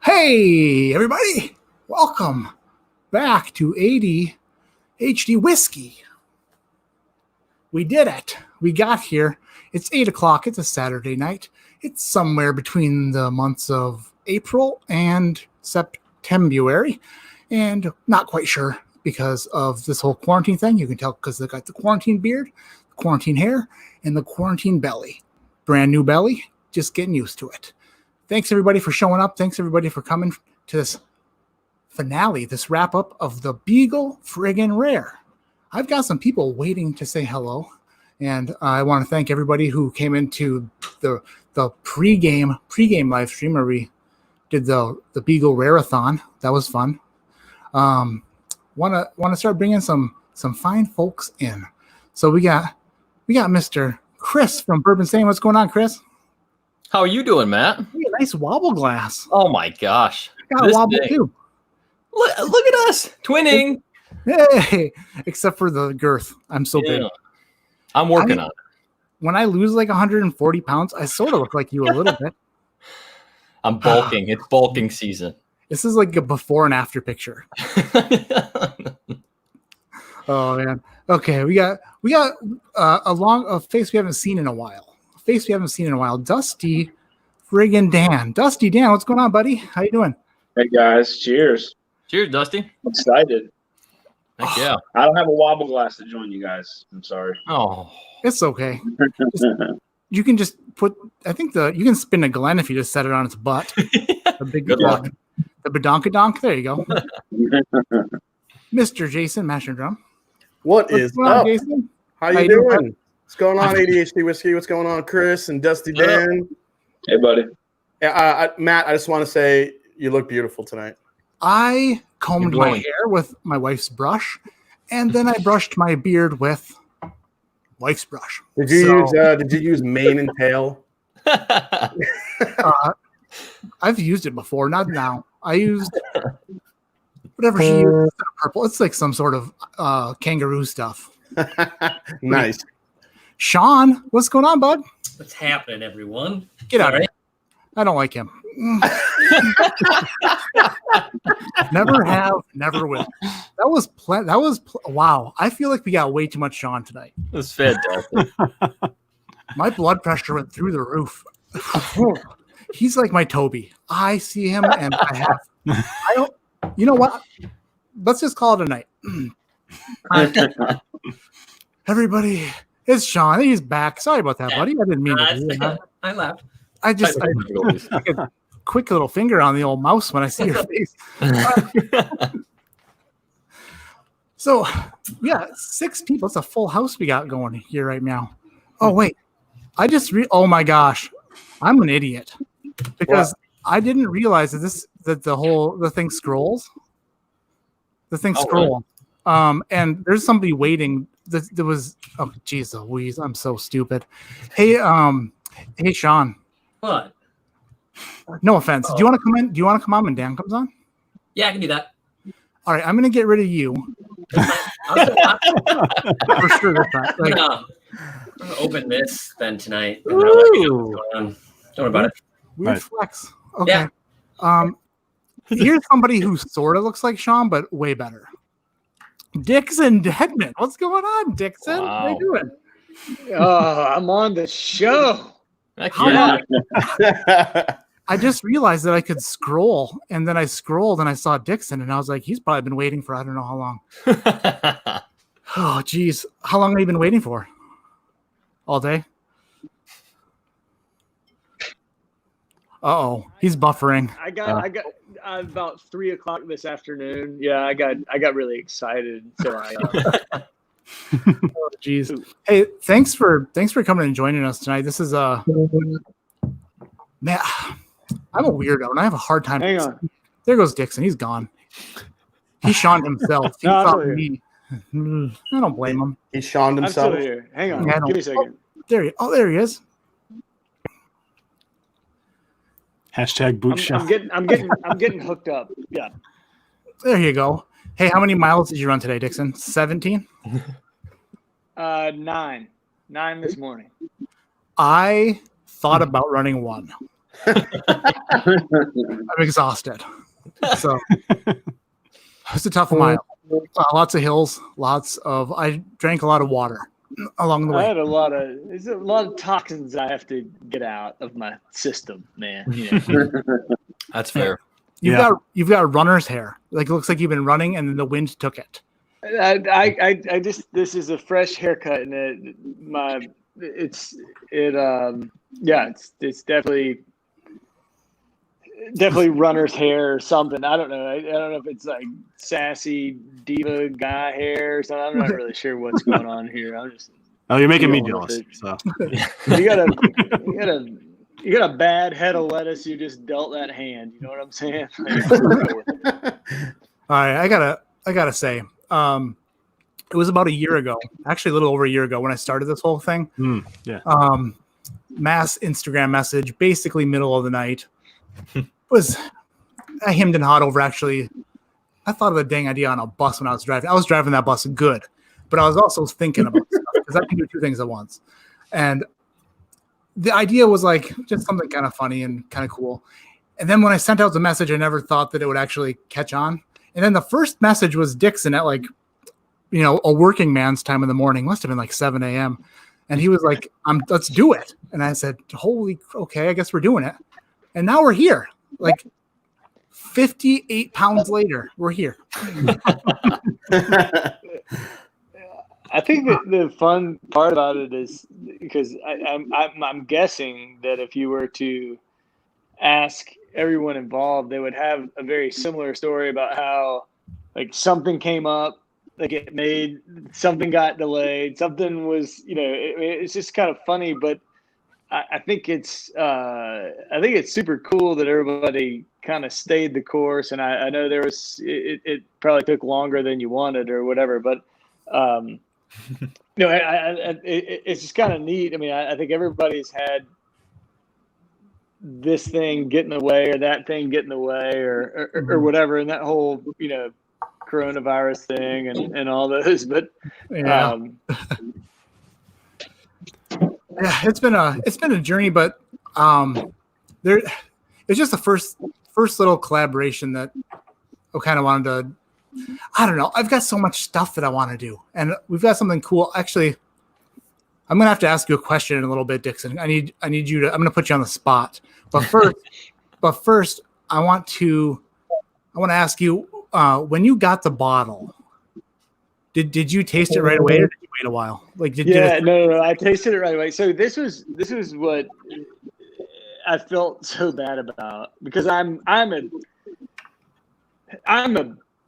Hey, everybody. Welcome back to ADHD Whiskey. We did it. We got here. It's 8 o'clock. It's a Saturday night. It's somewhere between the months of April and September. And not quite sure because of this whole quarantine thing. You can tell because they got the quarantine beard, the quarantine hair, and the quarantine belly. Brand new belly. Just getting used to it. Thanks, everybody, for showing up. Thanks, everybody, for coming to this finale, this wrap-up of the Beagle friggin' Rare. I've got some people waiting to say hello, and I want to thank everybody who came into the pre-game live stream where we did the Beagle Rare-a-thon. That was fun. Want to start bringing some fine folks in. So we got Mr. Chris from Bourbon saying, what's going on, Chris? How are you doing, Matt? Hey, a nice wobble glass. Oh my gosh. I got a wobble too. Look at us. Twinning. Hey, except for the girth. I'm so big. I'm working on it. When I lose like 140 pounds, I sort of look like you a little bit. I'm bulking. It's bulking season. This is like a before and after picture. Oh man. Okay, we got a face we haven't seen in a while. Dusty friggin' Dan. Dusty Dan, what's going on, buddy? How you doing? Hey guys, cheers. Cheers, Dusty. I'm excited. Heck yeah. I don't have a wobble glass to join you guys. I'm sorry. Oh, it's okay. You can just put. I think you can spin a Glen if you just set it on its butt. A big good luck. The badonkadonk. There you go. Mr. Jason Masher Drum. What's going on, Jason? How you doing? What's going on, ADHD Whiskey? What's going on, Chris and Dusty Dan? Hey, buddy. Matt, I just want to say you look beautiful tonight. I combed my hair with my wife's brush, and then I brushed my beard with wife's brush. Did you use mane and tail? I've used it before, not now. I used whatever she used. Purple. It's like some sort of kangaroo stuff. Nice. Sean, what's going on, bud? What's happening, everyone? Get out of here. I don't like him. Never have, never will. That was wow. I feel like we got way too much Sean tonight. That's fantastic. My blood pressure went through the roof. He's like my Toby. I see him and I don't. You know what? Let's just call it a night. Everybody, it's Sean. He's back. Sorry about that, buddy. I didn't mean to do that. I laughed. I a quick little finger on the old mouse when I see your face. So, yeah, 6 people. It's a full house we got going here right now. Oh, wait. Oh, my gosh. I'm an idiot. Because I didn't realize that the thing scrolls. The thing scrolls. Really? And there's somebody waiting. There was, oh, geez Louise, I'm so stupid. Hey, Sean. What? No offense. Do you want to come in? Do you want to come on when Dan comes on? Yeah, I can do that. All right, I'm going to get rid of you. For sure. Like, I'm gonna open this then tonight. Don't worry about it. Weird flex. Okay. Yeah. Here's somebody who sort of looks like Sean, but way better. Dixon Deadman. What's going on, Dixon? Wow. How you doing? Oh, I'm on the show. Yeah. I just realized that I could scroll, and then I scrolled and I saw Dixon, and I was like, he's probably been waiting for I don't know how long. Oh, geez. How long have you been waiting for? All day? Uh-oh. He's buffering. I got about 3 o'clock this afternoon. Yeah, I got really excited. So Oh, geez. Hey, thanks for coming and joining us tonight. This is man, I'm a weirdo and I have a hard time. Hang on. There goes Dixon. He's gone. He Seaned himself. He thought me. I don't blame him. He Seaned himself. I'm still here. Hang on. Yeah, Give me a second. There he is. Hashtag boot shop. I'm getting hooked up. Yeah. There you go. Hey, how many miles did you run today, Dixon? 17? 9 this morning. I thought about running 1. I'm exhausted. So it's a tough mile. Lots of hills, I drank a lot of water along the I way. had there's a lot of toxins I have to get out of my system, man. That's fair. You've got runner's hair. Like, it looks like you've been running and then the wind took it. I just, this is a fresh haircut, and it's definitely runner's hair or something. I don't know. I don't know if it's like sassy diva guy hair or something. I'm not really sure what's going on here. I'm just. Oh, you're making me dealing with jealous. it. So You got a bad head of lettuce. You just dealt that hand. You know what I'm saying? All right, I gotta say, it was about a year ago, actually a little over a year ago, when I started this whole thing. Yeah. Mass Instagram message, basically middle of the night. I hemmed and hawed over. Actually, I thought of a dang idea on a bus when I was driving. I was driving that bus good, but I was also thinking about stuff because I can do two things at once. And the idea was like just something kind of funny and kind of cool. And then when I sent out the message, I never thought that it would actually catch on. And then the first message was Dixon at like, a working man's time in the morning. Must have been like 7 a.m. And he was like, let's do it. And I said, okay, I guess we're doing it. And now we're here. Like 58 pounds later, we're here. I think that the fun part about it is because I'm guessing that if you were to ask everyone involved, they would have a very similar story about how like something came up, like something got delayed, something was, it's just kind of funny, but I think it's super cool that everybody kind of stayed the course. And I know it probably took longer than you wanted or whatever, but it's just kind of neat. I mean, I think everybody's had this thing get in the way or that thing get in the way or whatever. And that whole, coronavirus thing and all those, but yeah, it's been a journey, but it's just the first little collaboration that I kind of wanted to. I don't know. I've got so much stuff that I want to do, and we've got something cool. Actually, I'm gonna have to ask you a question in a little bit, Dixon. I need you to. I'm gonna put you on the spot, but first, I want to ask you when you got the bottle. Did you taste it right away, or did you wait a while? Like, no. I tasted it right away. So this was what I felt so bad about, because I'm a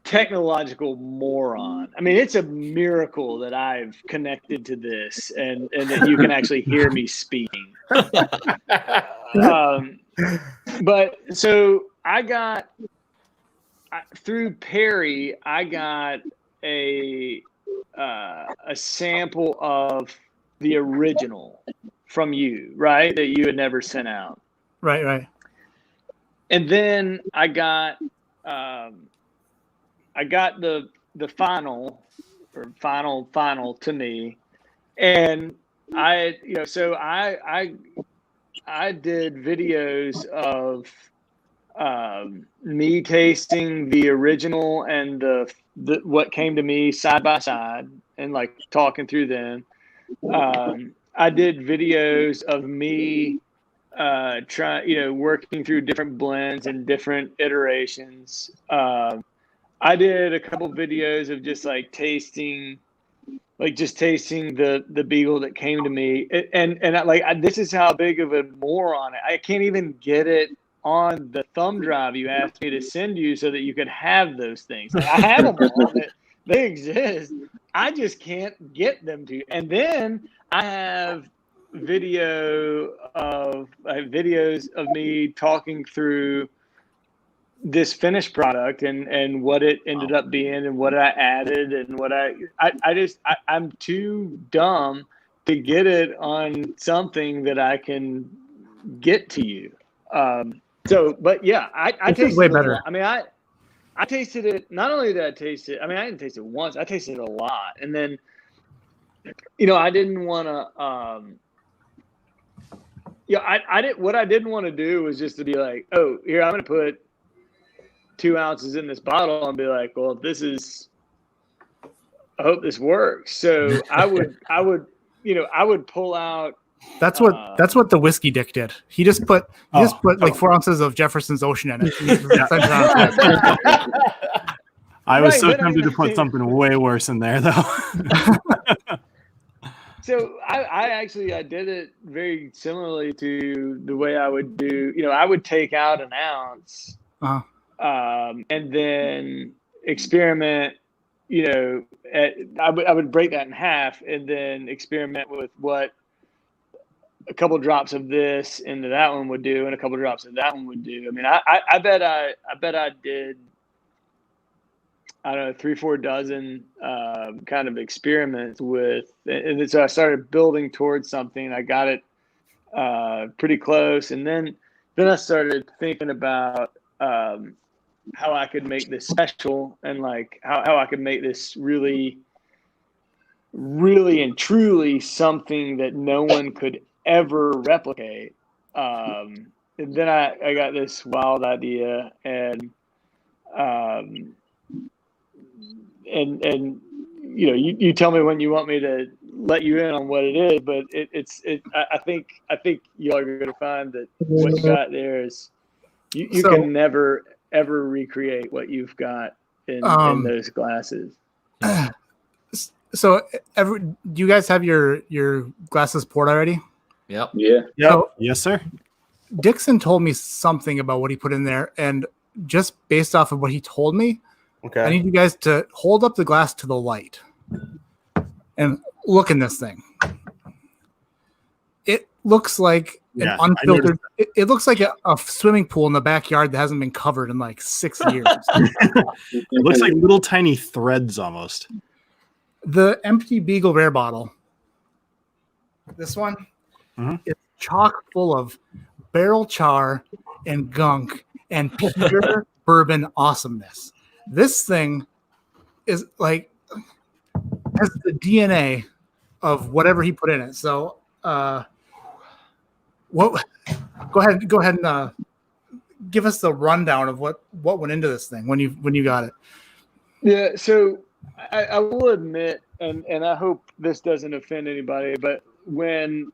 technological moron. I mean, it's a miracle that I've connected to this and that you can actually hear me speaking. But so I got through Perry, I got a sample of the original from you, right? That you had never sent out. Right. And then I got the final to me, and I did videos of me tasting the original and the what came to me side by side and like talking through them. I did videos of me working through different blends and different iterations. I did a couple videos of just like tasting the Beagle that came to me, and this is how big of a moron I can't even get it on the thumb drive you asked me to send you so that you could have those things. Like, I have them all, they exist. I just can't get them to. And then I have videos of me talking through this finished product and what it ended up being and what I added and what I'm too dumb to get it on something that I can get to you. But yeah, I tasted way it better. I mean, I tasted it. Not only did I taste it, I mean, I didn't taste it once. I tasted it a lot, and then, I didn't want to. Yeah, I didn't. What I didn't want to do was just to be like, oh, here I'm going to put 2 ounces in this bottle and be like, well, this is. I hope this works. So I would pull out. That's what the whiskey dick did. He just put like 4 ounces of Jefferson's Ocean in it. I was Right, so but I tempted mean- to put something way worse in there, though. So I did it very similarly to the way I would do. I would take out an ounce, and then experiment. I would break that in half and then experiment with what a couple drops of this into that one would do, and a couple drops of that one would do. I mean, I bet I did. I don't know, 3-4 dozen kind of experiments with, and so I started building towards something. I got it pretty close, and then I started thinking about how I could make this special, and like how I could make this really, really and truly something that no one could ever replicate. And then I got this wild idea, and you tell me when you want me to let you in on what it is, but I think y'all are going to find that what you got there is you can never ever recreate what you've got in those glasses. So do you guys have your glasses poured already? Yep. Yeah. So, Yes, sir. Dixon told me something about what he put in there, and just based off of what he told me, Okay. I need you guys to hold up the glass to the light and look in this thing. It looks like Yeah, an unfiltered. It looks like a swimming pool in the backyard that hasn't been covered in like 6 years. It looks like little tiny threads almost. The empty Beagle Rare bottle, this one, is chock full of barrel char and gunk and pure bourbon awesomeness. This thing is like has the DNA of whatever he put in it. So, go ahead and give us the rundown of what went into this thing when you got it. Yeah, so I will admit, and I hope this doesn't offend anybody, but when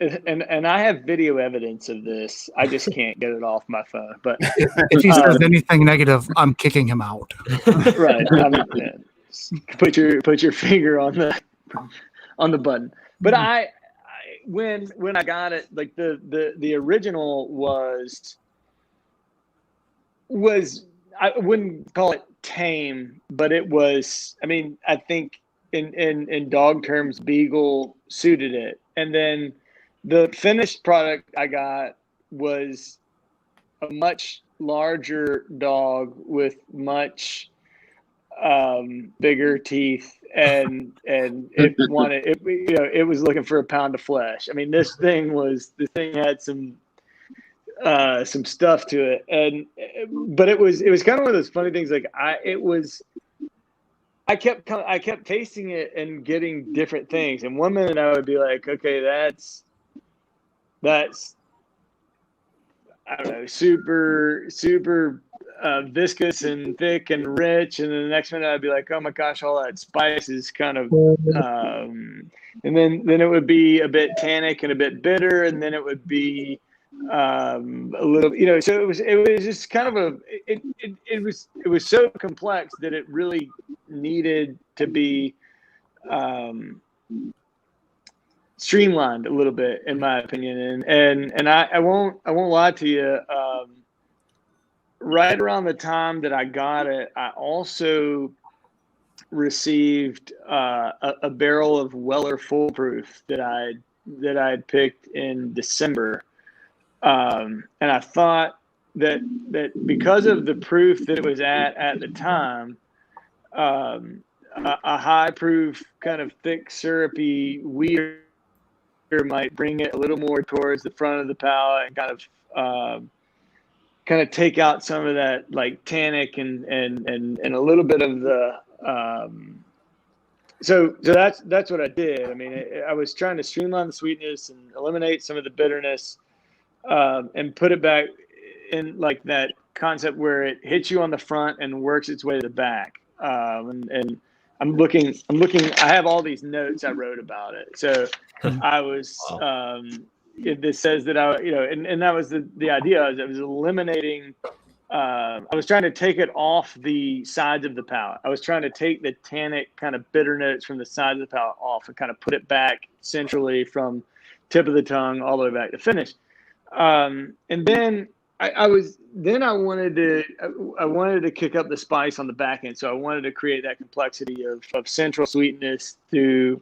and I have video evidence of this, I just can't get it off my phone. But If he says anything negative, I'm kicking him out. right, put your finger on the button. But when I got it, like the original was I wouldn't call it tame, but it was. I mean, I think in dog terms, Beagle suited it, and then the finished product I got was a much larger dog with much bigger teeth, and it was looking for a pound of flesh. I mean, this thing had some stuff to it, but it was kind of one of those funny things. Like I kept tasting it and getting different things, and one minute I would be like, okay, that's I don't know, super viscous and thick and rich, and then the next minute I'd be like, oh my gosh, all that spice is kind of and then it would be a bit tannic and a bit bitter, and then it would be a little, so it was just kind of it was so complex that it really needed to be streamlined a little bit, in my opinion, and I won't lie to you. Right around the time that I got it, I also received a barrel of Weller Full Proof that I'd picked in December, and I thought that because of the proof that it was at the time, a high proof kind of thick syrupy wheat might bring it a little more towards the front of the palate and kind of take out some of that like tannic and a little bit of the so that's what I did. I mean, I was trying to streamline the sweetness and eliminate some of the bitterness, and put it back in like that concept where it hits you on the front and works its way to the back. And I'm looking. I have all these notes I wrote about it. So I was. This says that and that was the idea. I was eliminating. I was trying to take it off the sides of the palate. I was trying to take the tannic kind of bitter notes from the sides of the palate off and kind of put it back centrally from tip of the tongue all the way back to finish. And then I wanted to kick up the spice on the back end. So I wanted to create that complexity of central sweetness to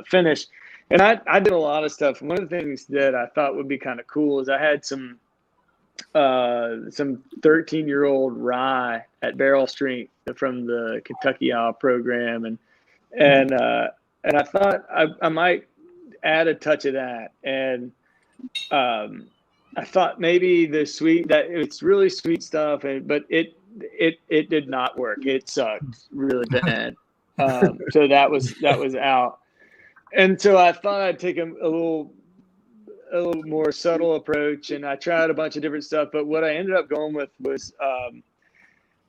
finish. And I did a lot of stuff. One of the things that I thought would be kind of cool is I had some 13-year-old rye at barrel strength from the Kentucky Owl program, and I thought I might add a touch of that, and I thought maybe it's really sweet stuff, but it did not work. It sucked really bad. So that was out, and so I thought I'd take a little more subtle approach, and I tried a bunch of different stuff, but what I ended up going with was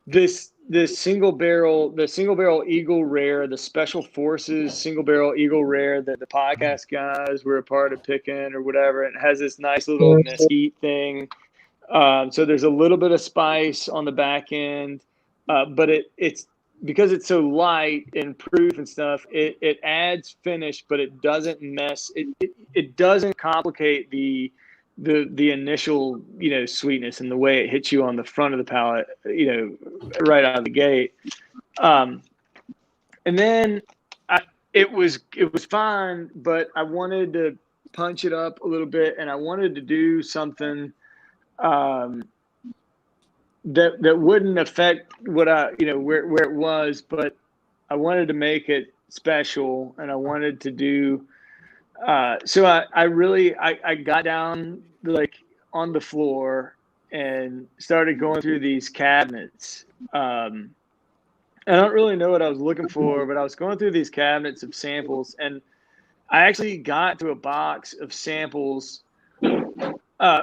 this single barrel Eagle Rare, the Special Forces single barrel Eagle Rare that the podcast guys were a part of picking or whatever. It has this nice little mesquite thing, so there's a little bit of spice on the back end, but it's because it's so light and proof and stuff, it adds finish, but it doesn't it doesn't complicate the initial, sweetness and the way it hits you on the front of the palate, right out of the gate. And then it was fine, but I wanted to punch it up a little bit, and I wanted to do something, that wouldn't affect what where it was, but I wanted to make it special, and I wanted to do. So I got down like on the floor and started going through these cabinets. I don't really know what I was looking for, but I was going through these cabinets of samples, and I actually got to a box of samples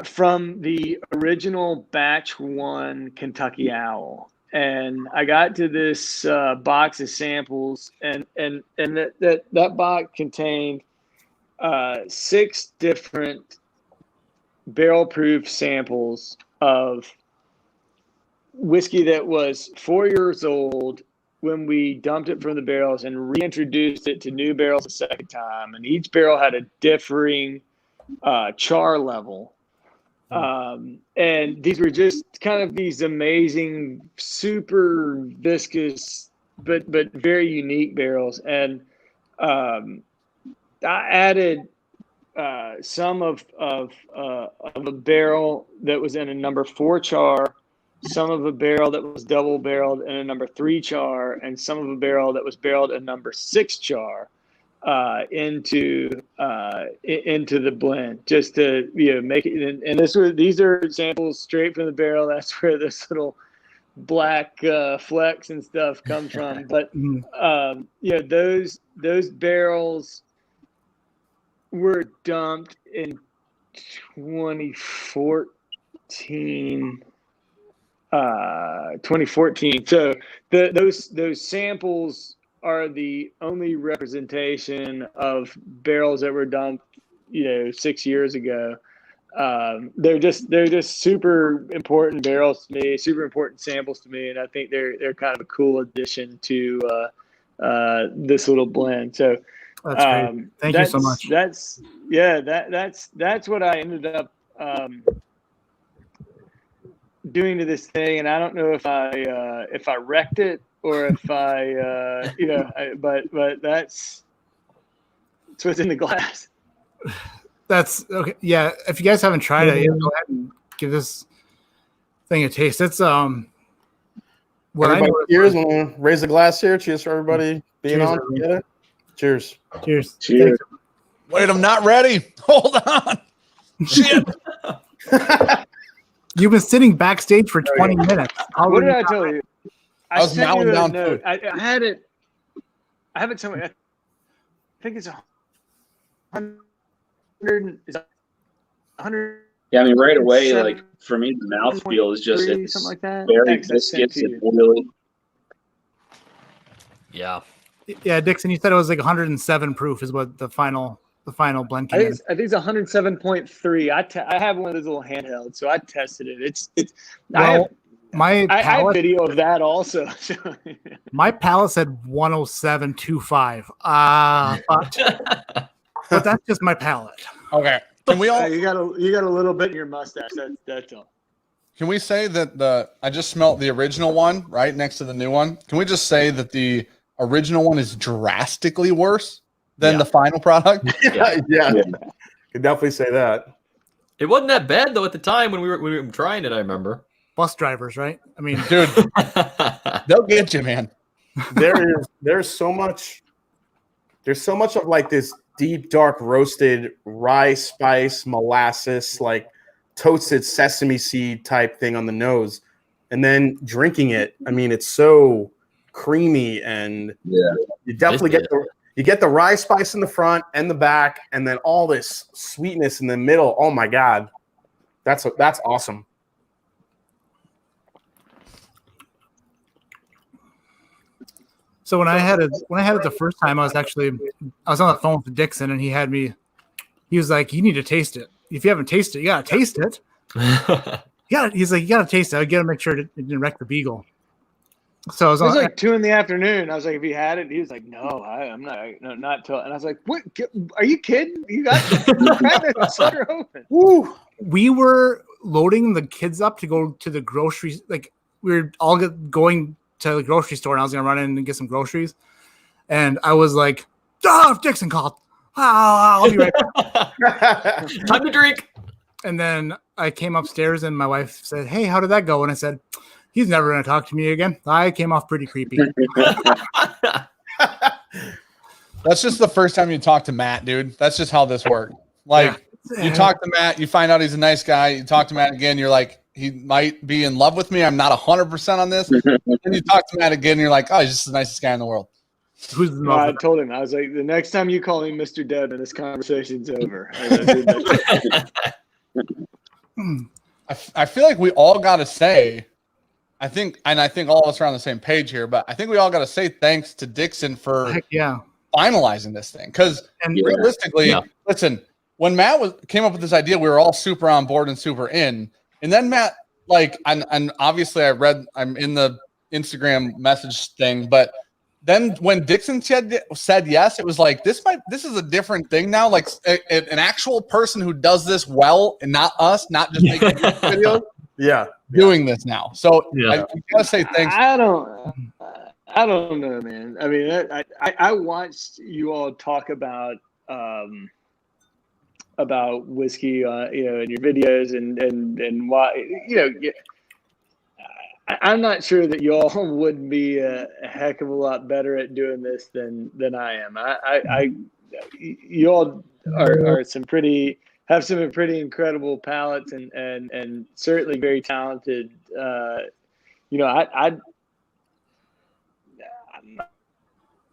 from the original Batch 1 Kentucky Owl. And I got to this box of samples, and that box contained 6 different barrel-proof samples of whiskey that was 4 years old when we dumped it from the barrels and reintroduced it to new barrels a second time. And each barrel had a differing char level. And these were just kind of these amazing, super viscous, but very unique barrels. And I added some of a barrel that was in a number 4 char, some of a barrel that was double barreled in a number 3 char, and some of a barrel that was barreled in number 6 char. Into the blend, just to make it. And these are samples straight from the barrel. That's where this little black flecks and stuff come from. But those barrels were dumped in 2014. 2014. So those samples are the only representation of barrels that were dumped, 6 years ago. They're just super important barrels to me, super important samples to me, and I think they're kind of a cool addition to this little blend. So that's great. Thank you so much. That's what I ended up doing to this thing, and I don't know if I wrecked it or if but that's what's in the glass. That's okay. Yeah, if you guys haven't tried it, go ahead and give this thing a taste. It's what everybody, cheers. We'll raise the glass here. Cheers for everybody being on together. Cheers. Cheers. Cheers. Wait, I'm not ready. Hold on. Shit. You've been sitting backstage for 20 minutes. What did I tell you? I was mowing down food. I had it somewhere. think it's 100. Is 100? Yeah, I mean, right away, like for me, the mouthfeel is just it's something like that. very Thanks, I sent viscous to and you. oily. Yeah. Yeah, Dixon, you said it was like 107 proof is what the final blend came in. I think it's 107.3. I have one of those little handhelds, so I tested it. It's Well, I have palate, video of that also. my palate said 107.25. But that's just my palate. Okay. Can we all? You got a little bit in your mustache. That's all. Can we say that I just smelled the original one right next to the new one? Can we just say that the original one is drastically worse than the final product? Yeah. Could definitely say that. It wasn't that bad though at the time when we were trying it. I remember. Bus drivers, right? I mean, Dude, they'll get you, man. There's so much of like this deep, dark roasted rye spice, molasses, like toasted sesame seed type thing on the nose. And then drinking it, I mean, it's so creamy, and you definitely get the rye spice in the front and the back, and then all this sweetness in the middle. Oh my God. That's awesome. so when I had it the first time, I was on the phone with Dixon, and he was like, "You need to taste it. If you haven't tasted it, you gotta taste it." He's like, "You gotta taste it. I gotta make sure it didn't wreck the Beagle." So It was like 2 p.m. I was like, "Have you had it?" He was like, "No, I'm not. No, not till." And I was like, "What? Are you kidding? You got crack that sucker open." Woo. We were loading the kids up to go to the groceries. Like we were all going to the grocery store, and I was gonna run in and get some groceries. And I was like, Dixon called. I'll be right back. Time to drink. And then I came upstairs, and my wife said, "Hey, how did that go?" And I said, "He's never going to talk to me again." I came off pretty creepy. That's just the first time you talk to Matt, dude. That's just how this worked. Like, you talk to Matt, you find out he's a nice guy. You talk to Matt again, you're like, he might be in love with me. I'm not 100% on this. Then you talk to Matt again, and you're like, oh, he's just the nicest guy in the world. I told him, I was like, the next time you call me Mr. Deb and this conversation's over. I feel like we all got to say, I think all of us are on the same page here, but I think we all got to say thanks to Dixon for finalizing this thing. Because realistically, listen, when Matt came up with this idea, we were all super on board and super in. And then Matt, like, and obviously I'm in the Instagram message thing, but then when Dixon said yes, it was like, this is a different thing now. Like an actual person who does this well, and not us, not just making videos. Doing this now. So I gotta say thanks. I don't know, man. I mean, I watched you all talk about whiskey, in your videos and why, I'm not sure that y'all would be a heck of a lot better at doing this than I am. Y'all are have some pretty incredible palates and certainly very talented.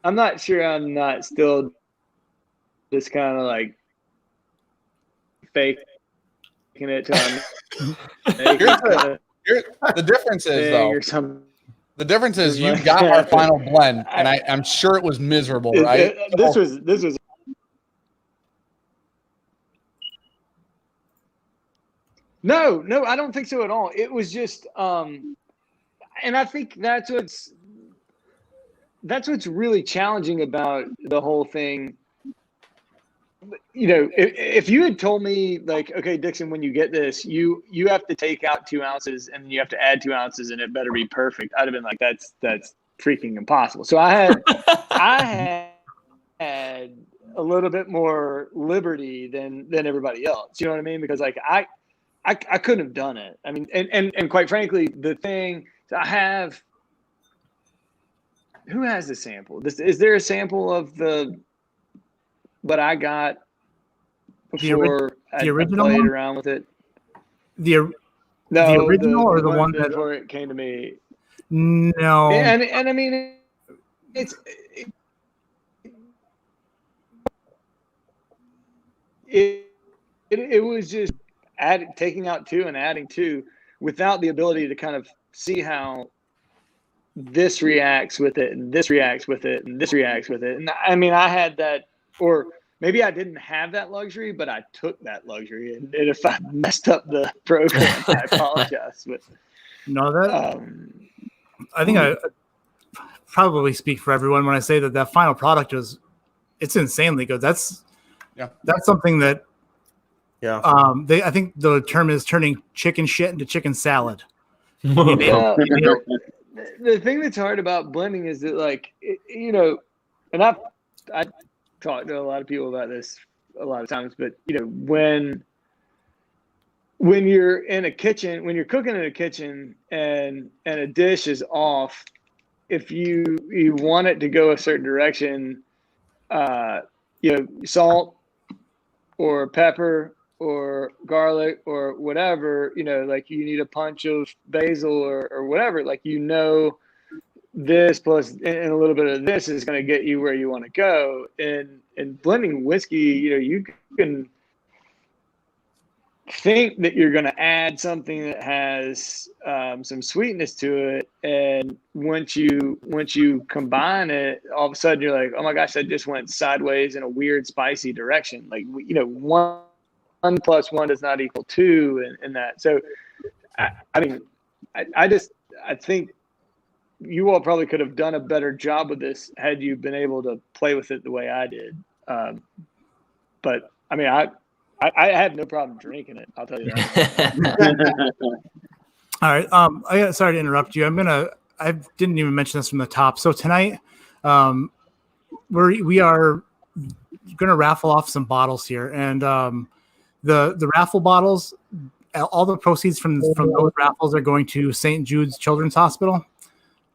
I'm not sure I'm not still just kind of like faking it till I'm the difference is though. The difference is you got our final blend, and I'm sure it was miserable, right? This was. No, I don't think so at all. It was just, and I think that's what's really challenging about the whole thing. If you had told me, like, okay, Dixon, when you get this, you have to take out 2 ounces and you have to add 2 ounces and it better be perfect, I'd have been like, that's freaking impossible. So I had a little bit more liberty than everybody else. You know what I mean? Because like I couldn't have done it. I mean, and quite frankly, the thing I have. Who has the sample? Is there a sample of what I got before I played one? around with it? The original or the one that before it came to me? No. And I mean, it's it was just taking out 2 and adding 2 without the ability to kind of see how this reacts with it and this reacts with it and this reacts with it. And I mean, I had that, or maybe I didn't have that luxury, but I took that luxury. And if I messed up the program, I apologize. But no, that I think I probably speak for everyone when I say that final product it's insanely good. That's something that I think the term is turning chicken shit into chicken salad. The thing that's hard about blending is that, like, you know, and I talked to a lot of people about this a lot of times, but you know, when you're in a kitchen, when you're cooking in a kitchen and a dish is off, if you want it to go a certain direction, you know, salt or pepper or garlic or whatever, you know, like you need a punch of basil or whatever, like, you know, this plus and a little bit of this is going to get you where you want to go. And blending whiskey, you know, you can think that you're going to add something that has some sweetness to it, and once you combine it, all of a sudden you're like, oh my gosh, that just went sideways in a weird spicy direction. Like, you know, 1 plus 1 does not equal 2 and that. So I mean, I think you all probably could have done a better job with this had you been able to play with it the way I did. But I mean, I have no problem drinking it. I'll tell you that. All right. Sorry to interrupt you. I didn't even mention this from the top. So tonight, we are going to raffle off some bottles here, and the raffle bottles, all the proceeds from those raffles are going to St. Jude's Children's Hospital.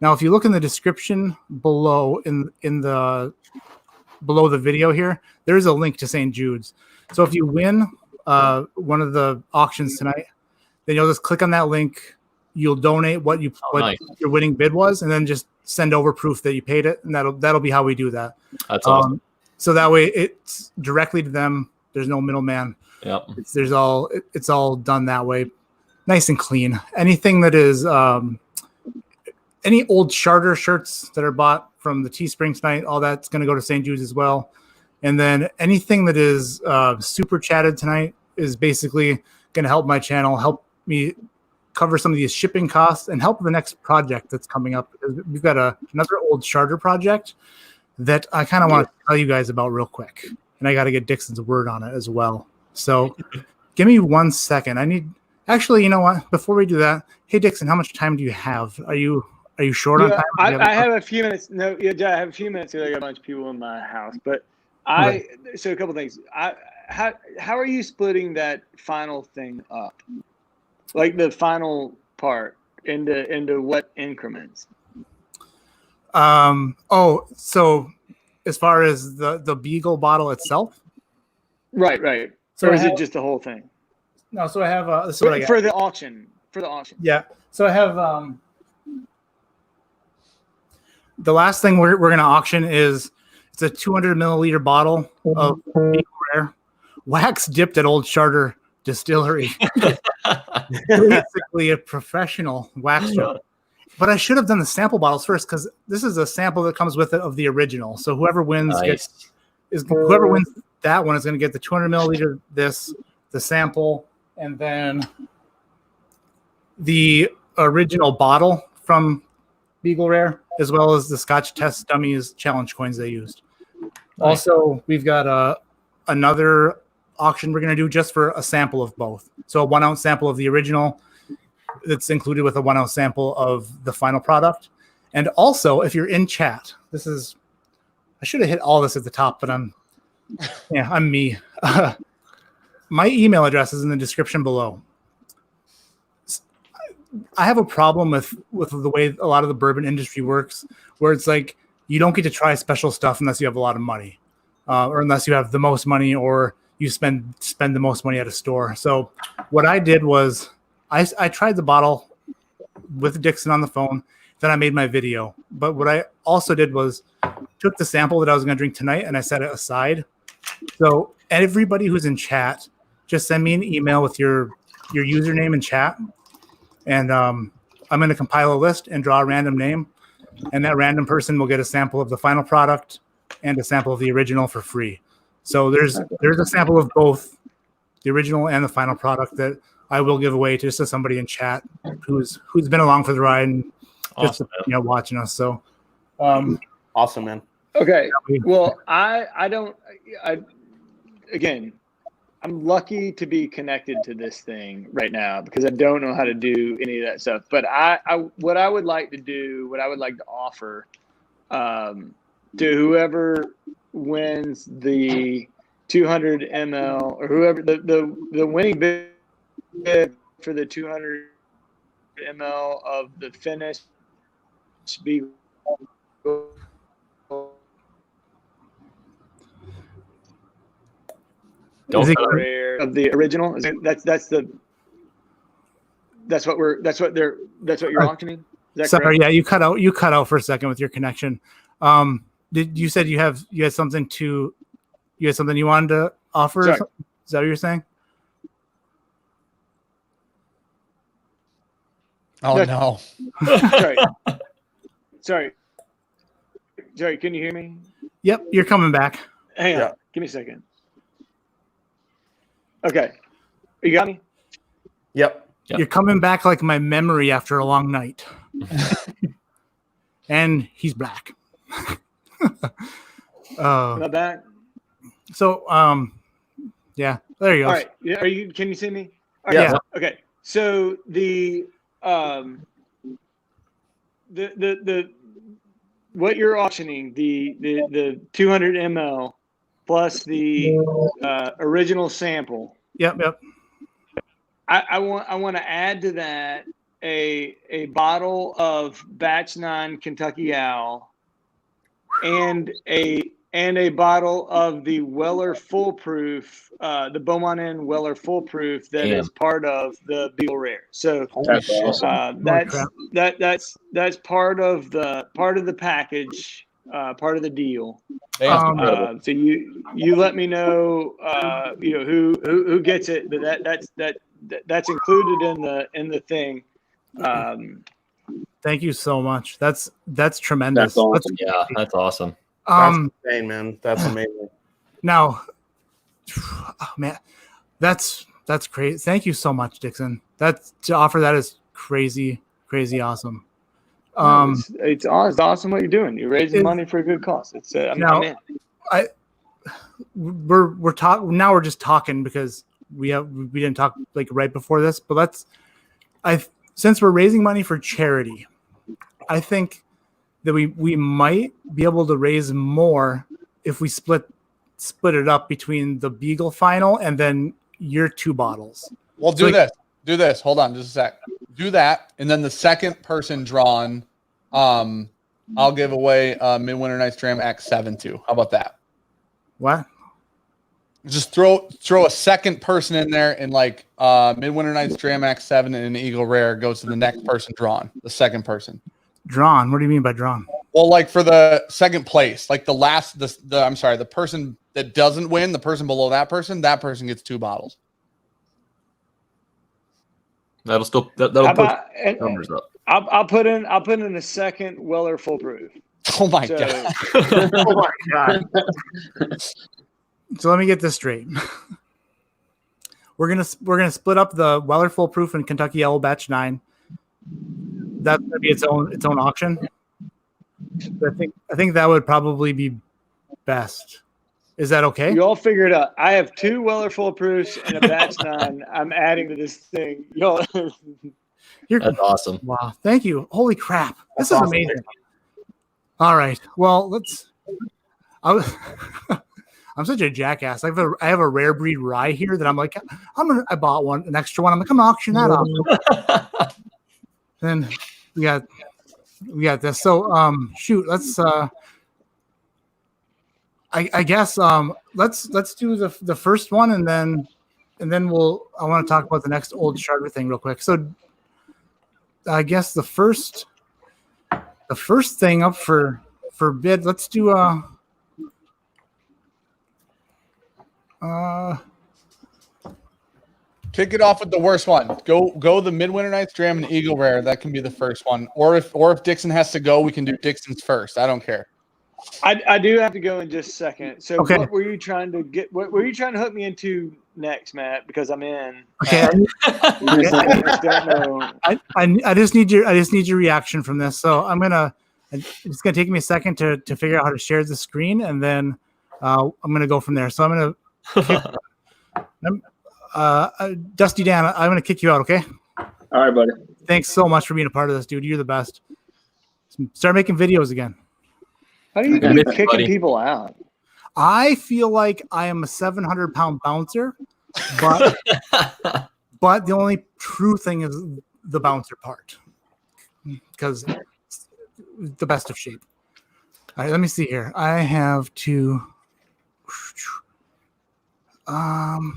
Now, if you look in the description below below the video here, there is a link to St. Jude's. So if you win one of the auctions tonight, then you'll just click on that link. You'll donate what your winning bid was, and then just send over proof that you paid it, and that'll be how we do that. That's awesome. So that way it's directly to them. There's no middleman. Yep. It's all done that way, nice and clean. Anything that is any old Charter shirts that are bought from the Teespring tonight, all that's going to go to St. Jude's as well. And then anything that is super chatted tonight is basically going to help my channel, help me cover some of these shipping costs, and help the next project that's coming up. We've got another old Charter project that I kind of want to tell you guys about real quick. And I got to get Dixon's word on it as well. So give me 1 second. Actually, you know what? Before we do that, hey, Dixon, how much time do you have? Are you short on time? I have a few minutes. No, I have a few minutes. I got a bunch of people in my house, but so a couple things. How are you splitting that final thing up? Like the final part into what increments? So as far as the Beagle bottle itself? Right. So is it just the whole thing? No, so I have this is what I got. For the auction. Yeah. So I have the last thing we're going to auction is it's a 200 milliliter bottle of Beagle Rare, wax dipped at Old Charter Distillery. Basically a professional wax job. But I should have done the sample bottles first, because this is a sample that comes with it of the original. So whoever wins whoever wins that one is going to get the 200 milliliter, the sample, and then the original bottle from Beagle Rare, as well as the Scotch Test Dummies challenge coins they used. Also, we've got another auction we're going to do just for a sample of both. So a 1 ounce sample of the original that's included with a 1 ounce sample of the final product. And also, if you're in chat, I should have hit all this at the top, but I'm me. My email address is in the description below. I have a problem with the way a lot of the bourbon industry works, where it's like you don't get to try special stuff unless you have a lot of money, or unless you have the most money, or you spend the most money at a store. So what I did was I tried the bottle with Dixon on the phone, then I made my video. But what I also did was took the sample that I was going to drink tonight and I set it aside So everybody who's in chat, just send me an email with your username in chat, and I'm going to compile a list and draw a random name, and that random person will get a sample of the final product and a sample of the original for free. So there's a sample of both the original and the final product that I will give away to somebody in chat who's been along for the ride and just watching us. So awesome, man. Okay. Well, again, I'm lucky to be connected to this thing right now because I don't know how to do any of that stuff. But what I would like to do, what I would like to offer to whoever wins the 200 ml or whoever the winning bid for the 200 ml of the finished Beagle rare of the original. That's what you're auctioning. Is that sorry, correct? yeah, you cut out for a second with your connection. Did you said you had something you wanted to offer? Sorry. Is that what you're saying? Oh no. Sorry. Can you hear me? Yep, you're coming back. Hang on. Give me a second. Okay. You got me? Yep. You're coming back like my memory after a long night. And he's black. Am I back? So, yeah, there you go. All right. Yeah, can you see me? All right, yeah. Okay. So the what you're auctioning, the 200 ml plus the original sample. Yep. I want to add to that a bottle of Batch 9 Kentucky Owl and a bottle of the Weller Foolproof, the Beaumont Inn Weller Foolproof that is part of the Beagle Rare. So That's awesome. that's part of the package, part of the deal. So you let me know, who gets it. But that's included in the thing. Thank you so much. That's tremendous. That's awesome. That's awesome. That's insane, man. That's amazing. Now, oh, man, that's crazy. Thank you so much, Dixon. To offer that is crazy awesome. It's awesome what you're doing. You're raising money for a good cause. I'm in. We're just talking because we didn't talk like right before this, but since we're raising money for charity, I think that we might be able to raise more if we split it up between the Beagle final and then your 2 bottles. Well, do this. Hold on just a sec. Do that, and then the second person drawn, I'll give away Midwinter Night's Dram Act 7 too. How about that? What? Just throw a second person in there, and like Midwinter Night's Dram Act 7 and an Eagle Rare goes to the next person drawn. The second person. Drawn? What do you mean by drawn? Well, like for the second place, like the person that doesn't win, the person below that person gets 2 bottles. That'll put numbers up. I'll put in a second Weller Foolproof. Oh my god! Oh my god! So let me get this straight. We're gonna split up the Weller Foolproof and Kentucky Owl Batch 9. That's gonna be its own auction. I think that would probably be best. Is that okay? You all figure it out. I have 2 Weller Foolproofs and a Batch 9. I'm adding to this thing. That's awesome. Wow! Thank you. Holy crap! This is awesome. amazing. All right. Well, I'm such a jackass. I have a rare breed rye here that I'm like, I bought an extra one. I'm like, I'm gonna auction that off. Then we got this. So shoot, let's I guess let's do the first one and then I want to talk about the next old charter thing real quick. So I guess the first thing up for bid, let's do Kick it off with the worst one. Go the Midwinter Nights Dram and Eagle Rare. That can be the first one. Or if Dixon has to go, we can do Dixon's first. I don't care. I do have to go in just a second. So Okay. what were you trying to get? What were you trying to hook me into next, Matt? Because I'm in. Okay. I just don't know. I just need your reaction from this. So it's gonna take me a second to figure out how to share the screen, and then I'm gonna go from there. So I'm gonna Dusty Dan, I'm gonna kick you out. Okay. All right, buddy. Thanks so much for being a part of this, dude. You're the best. Start making videos again. How do you Okay, keep kicking buddy. people out? I feel like I am a 700-pound bouncer, but but the only true thing is the bouncer part, because it's the best of shape. All right, let me see here. I have to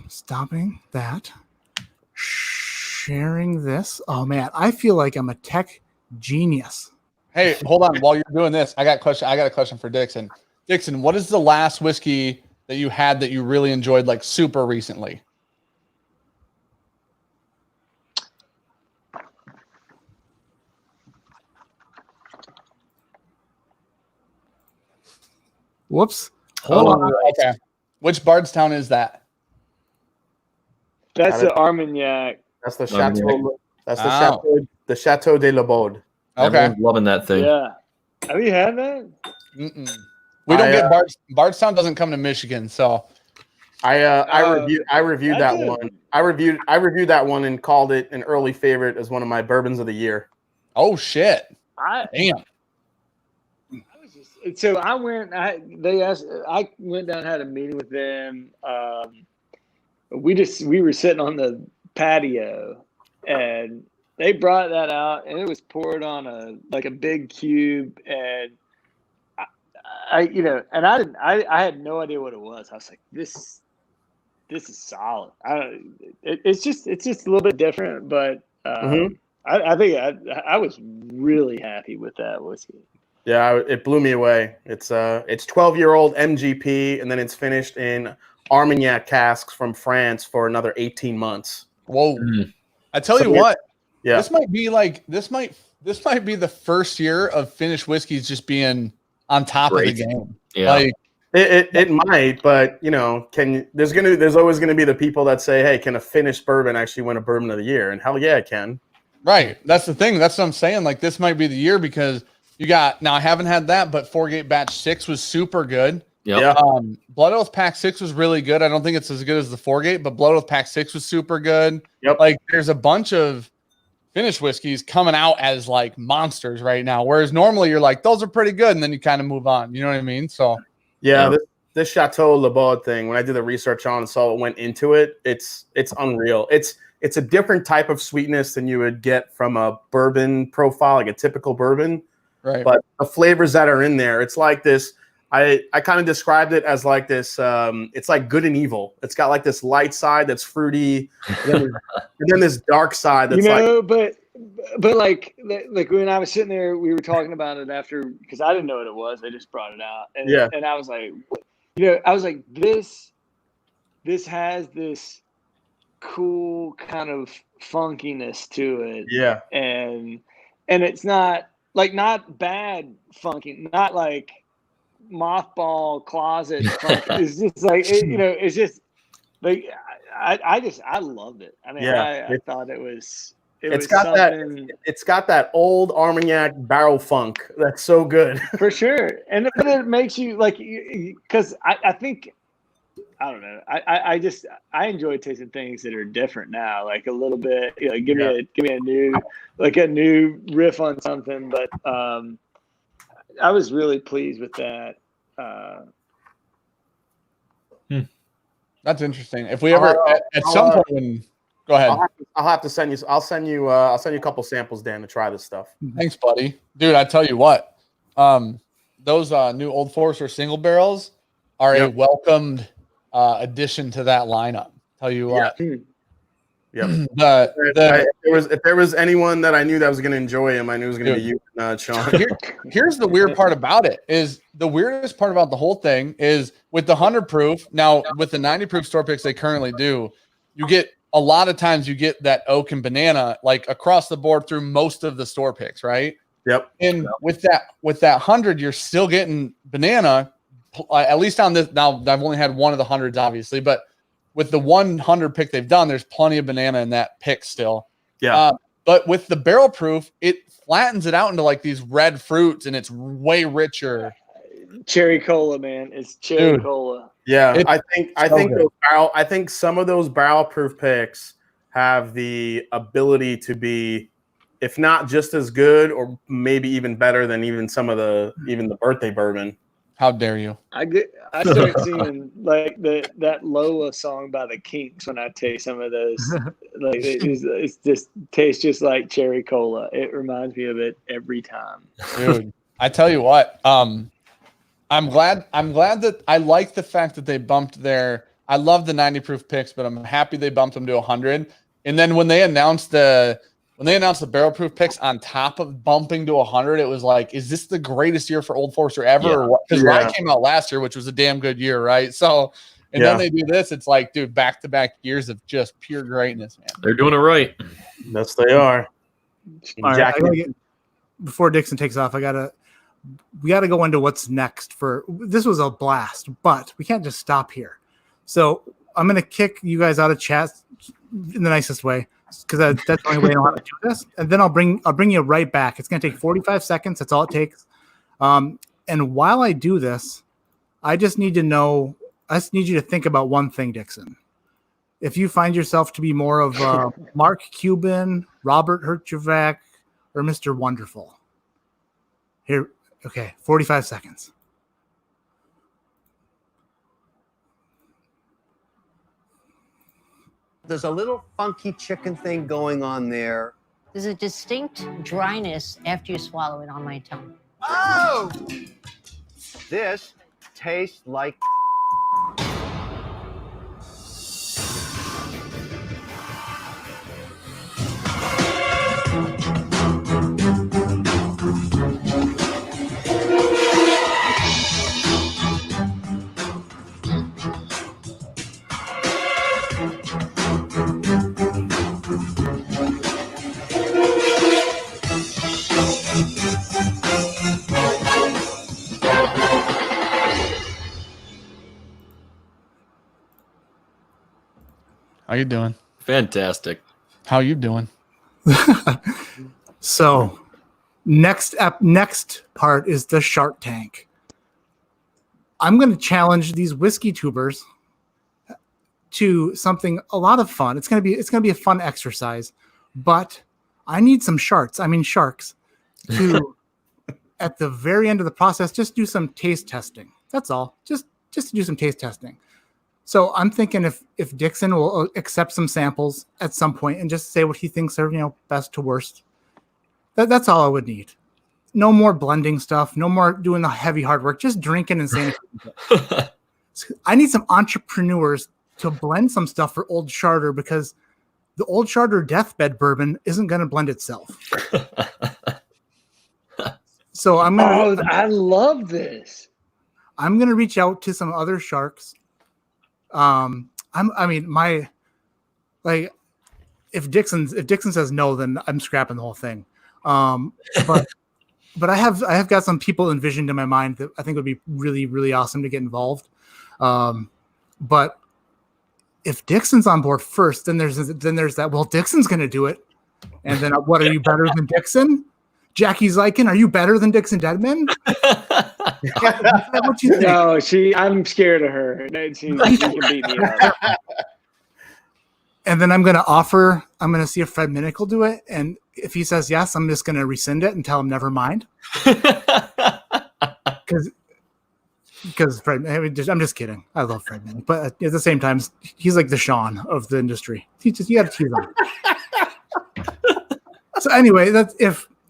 stopping that, sharing this. Oh man, I feel like I'm a tech genius. Hey, hold on. While you're doing this, I got a question for Dixon. Dixon, what is the last whiskey that you had that you really enjoyed, like super recently? Whoops. Hold on. Okay. Which Bardstown is that? That's the Armagnac. That's the Armagnac. Chateau. That's the Wow. Chateau. The Chateau de la Baude. Okay. Everyone's loving that thing. Yeah. Have you had that? Mm-mm. We don't get Bardstown doesn't come to Michigan, so I reviewed I that did. one. I reviewed that one and called it an early favorite as one of my bourbons of the year. oh shit. I Damn. was just, so I went. They asked. I went down and had a meeting with them. We were sitting on the patio, and they brought that out, and it was poured on a big cube, and I had no idea what it was. I was like, this is solid. It's just a little bit different, but I think I was really happy with that whiskey. Yeah, it blew me away. It's 12-year-old MGP, and then it's finished in Armagnac casks from France for another 18 months. Whoa. Mm. I tell you what, Yeah, this might be the first year of finished whiskeys just being on top Great. of the game. Yeah. Like, it might, but there's always gonna be the people that say, hey, can a finished bourbon actually win a bourbon of the year? And hell yeah, it can. right. That's the thing. That's what I'm saying. Like, this might be the year because you got, now I haven't had that, but Foregate Batch 6 was super good. Yep. Yeah. Blood Oath Pack 6 was really good. I don't think it's as good as the Foregate, but Blood Oath Pack 6 was super good. Yep. Like, there's a bunch of finished whiskeys coming out as like monsters right now. Whereas normally you're like, those are pretty good. And then you kind of move on. You know what I mean? So, Yeah, this Chateau Le Baude thing, when I did the research on and saw what went into it, it's unreal. It's a different type of sweetness than you would get from a bourbon profile, like a typical bourbon. right. But the flavors that are in there, it's like this. I kind of described it as like this. It's like good and evil. It's got like this light side that's fruity, and then this dark side that's but like when I was sitting there, we were talking about it after, because I didn't know what it was. They just brought it out, and I was like, this has this cool kind of funkiness to it. Yeah. And it's not bad funky, not like mothball closet funky. It's just like it's just like I loved it. I mean, I thought it was it's got that old Armagnac barrel funk that's so good. for sure. And it makes you like, because I think, I don't know. I enjoy tasting things that are different now, like a little bit. Give me a new riff on something. But I was really pleased with that. That's interesting. If we ever at some point, go ahead. I'll have to send you. I'll send you a couple samples, Dan, to try this stuff. Thanks, buddy. Dude, I tell you what, those new Old Forester single barrels are a welcomed addition to that lineup. Tell you what. Yep. If there was anyone that I knew that was going to enjoy him, I knew it was going to be you, Sean. Here's the weird part about it is the weirdest part about the whole thing is with the 100 proof. Now with the 90 proof store picks they currently do, you get a lot of times you get that oak and banana like across the board through most of the store picks, right? Yep. And with that 100, you're still getting banana. At least on this now, I've only had one of the 100s, obviously, but with the 100 pick they've done, there's plenty of banana in that pick still. Yeah. But with the barrel proof, it flattens it out into like these red fruits, and it's way richer. Cherry cola, man. It's cherry cola. Yeah, I think some of those barrel proof picks have the ability to be, if not just as good, or maybe even better than even the birthday bourbon. How dare you? I start singing like that Lola song by the Kinks when I taste some of those. Like it's just tastes just like cherry cola. It reminds me of it every time. Dude, I tell you what, I'm glad that I like the fact that they bumped I love the 90 proof picks, but I'm happy they bumped them to 100. And then when they announced the barrel proof picks on top of bumping to 100, it was like, is this the greatest year for Old Forester ever? Because Rye came out last year, which was a damn good year, right? So, and then they do this. It's like, dude, back-to-back years of just pure greatness, man. They're doing it right. Yes, they are. All right, before Dixon takes off, we gotta go into what's next. This was a blast, but we can't just stop here. So I'm gonna kick you guys out of chat in the nicest way, because that's the only way I know how to do this. And then I'll bring you right back. It's going to take 45 seconds. That's all it takes. And while I do this, I just need you to think about one thing, Dixon. If you find yourself to be more of Mark Cuban, Robert Herjavec, or Mr. Wonderful. Here, okay, 45 seconds. There's a little funky chicken thing going on there. There's a distinct dryness after you swallow it on my tongue. Oh! This tastes like How you doing? Fantastic. How you doing? So, next part is the Shark Tank. I'm going to challenge these whiskey tubers to something a lot of fun. It's going to be a fun exercise, but I need some sharks to at the very end of the process just do some taste testing. That's all. Just to do some taste testing. So I'm thinking if Dixon will accept some samples at some point and just say what he thinks are, best to worst. That's all I would need. No more blending stuff. No more doing the heavy hard work. Just drinking and saying. I need some entrepreneurs to blend some stuff for Old Charter, because the Old Charter deathbed bourbon isn't going to blend itself. So I love this. I'm going to reach out to some other sharks. If Dixon says no, then I'm scrapping the whole thing. But I have got some people envisioned in my mind that I think would be really, really awesome to get involved. But if Dixon's on board first, then there's that. Well, Dixon's going to do it, and then what? Are you better than Dixon? Jackie Zykin, are you better than Dixon Deadman? What you think? No, I'm scared of her. She can beat me up. And then I'm going to see if Fred Minnick will do it. And if he says yes, I'm just going to rescind it and tell him never mind. Because Fred, I'm just kidding. I love Fred Minnick. But at the same time, he's like the Sean of the industry. You got to tease him. So anyway, that's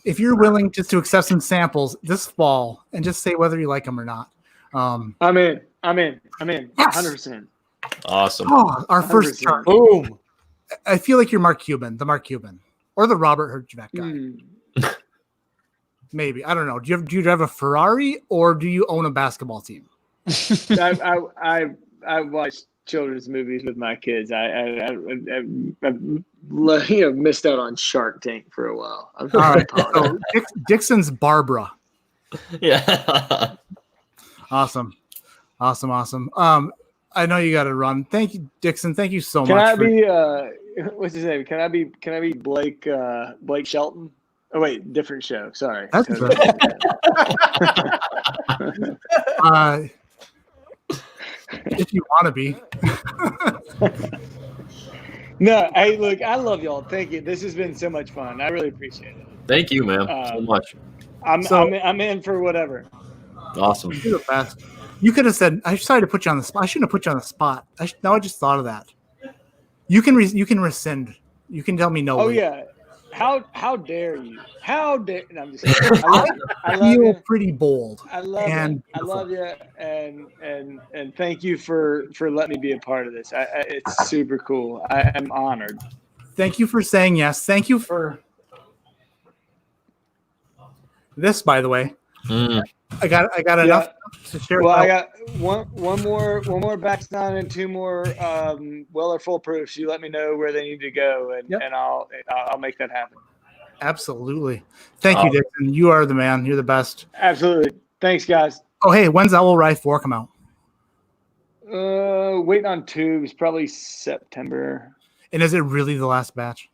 if you're willing just to accept some samples this fall and just say whether you like them or not. I'm in. 100%. Awesome. Oh, our first chart. Boom. I feel like you're Mark Cuban, or the Robert Herjavec guy. Maybe, I don't know. Do you drive a Ferrari or do you own a basketball team? I watch children's movies with my kids. I've missed out on Shark Tank for a while. All right. So Dixon's Barbara. Yeah. Awesome. I know you got to run. Thank you, Dixon. Thank you so much. Can I be what's his name? Can I be Blake Shelton? Oh wait, different show. Sorry. That's right. If you want to be. No, hey, look, I love y'all. Thank you. This has been so much fun. I really appreciate it. Thank you, man, so much. I'm in for whatever. Awesome. You're the best. You could have said, "I decided to put you on the spot." I shouldn't have put you on the spot. Now I just thought of that. You can rescind. You can tell me no. Oh yeah. How dare you? How dare? No, I'm just kidding. I love feel you. pretty bold. I love you. I love you, and thank you for letting me be a part of this. It's super cool. I am honored. Thank you for saying yes. Thank you for this, by the way. I got enough to share. Well, I got one more batch down and two more Weller full proofs. You let me know where they need to go, and I'll make that happen. Absolutely. Thank you, Dixon. You are the man. You're the best. Absolutely. Thanks, guys. Oh, hey, when's Owl Rye 4 come out? Waiting on tubes, probably September. And is it really the last batch?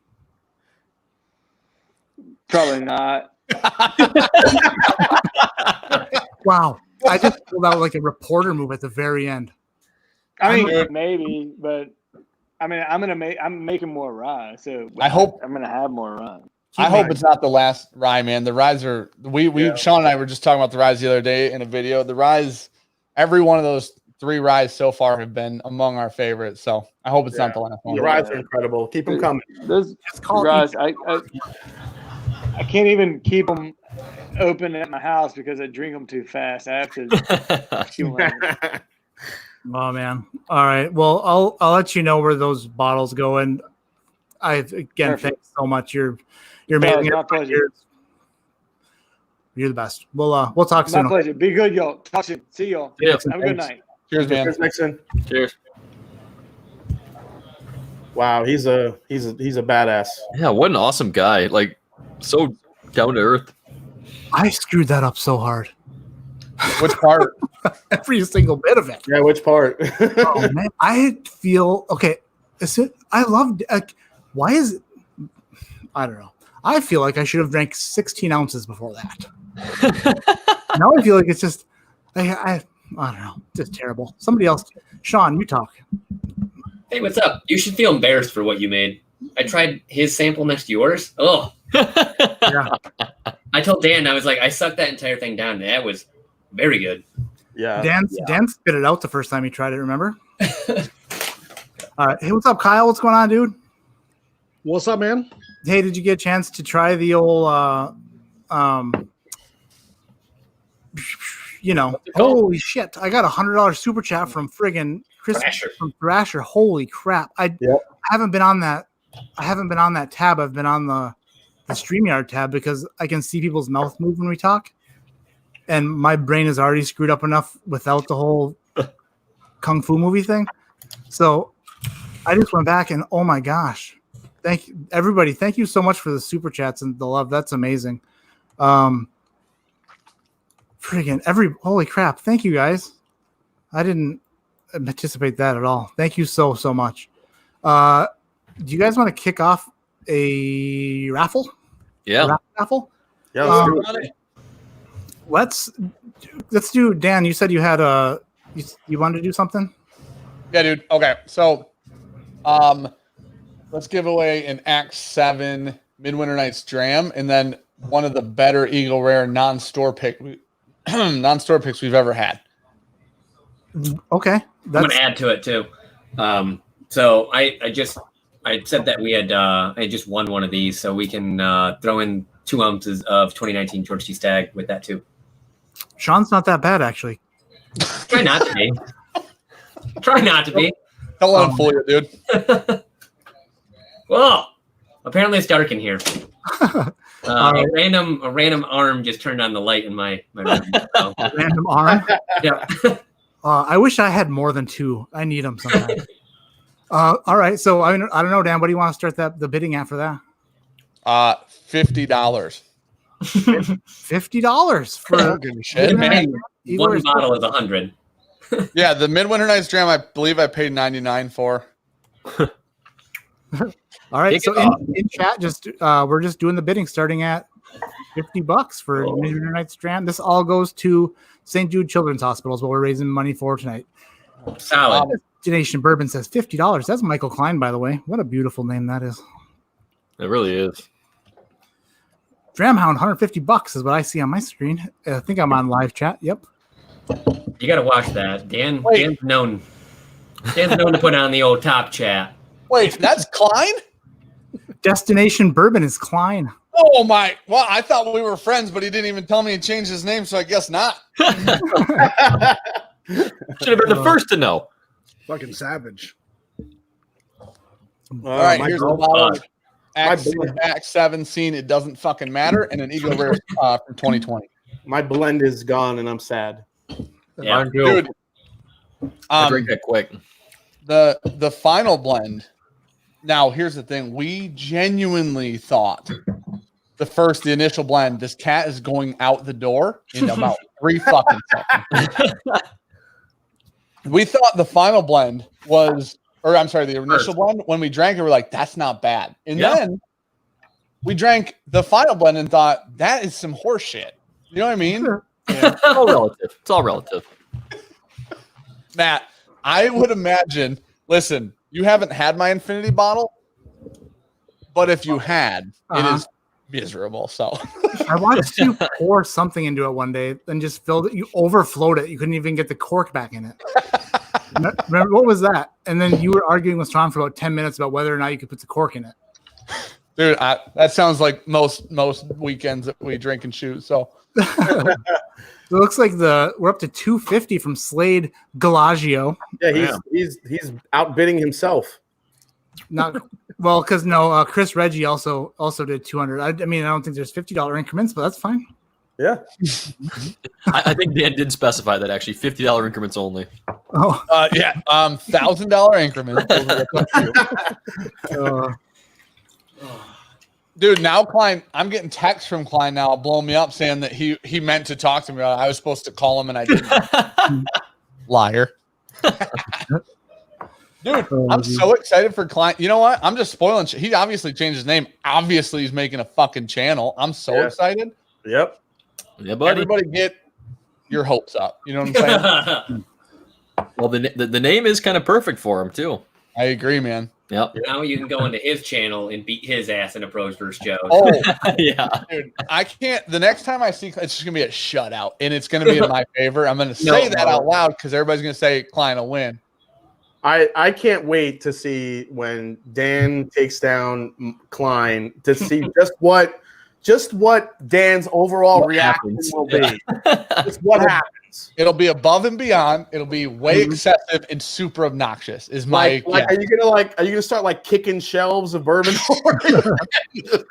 Probably not. Wow. I just pulled out like a reporter move at the very end. I mean, maybe, but I mean, I'm making more rye, so I hope I'm gonna have more rye. I hope it's not the last rye, man. The ryes are Sean and I were just talking about the ryes the other day in a video. The ryes, every one of those 3 ryes so far have been among our favorites. So I hope it's not the last one. The ryes are incredible. Keep them coming. Those ryes, I can't even keep them open at my house because I drink them too fast. I have to. Oh man! All right. Well, I'll let you know where those bottles go. And thanks so much. You're making my pleasure. You're the best. We'll talk soon. My pleasure. Be good, y'all. Talk soon. See y'all. Yeah. Have a good night. Cheers, man. Cheers, Nixon. Cheers. Wow, he's a badass. Yeah, what an awesome guy. Like, so down to earth. I screwed that up so hard. Which part? Every single bit of it. Yeah, which part? Oh man, I feel okay. I love. Why is it? I don't know. I feel like I should have drank 16 ounces before that. Now I feel like it's just. I don't know. Just terrible. Somebody else. Sean, you talk. Hey, what's up? You should feel embarrassed for what you made. I tried his sample next to yours. Oh. Yeah. I told Dan, I was like, I sucked that entire thing down. That was very good. Yeah. Dan spit it out the first time he tried it, remember? All right. Hey, what's up, Kyle? What's going on, dude? What's up, man? Hey, did you get a chance to try the old holy shit. I got $100 super chat from friggin' Chris from Thrasher. Holy crap. I haven't been on that. I haven't been on that tab. I've been on the StreamYard tab because I can see people's mouth move when we talk. And my brain is already screwed up enough without the whole Kung Fu movie thing. So I just went back and oh my gosh. Thank you, everybody. Thank you so much for the super chats and the love. That's amazing. Holy crap. Thank you guys. I didn't anticipate that at all. Thank you so much. Do you guys want to kick off a raffle? Yeah. Raffle? Yeah. Let's do. Dan, you said you had you wanted to do something? Yeah, dude. Okay. So, let's give away an Act 7 Midwinter Nights Dram and then one of the better Eagle Rare non-store picks we've ever had. Okay. I'm going to add to it too. So I said that we had I just won one of these, so we can throw in 2 ounces of 2019 George T Stagg with that too. Sean's not that bad, actually. Try not to be. Try not to be. Don't let him fool you, dude. Whoa! Apparently it's dark in here. A random arm just turned on the light in my room. So. Random arm? Yeah. I wish I had more than 2. I need them sometimes. All right. So I don't know, Dan. What do you want to start the bidding at for that? $50. $50 for shit, man. One bottle is 100. Yeah, the Midwinter Nights Dram, I believe I paid $99 for. All right, so in chat, we're just doing the bidding, starting at $50 for Midwinter Nights Dram. This all goes to St. Jude Children's Hospital, is what we're raising money for tonight. Solid. Destination Bourbon says $50. That's Michael Klein, by the way. What a beautiful name that is. It really is. Dramhound, $150 is what I see on my screen. I think I'm on live chat. Yep. You got to watch that. Dan's known to put on the old top chat. Wait, that's Klein? Destination Bourbon is Klein. Oh my! Well, I thought we were friends, but he didn't even tell me he changed his name, so I guess not. Should have been the first to know. Fucking savage. All right, here's the bottle. Act blend. 7 scene. It doesn't fucking matter, and an Eagle Rare from 2020. My blend is gone, and I'm sad. Yeah, dude. I drink that quick. The final blend. Now, here's the thing. We genuinely thought the initial blend, this cat is going out the door in about 3 fucking seconds. We thought the final blend was, or I'm sorry, the initial blend, when we drank it, we're like, that's not bad. And then we drank the final blend and thought, that is some horse shit. You know what I mean? Yeah. It's all relative. It's all relative. Matt, I would imagine, listen, you haven't had my Infinity bottle, but if you had, it is miserable. So I watched you pour something into it one day and just filled it. You overflowed it. You couldn't even get the cork back in it. Remember, what was that? And then you were arguing with Sean for about 10 minutes about whether or not you could put the cork in it. Dude, that sounds like most weekends that we drink and shoot. So it looks like we're up to $250 from Slade Galagio. Yeah, he's outbidding himself. Not well, because Chris Reggie also did 200. I mean, I don't think there's $50 increments, but that's fine. Yeah, I think Dan did specify that actually $50 increments only. Oh, yeah, $1,000 increments. Dude, now Klein, I'm getting texts from Klein now blowing me up saying that he meant to talk to me. I was supposed to call him and I didn't. Liar. Dude, I'm so excited for Klein. You know what? I'm just spoiling shit. He obviously changed his name. Obviously, he's making a fucking channel. I'm so excited. Yep. Yeah, buddy. Everybody get your hopes up. You know what I'm saying? Well, the name is kind of perfect for him, too. I agree, man. Yep. Now you can go into his channel and beat his ass in a pros versus Joe. Oh, yeah. Dude, I can't. The next time I see, it's just going to be a shutout, and it's going to be in my favor. I'm going to say that out loud because everybody's going to say Klein will win. I can't wait to see when Dan takes down Klein to see just what Dan's overall reaction will be. Just what happens. It'll be above and beyond. It'll be way excessive and super obnoxious. Is my are you gonna start kicking shelves of bourbon?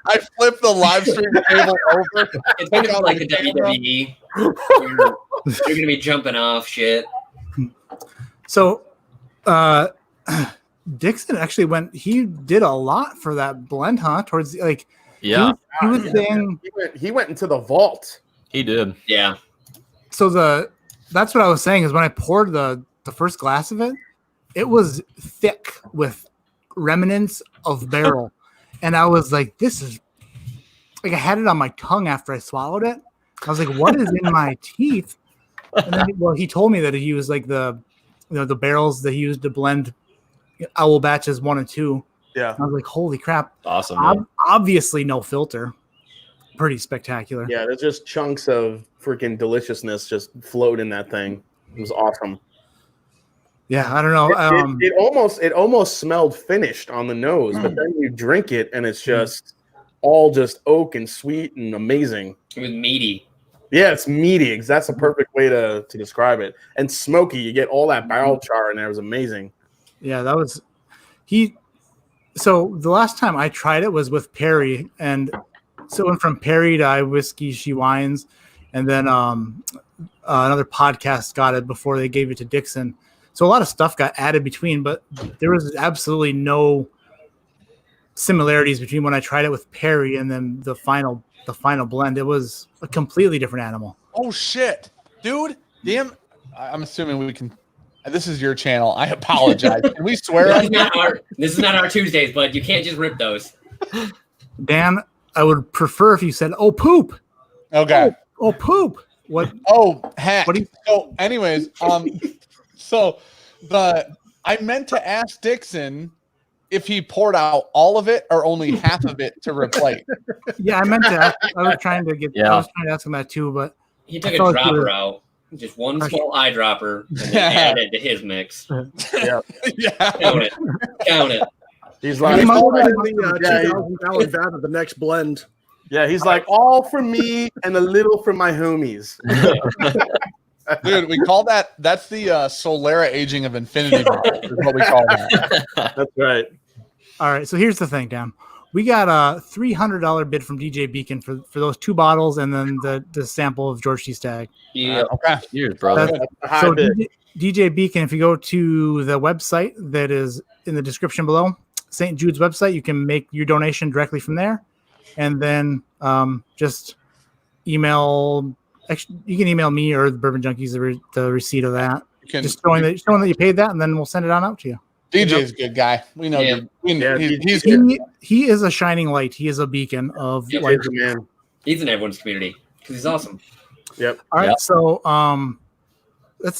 I flip the live stream table over. It's gonna be like a WWE. You're gonna be jumping off shit. So Dixon actually he did a lot for that blend, huh? Towards he was saying he went into the vault. He did. Yeah. So that's what I was saying is when I poured the first glass of it, it was thick with remnants of barrel. And I was like, this is I had it on my tongue after I swallowed it. I was like, what is in my teeth? And then he told me that he used the barrels that he used to blend Owl batches 1 and 2. Yeah. I was like, holy crap. Awesome. Obviously no filter. Pretty spectacular. Yeah, there's just chunks of freaking deliciousness just float in that thing. It was awesome. Yeah, I don't know. It almost smelled finished on the nose, but then you drink it and it's just all just oak and sweet and amazing. It was meaty. Yeah, it's meaty. That's a perfect way to describe it. And smoky. You get all that barrel char in there. It was amazing. Yeah, that was So the last time I tried it was with Perry, and so it went from Perry to I Whiskey She Wines, and then another podcast got it before they gave it to Dixon. So a lot of stuff got added between, but there was absolutely no similarities between when I tried it with Perry and then the final blend. It was a completely different animal. Oh shit, dude! Damn, I'm assuming we can. This is your channel. I apologize. Can we swear on here? This is not our Tuesdays, but you can't just rip those. Dan, I would prefer if you said, "Oh poop." Okay. Oh poop. What? Oh heck. What do you? So, anyways, so I meant to ask Dixon if he poured out all of it or only half of it to replate. Yeah, I meant to ask, I was trying to ask him that too, but he took a dropper out, just one small eyedropper, and then added to his mix. Yeah. Count it. He's like, $2,000 vat of the next blend. Yeah, he's like, all for me and a little for my homies. Dude, we call that's the Solera aging of infinity is what we call that. That's right. All right, so here's the thing, Dan. We got a $300 bid from DJ Beacon for those 2 bottles and then the sample of George T Stagg. Yeah. Okay. Cheers, brother. So DJ Beacon, if you go to the website that is in the description below, St. Jude's website, you can make your donation directly from there. And then just email. Actually, you can email me or the Bourbon Junkies the receipt of that. Just showing that you paid that, and then we'll send it on out to you. DJ's a good guy. We know. Yeah. He is a shining light. He is a beacon of light. Man. He's in everyone's community because he's awesome. Yep. All right. So let's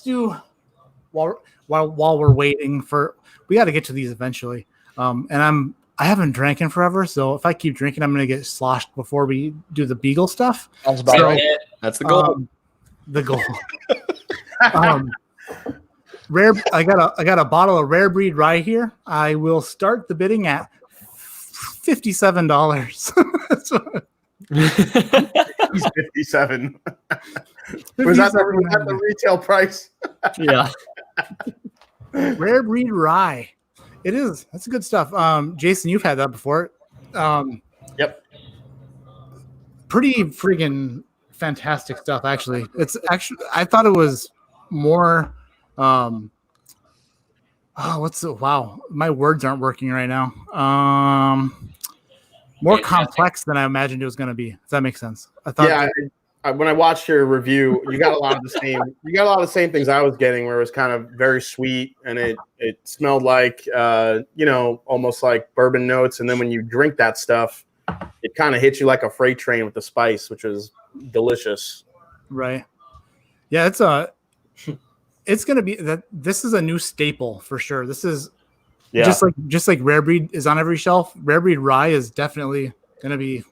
do while we're waiting for. We got to get to these eventually. And I haven't drank in forever, so if I keep drinking, I'm going to get sloshed before we do the Beagle stuff. Sounds about right. That's the goal. The goal. Rare. I got a bottle of Rare Breed Rye here. I will start the bidding at $57. He's 57. Was that the retail price? Yeah. Rare Breed Rye. It is. That's good stuff. Jason, you've had that before. Yep. Pretty friggin' fantastic stuff, actually. I thought it was more wow, my words aren't working right now. More complex than I imagined it was going to be. Does that make sense? I thought when I watched your review, you got a lot of the same. You got a lot of the same things I was getting, where it was kind of very sweet and it smelled like almost like bourbon notes. And then when you drink that stuff, it kind of hits you like a freight train with the spice, which is delicious. Right. Yeah, it's going to be that. This is a new staple for sure. This is just like Rare Breed is on every shelf. Rare Breed Rye is definitely going to be.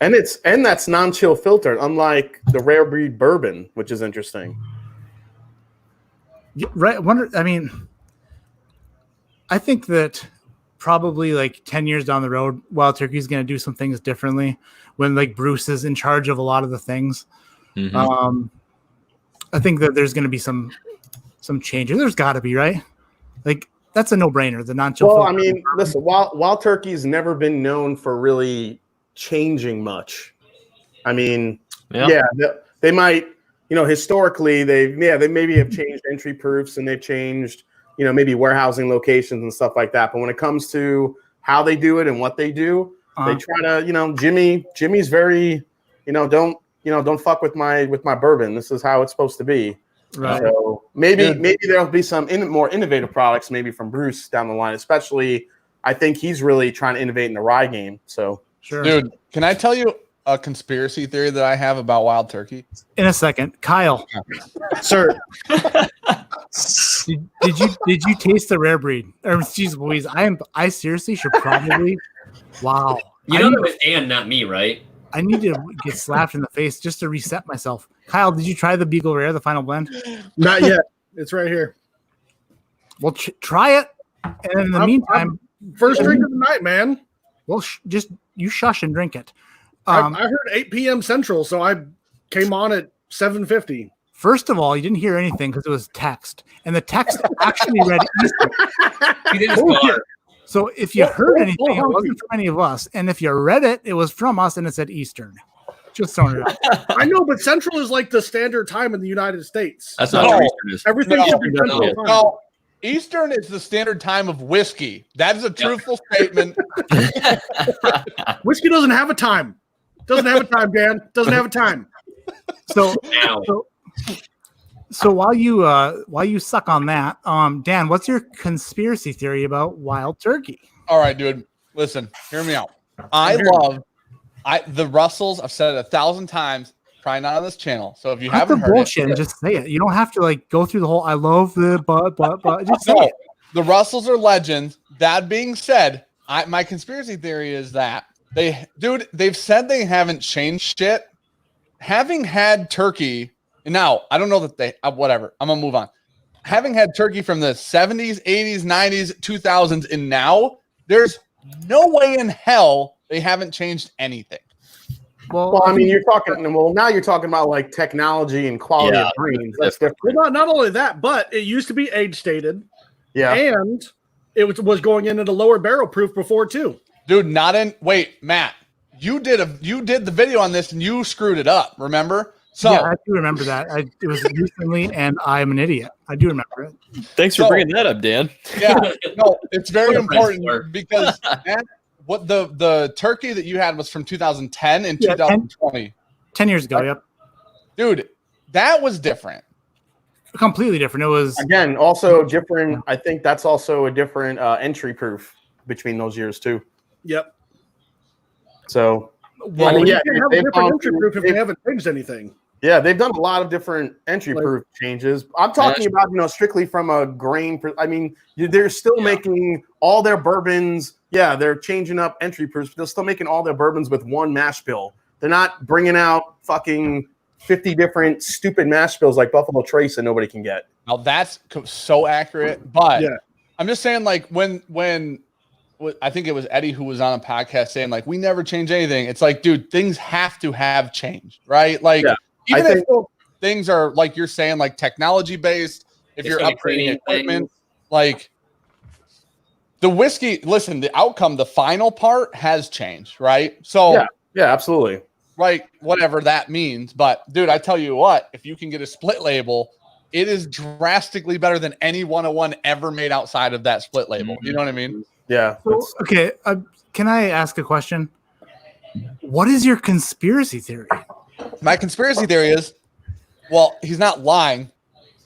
And that's non-chill filtered, unlike the Rare Breed bourbon, which is interesting. Yeah, right. I think that probably like 10 years down the road, Wild Turkey is going to do some things differently when like Bruce is in charge of a lot of the things. Mm-hmm. I think that there's going to be some changes. There's got to be, right? Like that's a no-brainer. The non-chill. Well, I mean, listen, Wild Turkey's never been known for really changing much. I mean, they might, historically they maybe have changed entry proofs and they've changed, maybe warehousing locations and stuff like that. But when it comes to how they do it and what they do, they try to, Jimmy's very, don't fuck with my bourbon. This is how it's supposed to be. Right. So maybe there'll be some more innovative products maybe from Bruce down the line, especially I think he's really trying to innovate in the rye game. So sure. Dude, can I tell you a conspiracy theory that I have about Wild Turkey? In a second. Kyle. Sir. Did you taste the Rare Breed? Or geez Louise, I seriously should probably wow. You know that was Dan, not me, right? I need to get slapped in the face just to reset myself. Kyle, did you try the Beagle Rare, the final blend? Not yet. It's right here. Well, try it. And in the meantime, first drink of the night, man. Well, just you shush and drink it. I heard 8 p.m. Central, so I came on at 7:50. First of all, you didn't hear anything because it was text, and the text actually read Eastern. He did Cigar. So if you heard anything, it wasn't from any of us. And if you read it, it was from us and it said Eastern. Just throwing it out. I know, but Central is like the standard time in the United States. That's not true. Eastern is. Everything should be Central time. No, Eastern is the standard time of whiskey. That is a truthful statement. Whiskey doesn't have a time. Doesn't have a time, Dan. Doesn't have a time. So while you suck on that, Dan, what's your conspiracy theory about wild turkey? All right, dude. Listen, hear me out. I love the Russells. I've said it 1,000 times. Probably not on this channel. So if you haven't heard bullshit and just say it. You don't have to like go through the whole I love the but just say it. The Russells are legends. That being said, my conspiracy theory is that they've said they haven't changed shit. Having had turkey, now I don't know that they whatever. I'm gonna move on. Having had turkey from the 70s, 80s, 90s, 2000s, and now there's no way in hell they haven't changed anything. Well, I mean, now you're talking about like technology and quality of greens. That's different. Well, not only that, but it used to be age stated. Yeah. And it was going in at a lower barrel proof before too. Dude, wait, Matt. You did the video on this and you screwed it up, remember? So yeah, I do remember that. It was recently and I'm an idiot. I do remember it. Thanks for bringing that up, Dan. Yeah. No, it's very important because what the turkey that you had was from 2010 and 2020. 10 years ago, yep. Dude, that was different. Completely different. It was again also different. I think that's also a different entry proof between those years too. Yep. So well, I mean, you can have a different entry proof if they haven't changed anything. Yeah, they've done a lot of different entry proof changes. I'm talking about strictly from a grain. I mean, they're still making all their bourbons. Yeah, they're changing up entry proofs, but they're still making all their bourbons with one mash bill. They're not bringing out fucking 50 different stupid mash bills like Buffalo Trace that nobody can get. Now that's so accurate, but I'm just saying, like when I think it was Eddie who was on a podcast saying like we never change anything. It's like, dude, things have to have changed, right? Like even if things are like you're saying, like technology based, if you're upgrading equipment, like the whiskey. Listen, the outcome, the final part has changed, right? So yeah, absolutely. Right, whatever that means. But dude, I tell you what, if you can get a split label, it is drastically better than any 101 ever made outside of that split label. You know what I mean? Yeah. So, okay. Can I ask a question? What is your conspiracy theory? My conspiracy theory is, well, he's not lying.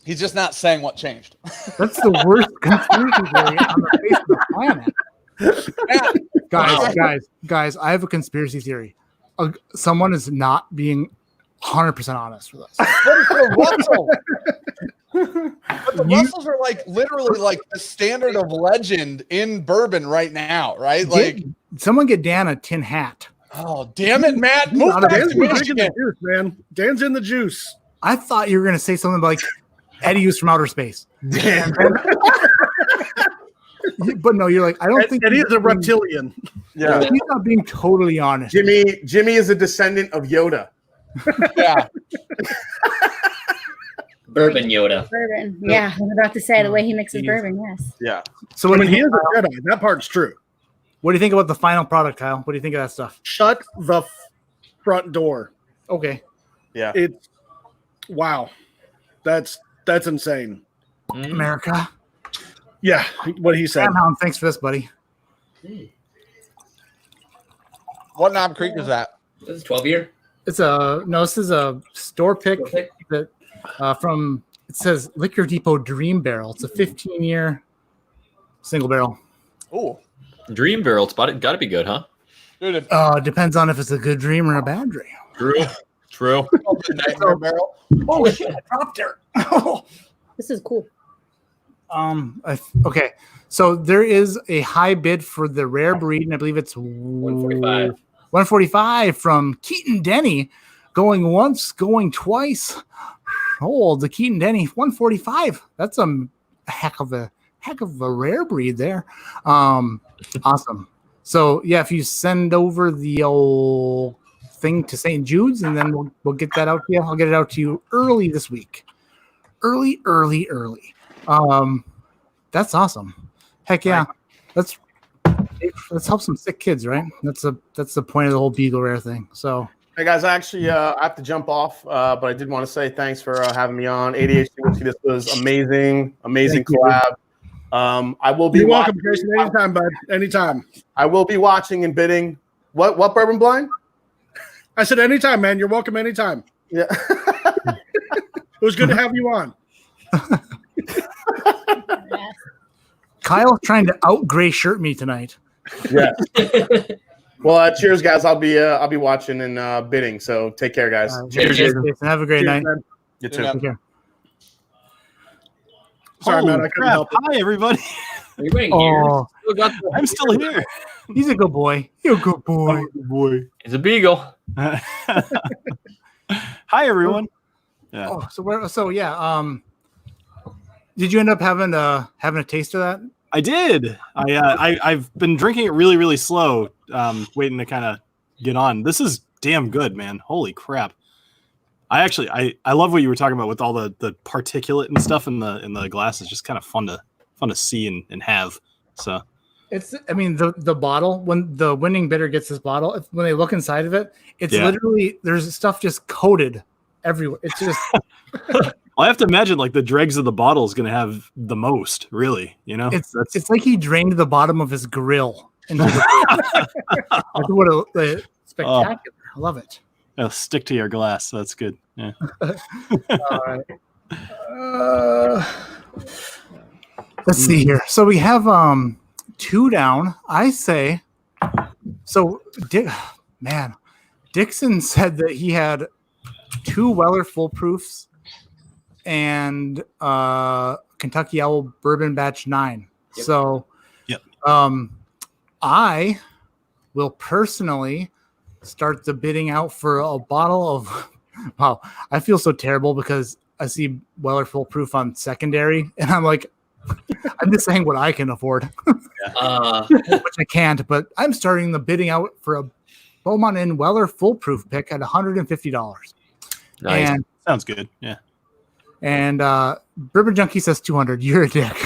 He's just not saying what changed. That's the worst conspiracy theory on the face of the planet. Guys, I have a conspiracy theory. Someone is not being 100% honest with us. But the Russells are like literally like the standard of legend in bourbon right now, right? Like someone get Dan a tin hat. Oh, damn it, Matt. Move back Dan's to Michigan. in the juice, man. Dan's in the juice. I thought you were going to say something like Eddie was from outer space. Dan. But no, you're like, I don't think Eddie is a reptilian. Yeah. He's not being totally honest. Jimmy is a descendant of Yoda. Yeah. Bourbon Yoda. Bourbon. Yeah, I was about to say the way he mixes bourbon, yes. Yeah. So I mean, he is a Jedi. That part's true. What do you think about the final product, Kyle? What do you think of that stuff? Shut the front door. Okay. Yeah. It's wow. That's insane. America. Yeah, what he said. Hound, thanks for this, buddy. What Knob Creek is that? This is 12-year. This is a store pick that from, it says Liquor Depot Dream Barrel. It's a 15-year single barrel. Oh, Dream Barrel. It's got to be good, huh? Dude, depends on if it's a good dream or a bad dream. True. Nightmare barrel. Oh shit! I dropped her. This is cool. Okay, so there is a high bid for the rare breed, and I believe it's 145. 145 from Keaton Denny, going once, going twice. Oh, the Keaton Denny 145. That's a heck of a rare breed there. Awesome. So yeah, if you send over the old thing to St. Jude's, and then we'll get that out to you. I'll get it out to you early this week. Early. That's awesome. Heck yeah. Let's help some sick kids, right? That's the point of the whole Beagle Rare thing. So, hey guys, I actually I have to jump off, but I did want to say thanks for having me on ADHD Whiskey. This was amazing collab. I will be. You're welcome, Jason. Anytime, bud. Anytime. I will be watching and bidding. What bourbon blind? I said anytime, man. You're welcome anytime. Yeah. It was good to have you on. Kyle trying to out gray shirt me tonight. Yeah. Well, cheers, guys. I'll be watching and bidding. So take care, guys. Cheers, Jason. Have a great night. Man. You too. Take care. Sorry, man. I couldn't help it. Hi, everybody. Are you waiting Oh, I'm still here. he's a good boy. You're a good boy. He's a beagle. Hi, everyone. Yeah. Oh, so yeah. Did you end up having a taste of that? I did. I've been drinking it really, really slow, waiting to kind of get on. This is damn good, man. Holy crap. I love what you were talking about with all the particulate and stuff in the glass. It's just kind of fun to see and have. So I mean, the bottle, when the winning bidder gets this bottle, when they look inside of it, it's literally, there's stuff just coated everywhere. It's just I have to imagine like the dregs of the bottle is going to have the most, really, you know. It's like he drained the bottom of his grill into the spectacular. I love it. Yeah, stick to your glass. That's good. Yeah. All right. Let's see here. So we have 2 down. I say so. Dixon said that he had 2 Weller full proofs and Kentucky Owl Bourbon Batch 9. Yep. So, yep. I will personally start the bidding out for a bottle of. Wow, I feel so terrible because I see Weller full proof on secondary, and I'm like, I'm just saying what I can afford, which I can't. But I'm starting the bidding out for a Beaumont and Weller full proof pick at $150. Nice. And sounds good. Yeah. And Bourbon Junkie says 200. You're a dick.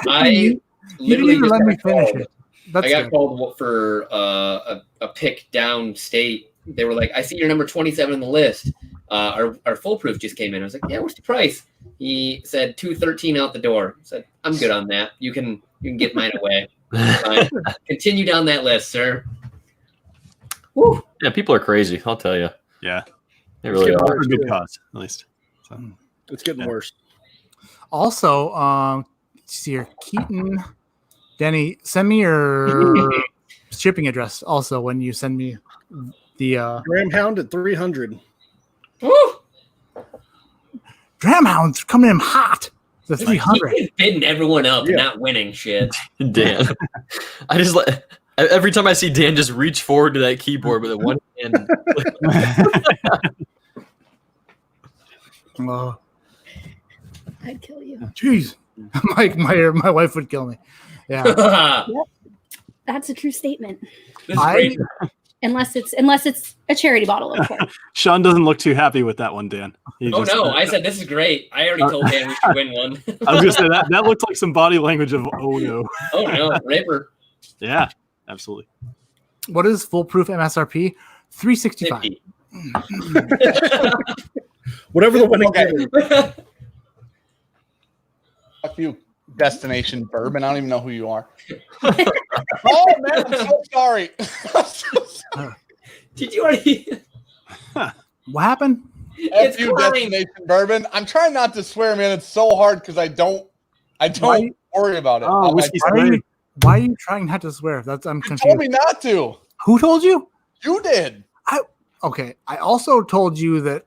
I literally let me finish it. I got called for a pick downstate. They were like, "I see your number 27 on the list. Our full proof just came in." I was like, "Yeah, what's the price?" He said $213 out the door. I said, "I'm good on that. You can get mine away." Continue down that list, sir. Woo. Yeah, people are crazy. I'll tell you. Yeah, they really are. For a good cause, at least. So, it's getting worse. Also, let's see here, Keaton, Denny, send me your shipping address. Also, when you send me the Dram Hound at 300. Woo! Dram Hound's coming in hot. The 300. He's bidding everyone up, not winning shit. Dan, I just every time I see Dan just reach forward to that keyboard with a one hand. I'd kill you. Jeez, my wife would kill me. Yeah, Yep. That's a true statement. This is great. Unless it's a charity bottle, of course. Sean doesn't look too happy with that one, Dan. I said this is great. I already told Dan we should win one. I was gonna say that looked like some body language of oh no. Oh no, Ripper. Yeah, absolutely. What is full proof MSRP? $365. Whatever the winning Fuck you, Destination Bourbon. I don't even know who you are. Oh man, I'm so sorry. Did you already? What happened? F you, Destination Bourbon. I'm trying not to swear, man. It's so hard because I don't worry about it. Oh, why are you trying not to swear? I'm confused. You told me not to. Who told you? You did. Okay. I also told you that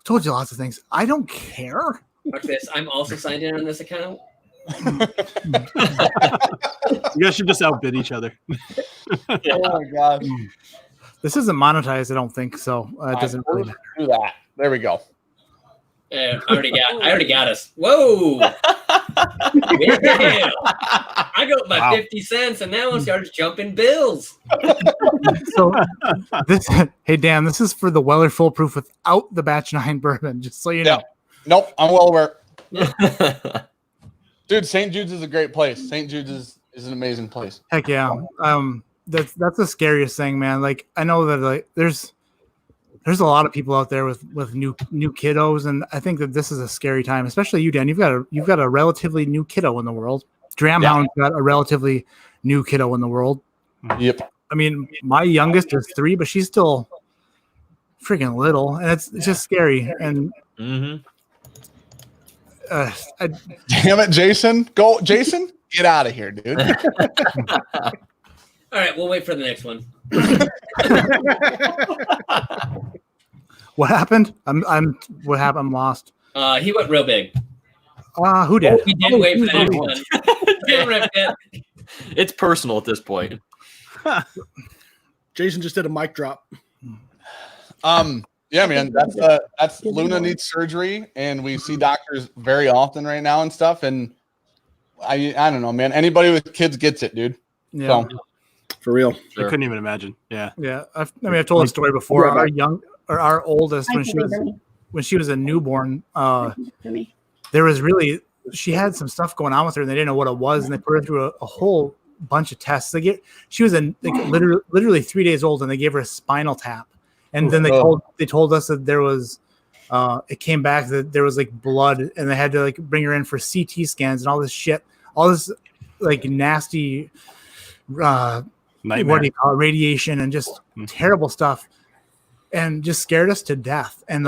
told you lots of things. I don't care. Watch this. I'm also signed in on this account. You guys should just outbid each other. Oh my god. This isn't monetized, I don't think so. It doesn't really matter. Do that. There we go. I already got us. Whoa! Yeah. I got my 50 cents, and now it starts jumping bills. So, hey Dan, this is for the Weller Full Proof without the Batch 9 bourbon. Just so you know. Nope, I'm well aware. Dude, St. Jude's is a great place. St. Jude's is an amazing place. Heck yeah. That's the scariest thing, man. Like I know that like there's a lot of people out there with new kiddos, and I think that this is a scary time, especially you, Dan. You've got a relatively new kiddo in the world. Dramhound's got a relatively new kiddo in the world. Yep. I mean, my youngest is 3, but she's still freaking little, and it's just scary. And damn it, Jason! Jason, get out of here, dude. All right, we'll wait for the next one. What happened? What happened? I'm lost. He went real big. Who did? He did wait for the next one. Didn't rip it. It's personal at this point. Jason just did a mic drop. Yeah, man. That's Luna needs surgery, and we see doctors very often right now and stuff. And I don't know, man. Anybody with kids gets it, dude. Yeah. So, for real. I couldn't even imagine. Yeah. Yeah. I've told a story before. Our oldest, when she was a newborn, she had some stuff going on with her, and they didn't know what it was, and they put her through a whole bunch of tests. She was literally 3 days old, and they gave her a spinal tap, and then they told us that there was it came back that there was like blood, and they had to like bring her in for CT scans and all this shit, all this like nasty nightmare. What do you call it? Radiation and just terrible stuff, and just scared us to death. And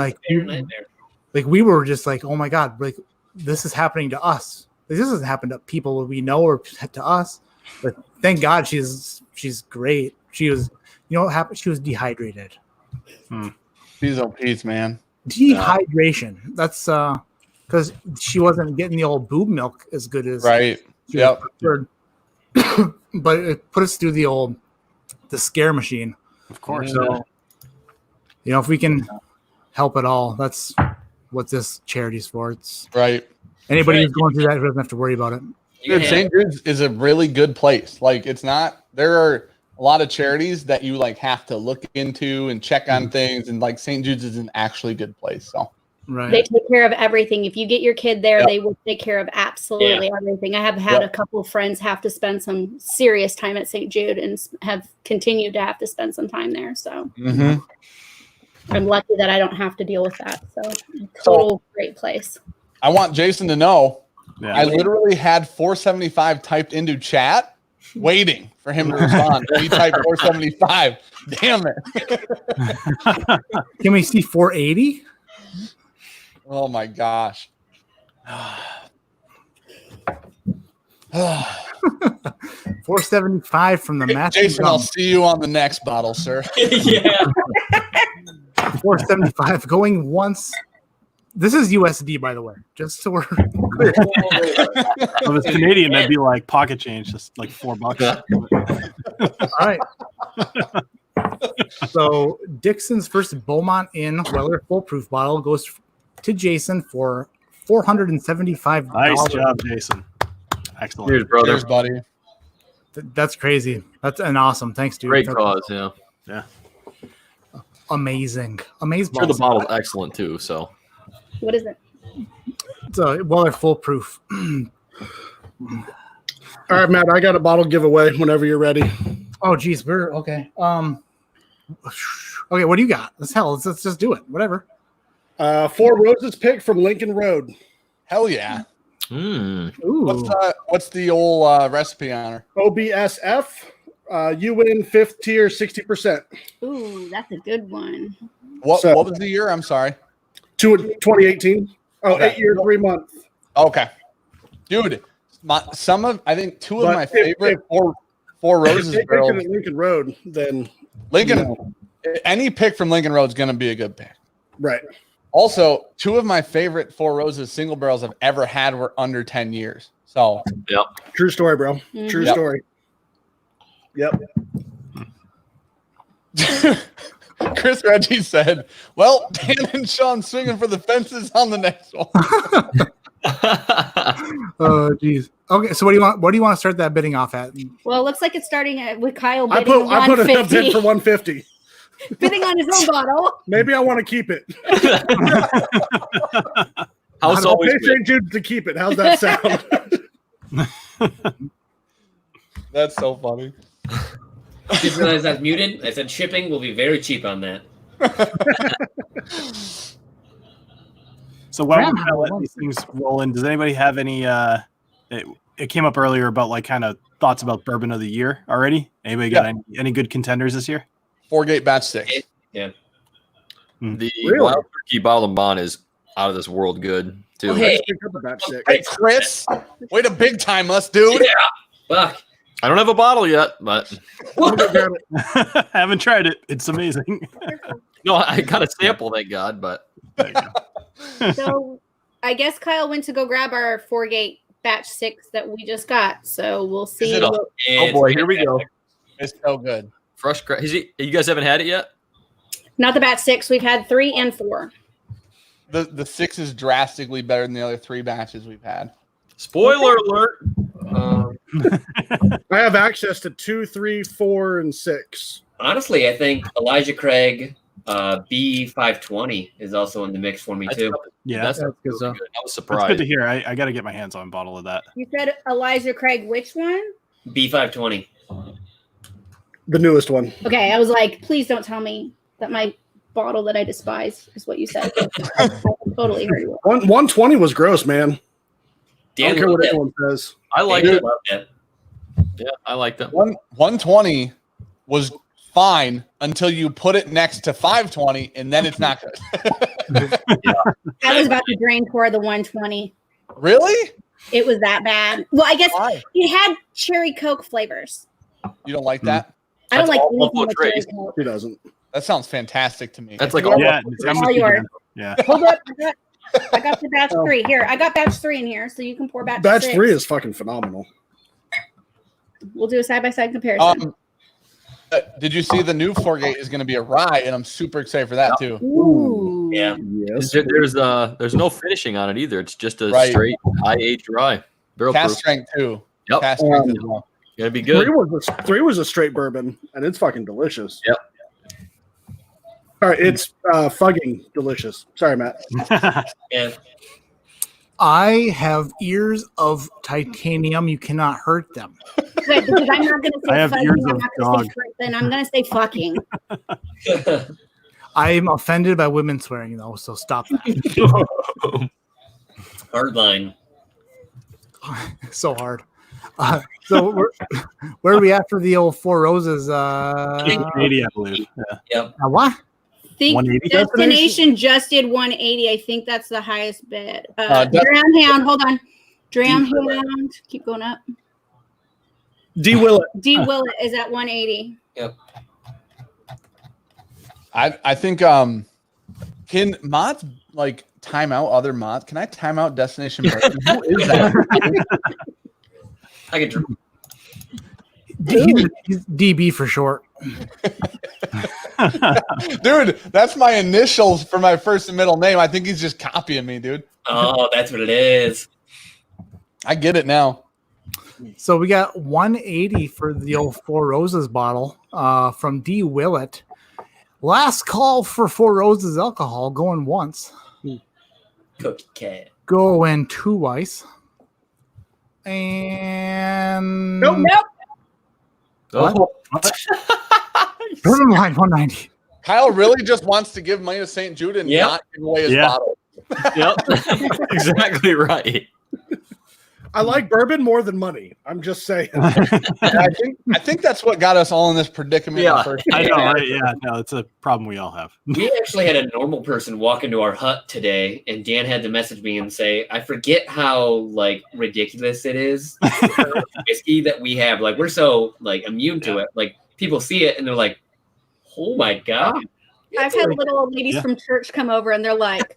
we were just like, oh my god, like this is happening to us. Like, this doesn't happen to people we know or to us. But thank God she's great. She was, you know what happened? She was dehydrated. Peas on peas, man. Dehydration. That's because she wasn't getting the old boob milk as good as right. Yep. But it put us through the scare machine. Of course. So, you know, if we can help at all, that's what this charity's for. It's right. Anybody who's going through that doesn't have to worry about it. Dude, St. Jude's is a really good place. Like, it's not. There are a lot of charities that you like have to look into and check on things, and like St. Jude's is an actually good place. So. Right. They take care of everything. If you get your kid there, they will take care of absolutely everything. I have had a couple of friends have to spend some serious time at St. Jude and have continued to have to spend some time there. So I'm lucky that I don't have to deal with that. So great place. I want Jason to know I literally had 475 typed into chat waiting for him to respond. He typed 475. Damn it. Can we see 480? Oh my gosh. 475 from the match. Jason, I'll see you on the next bottle, sir. 475 going once. This is USD, by the way, just so we're clear. If it's Canadian, that'd be like pocket change, just like $4. All right. So Dixon's first Beaumont in Weller full proof bottle goes to Jason for $475. Nice job, Jason. Excellent. Cheers, brother. Cheers, buddy. That's crazy. That's an awesome. Thanks, dude. Great cause, yeah. Amazing. Amazing. I'm sure the bottle's excellent too. So. What is it? It's a Weller full proof. All right, Matt. I got a bottle giveaway whenever you're ready. Oh, geez, we're okay. Okay, what do you got? Let's just do it. Whatever. Four Roses pick from Lincoln Road. Hell yeah. Ooh. What's the old recipe on her? OBSF. You win 5th tier, 60%. Ooh, that's a good one. What was the year? I'm sorry. 2018. Oh, okay. 8 years, 3 months. Okay. Dude, I think two of my favorite Four Roses barrels. At Lincoln Road, then Lincoln, any pick from Lincoln Road is going to be a good pick. Right. Also, two of my favorite Four Roses single barrels I've ever had were under 10 years. So, yep. True story, bro. Mm-hmm. True story. Yep. Chris Reggie said, well, Dan and Sean swinging for the fences on the next one. Oh, geez. Okay, so what do you want to start that bidding off at? Well, it looks like it's starting with Kyle I bidding put it up 150. bid for 150. Bidding on his own bottle. Maybe I want to keep it. I'll pay St. Jude to keep it. How's that sound? That's so funny. Just realized I was muted. I said shipping will be very cheap on that. So while we're letting these things roll in, does anybody have any? It came up earlier about like kind of thoughts about bourbon of the year already. Anybody got any good contenders this year? 4-Gate Batch 6. Yeah. The Wild Turkey Bottle and Bond is out of this world good too. Oh, hey. Hey, Chris, way to big time us, dude. Yeah. Fuck. I don't have a bottle yet, but I haven't tried it. It's amazing. No, I got a sample, thank God. But So I guess Kyle went to go grab our 4-Gate Batch 6 that we just got. So we'll see. Oh boy, here we go. It's so good. Fresh crack. You guys haven't had it yet? Not the Batch 6. We've had 3 and 4. The 6 is drastically better than the other 3 batches we've had. Spoiler alert. I have access to 2, 3, 4, and 6. Honestly, I think Elijah Craig B520 is also in the mix for me too. Yeah, that's good. good. I was That's surprised. good to hear. I got to get my hands on a bottle of that. You said Elijah Craig, which one? B520. The newest one. Okay, I was like, please don't tell me that my bottle that I despise is what you said. I totally heard you. 120 was gross, man. I don't care what Dan anyone says. I like Dan it. loved it. Yeah, I like them. 120 was fine until you put it next to 520, and then it's not good. I was about to drain toward the 120. Really? It was that bad. Well, I guess Why? it had cherry Coke flavors. You don't like that? I don't That's like all anything Buffalo with cherry Trace. Coke. He doesn't. That sounds fantastic to me. That's like all. Yeah, All yours. yeah. Hold up. I got the batch 3 here. I got batch 3 in here, so you can pour batch Batch 6. 3 is fucking phenomenal. We'll do a side-by-side comparison. Did you see the new 4-Gate is going to be a rye, and I'm super excited for that too. Ooh. Yeah. Yes. There's no finishing on it either. It's just a Right. straight high aged rye. Barrel Cask proof. Strength too. Yep. Cask Strength as well. Gonna be good. 3 was a straight bourbon, and it's fucking delicious. Yep. All right, it's fucking delicious. Sorry, Matt. Yeah. I have ears of titanium. You cannot hurt them. Good, because I'm not going to I say have fucking. ears I'm of not going to dog. say then I'm going to say fucking. I'm offended by women swearing, though, so stop that. Hard line. So hard. So where are we at for the old Four Roses? 80, I believe. Yeah. Yep. What? I think 180 Destination just did 180. I think that's the highest bid. Def- Dram Hound, hold on. Dram Hound, keep going up. D. Willett. D. Willett is at 180. Yep. I think can mods like time out other mods? Can I time out Destination Bourbon? Who is that? I can drink. He's DB for short. Dude, that's my initials for my first and middle name. I think he's just copying me, dude. Oh, that's what it is. I get it now. So we got 180 for the old Four Roses bottle from D. Willett. Last call for Four Roses alcohol, going once. Cookie cat. Going twice. And Nope. What? Bourbon line 190. Kyle really just wants to give money to St. Jude and Yep. not give away his Yeah. bottle. Yep. Exactly right. I like bourbon more than money. I'm just saying. I think that's what got us all in this predicament. Yeah, first. I know. Right? Yeah, no, it's a problem we all have. We actually had a normal person walk into our hut today, and Dan had to message me and say, "I forget how like ridiculous it is the whiskey that we have. Like we're so like immune to it. Like people see it and they're like, oh my god." I've had little old ladies Yeah. from church come over and they're like,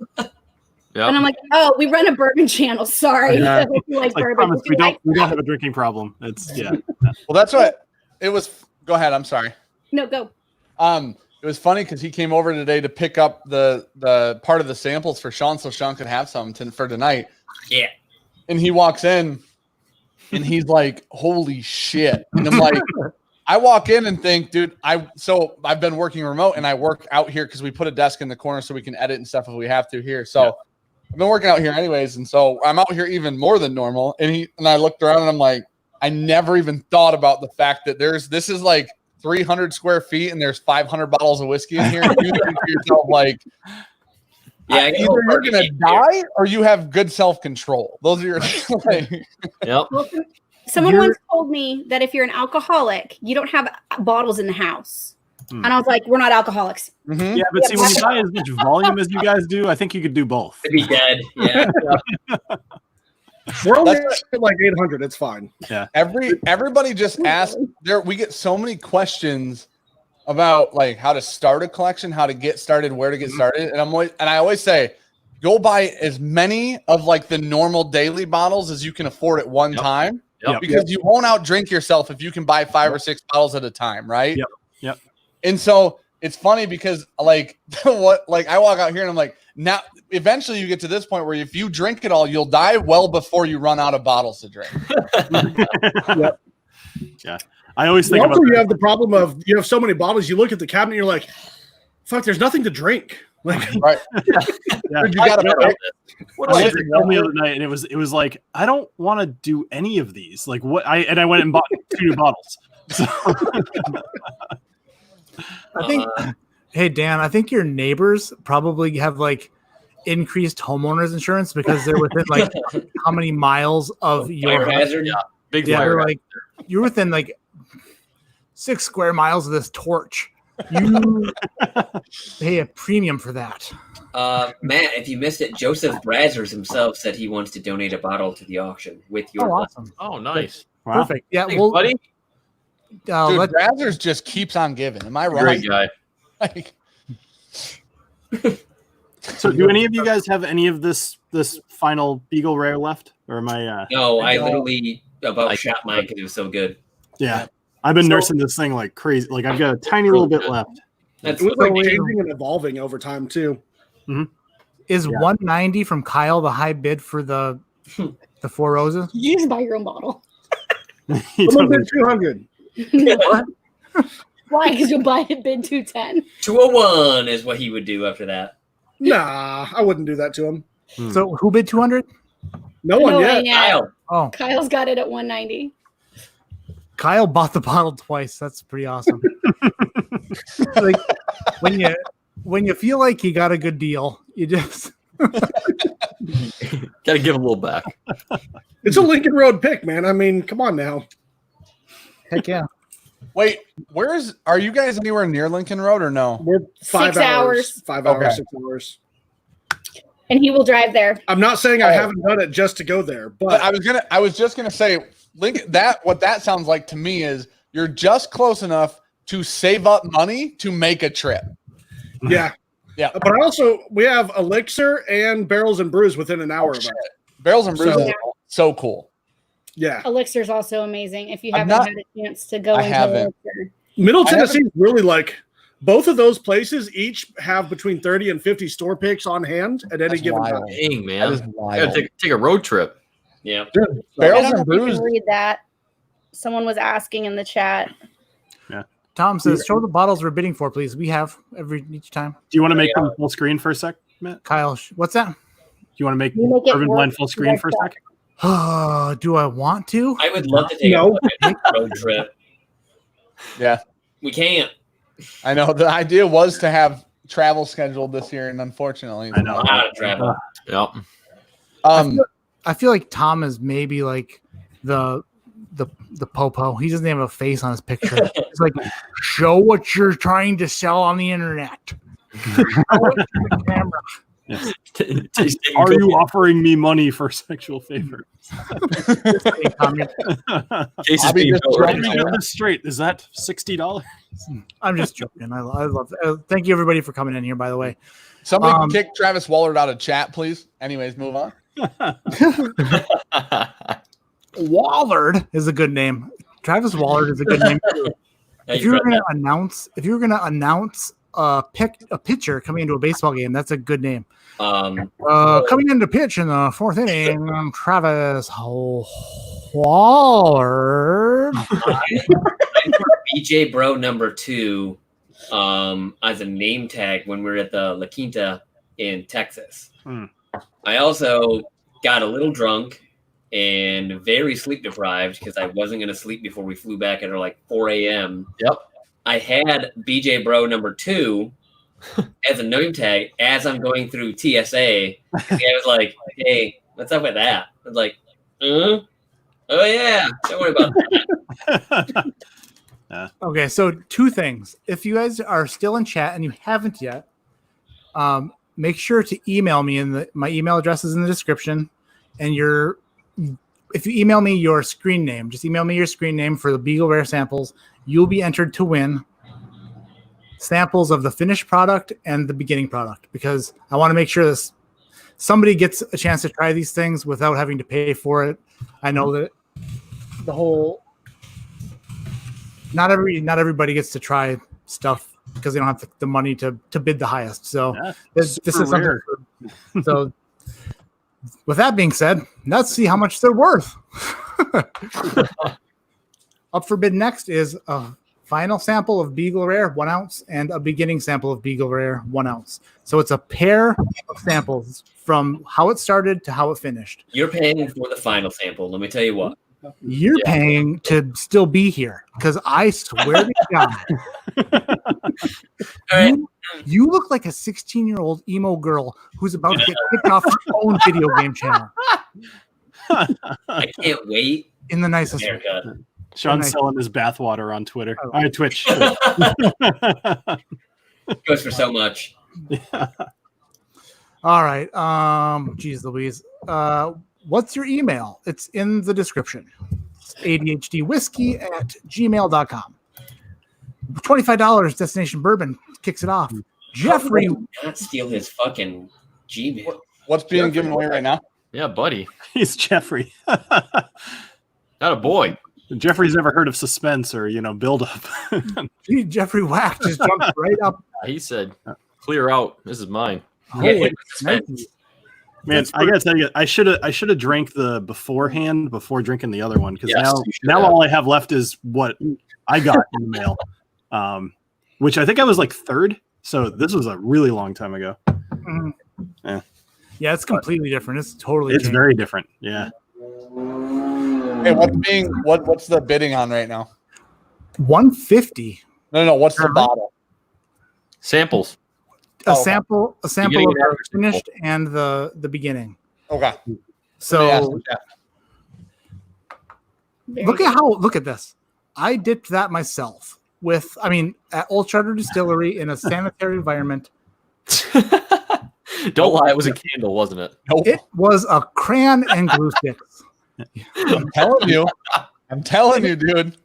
Yep. and I'm like, oh, we run a bourbon channel. Sorry. Yeah. If you like It's like, bourbon. promise, If you like- we don't have a drinking problem. It's yeah. Well, that's what it was. Go ahead. I'm sorry. No, go. It was funny because he came over today to pick up the part of the samples for Sean, so Sean could have some for tonight. Yeah. And he walks in, and he's like, "Holy shit!" And I'm like, I walk in and think, dude, I've been working remote, and I work out here because we put a desk in the corner so we can edit and stuff if we have to here. So I've been working out here anyways, and so I'm out here even more than normal. And I looked around and I'm like, I never even thought about the fact that this is like 300 square feet and there's 500 bottles of whiskey in here. And you think to yourself like, yeah, either you're gonna die or you have good self-control. Those are your like, yep. Someone once told me that if you're an alcoholic, you don't have bottles in the house. And I was like, we're not alcoholics. Yeah, but see, when you buy as much volume as you guys do, I think you could do both. I'd be dead. Yeah. We're only at like 800. It's fine. Yeah. Everybody just asks there. We get so many questions about like how to start a collection, how to get started, where to get started. And I always say, go buy as many of like the normal daily bottles as you can afford at one time. Yep. Because you won't outdrink yourself if you can buy 5 or 6 bottles at a time, right? Yep. And so it's funny because like I walk out here and I'm like, now eventually you get to this point where if you drink it all, you'll die well before you run out of bottles to drink. Yep. Yeah. I always think also, about you have the problem of you have so many bottles, you look at the cabinet, you're like, fuck, there's nothing to drink. Like, right. Yeah. You gotta What I told me the other night, and it was like, I don't want to do any of these. Like what I went and bought 2 new bottles. So. I think, hey Dan, I think your neighbors probably have like increased homeowners insurance because they're within like how many miles of your Fire hazard. Yeah, big yeah, fire. they're like you're within like 6 square miles of this torch. You pay a premium for that. Matt, if you missed it, Joseph Brazzers himself said he wants to donate a bottle to the auction with your awesome. Oh, nice. Wow. Perfect. Yeah, Thanks, well, buddy. Dude, Brazzers just keeps on giving. Am I right? Great guy. Like, So do any of you guys have any of this final Beagle Rare left? Or am I No, I literally about shot mine because it was so good. Yeah. I've been nursing this thing like crazy. Like I've got a tiny little bit left. That's it was like changing and evolving over time too. Is 190 from Kyle the high bid for the 4 Roses? You just buy your own bottle. Someone bid 200. No. Why? Because you'll buy it bid 210. 201 is what he would do after that. Nah, I wouldn't do that to him. So who bid 200? No one yet. Kyle. Oh, Kyle's got it at 190. Kyle bought the bottle twice. That's pretty awesome. Like when you feel like you got a good deal, you just Gotta give a little back. It's a Lincoln Road pick, man. I mean, come on now. Heck yeah. wait, are you guys anywhere near Lincoln Road or no? We're 5 6 hours. 5 hours, Okay. 6 hours. And he will drive there. I'm not saying I haven't done it just to go there, but I was just gonna say, Lincoln. What that sounds like to me is you're just close enough to save up money to make a trip. yeah. Yeah. But we have Elixir and Barrels and Brews within an hour of us. Barrels and Brews So- is so cool. Yeah. Elixir's also amazing. If you I'm haven't not- had a chance to go I into haven't. Elixir. Middle I Tennessee is really like both of those places each have between 30 and 50 store picks on hand at any That's given wild. time. Dang, That man. is I wild. gotta take a road trip. Yeah. Barrels I don't know and if you Brews. can read that. Someone was asking in the chat. Tom says, "Show the bottles we're bidding for, please." We have each time. Do you want to make them full screen for a sec, Matt? Kyle, what's that? Do you want to make You make it Urban work Blend full screen for a sec? Do I want to? I would love to take No. a road trip. Yeah, We can't. I know. The idea was to have travel scheduled this year, and unfortunately, I know. A lot of travel. Yep. I feel like Tom is maybe like the popo. He doesn't have a face on his picture. He's like, show what you're trying to sell on the internet. Show it to the camera. Yes. Tasting Are you cookie. offering me money for sexual favor? Hey, Tom, Case is Bobby being just built dropped right Let me now. get this straight. Is that $60? I'm just joking. I love it. Thank you everybody for coming in here, by the way. somebody can kick Travis Wallard out of chat, please. Anyways, move on. Wallard is a good name. Travis Wallard is a good name. If you were going to announce a pitcher coming into a baseball game, that's a good name. Coming into pitch in the 4th inning, Travis Wallard. BJ Bro number 2 as a name tag when we were at the La Quinta in Texas. I also got a little drunk and very sleep deprived because I wasn't going to sleep before we flew back at like 4 a.m. Yep. I had BJ Bro number 2 as a name tag as I'm going through TSA. I was like, hey, what's up with that? I was like, oh yeah, don't worry about that. Okay, so 2 things. If you guys are still in chat and you haven't yet, make sure to email me. My email address is in the description. And if you email me your screen name, just email me your screen name for the Beagle Rare samples. You'll be entered to win samples of the finished product and the beginning product, because I want to make sure that somebody gets a chance to try these things without having to pay for it. I know that not everybody gets to try stuff because they don't have the money to bid the highest. So this is something. So with that being said, let's see how much they're worth. Up for bid next is a final sample of Beagle Rare 1 ounce and a beginning sample of Beagle Rare 1 ounce. So it's a pair of samples from how it started to how it finished. You're paying for the final sample. Let me tell you what. You're paying to still be here, because I swear to God, you look like a 16-year-old emo girl who's about to get kicked off her own video game channel. I can't wait. In the nicest way. Haircut. Sean's selling his bathwater on Twitter. Twitch. Goes for so much. Yeah. All right. Geez Louise. What's your email? It's in the description. It's ADHDwhiskey@gmail.com. $25 Destination Bourbon kicks it off. Jeffrey. Not steal his fucking Gmail. What's being given away right now? Yeah, buddy. He's Jeffrey. Not a boy. Jeffrey's never heard of suspense or, build up. Gee, Jeffrey Whack just jumped right up. He said, clear out. This is mine. Holy Man, I gotta tell you, I should have drank the beforehand before drinking the other one, because now all I have left is what I got in the mail, which I think I was like 3rd. So this was a really long time ago. Mm-hmm. Yeah, it's completely different. It's totally. It's very different. Yeah. Hey, what's the bidding on right now? $150. No. What's the bottle? Samples. A sample of Beginning the finished and the beginning. Okay. So look at this. I dipped that myself at Old Charter Distillery in a sanitary environment. Don't lie, it was a candle, wasn't it? Nope. It was a crayon and glue sticks. I'm telling you, dude.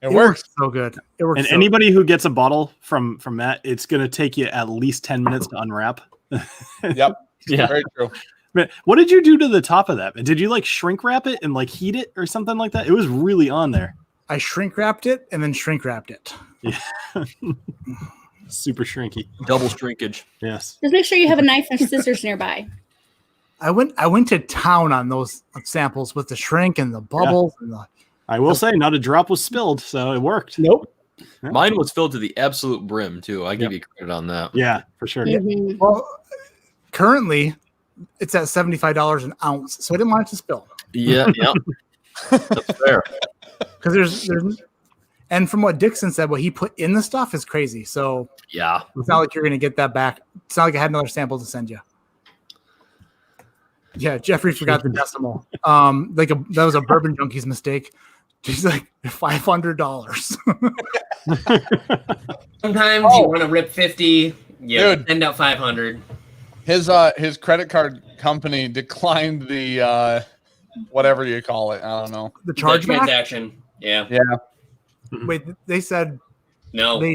It works so good. It works. And so anybody who gets a bottle from Matt, it's gonna take you at least 10 minutes to unwrap. Yep. Yeah. Very true. But what did you do to the top of that? Did you like shrink wrap it and like heat it or something like that? It was really on there. I shrink wrapped it and then shrink wrapped it. Yeah. Super shrinky. Double shrinkage. Yes. Just make sure you have a knife and scissors nearby. I went to town on those samples with the shrink and the bubbles and the. I will say, not a drop was spilled, so it worked. Nope. Mine was filled to the absolute brim too. I give you credit on that. Yeah, for sure. Mm-hmm. Well, currently it's at $75 an ounce, so I didn't want it to spill. Yeah, that's fair. Because there's, and from what Dixon said, what he put in the stuff is crazy. So yeah, it's not like you're gonna get that back. It's not like I had another sample to send you. Yeah, Jeffrey forgot the decimal. That was a Bourbon Junkie's mistake. He's like $500. Sometimes you want to rip 50. Yeah, Dude. send out 500. His credit card company declined the whatever you call it. I don't know. The chargeback transaction. Yeah. Wait, they said no.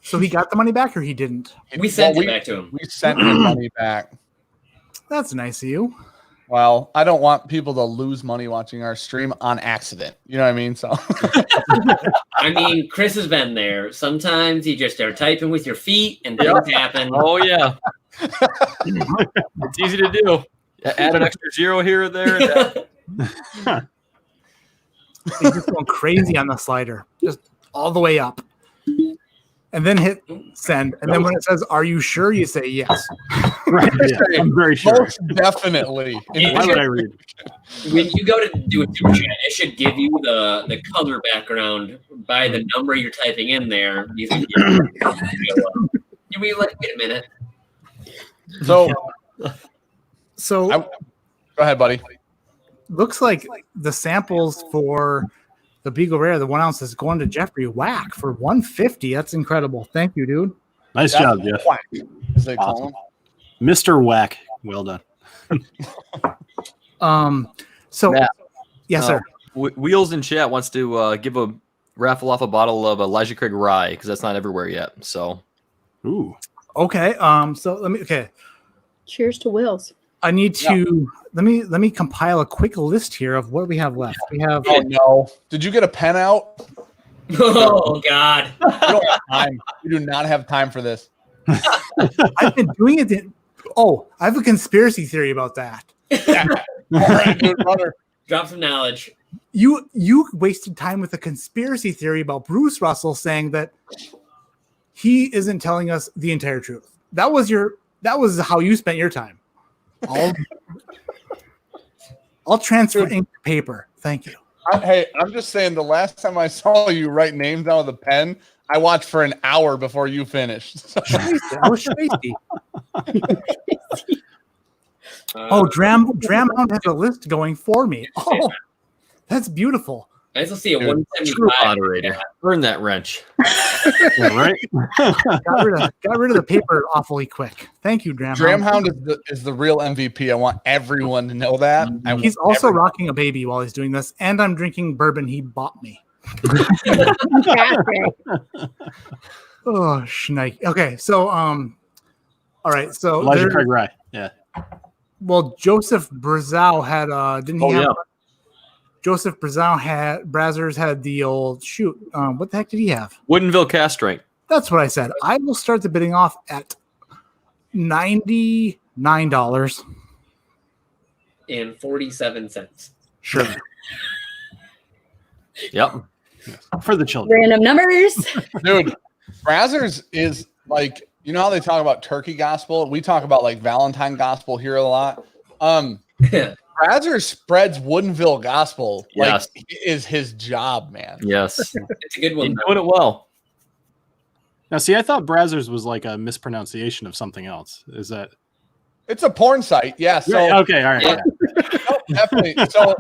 So he got the money back, or he didn't? We sent it back to him. We sent him money back. That's nice of you. Well, I don't want people to lose money watching our stream on accident. You know what I mean? So, I mean, Chris has been there. Sometimes you just are typing with your feet and things happen. Oh yeah, it's easy to do. Add an extra zero here or there. He's just going crazy on the slider, just all the way up. and then hit send. And then when it says, "Are you sure?" you say yes. Right. Yeah, I'm very sure. Most definitely. Why would I read? When you go to do a super chat, it should give you the color background by the number you're typing in there. You'll be like, wait a minute. So go ahead, buddy. Looks like the samples for the Beagle Rare, the 1 ounce, is going to Jeffrey Whack for $150. That's incredible. Thank you, dude. Nice job, Jeff. Whack, as they call him. Mr. Whack. Well done. So Matt, yes, sir. Wheels in chat wants to give a raffle off a bottle of Elijah Craig Rye because that's not everywhere yet. So, ooh, okay. So let me. Okay. Cheers to Wills. I need to let me compile a quick list here of what we have left. We have. Oh no! Did you get a pen out? Oh God! We don't have time. We do not have time for this. I've been doing it. I have a conspiracy theory about that. All right, dude, brother. Drop some knowledge. You wasted time with a conspiracy theory about Bruce Russell saying that he isn't telling us the entire truth. That was how you spent your time. I'll transfer ink to paper. Thank you. I'm just saying the last time I saw you write names down with a pen, I watched for an hour before you finished. I was crazy. Dramhound has a list going for me. Oh, that's beautiful. I also see a 175. True moderator. Burn that wrench. Yeah, right? got rid of the paper awfully quick. Thank you, Dramhound. Dramhound is the real MVP. I want everyone to know that. He's also rocking a baby while he's doing this, and I'm drinking bourbon he bought me. Oh, schneik. Okay, so all right, so Elijah Craig Rye. Yeah. Well, Joseph Brazow had didn't he have Joseph Brazzers had the old what the heck did he have? Woodinville Cask Strength. That's what I said. I will start the bidding off at $99.47. Sure. Yep. For the children. Random numbers. Dude, Brazzers is like, you know how they talk about turkey gospel? We talk about like Valentine gospel here a lot. Brazzers spreads Woodinville gospel. Yes. Like, it is his job, man. Yes. It's a good one. He's doing it well. Now, see, I thought Brazzers was like a mispronunciation of something else. Is that? It's a porn site. Yeah. So yeah, okay. All right. Yeah. No, definitely. So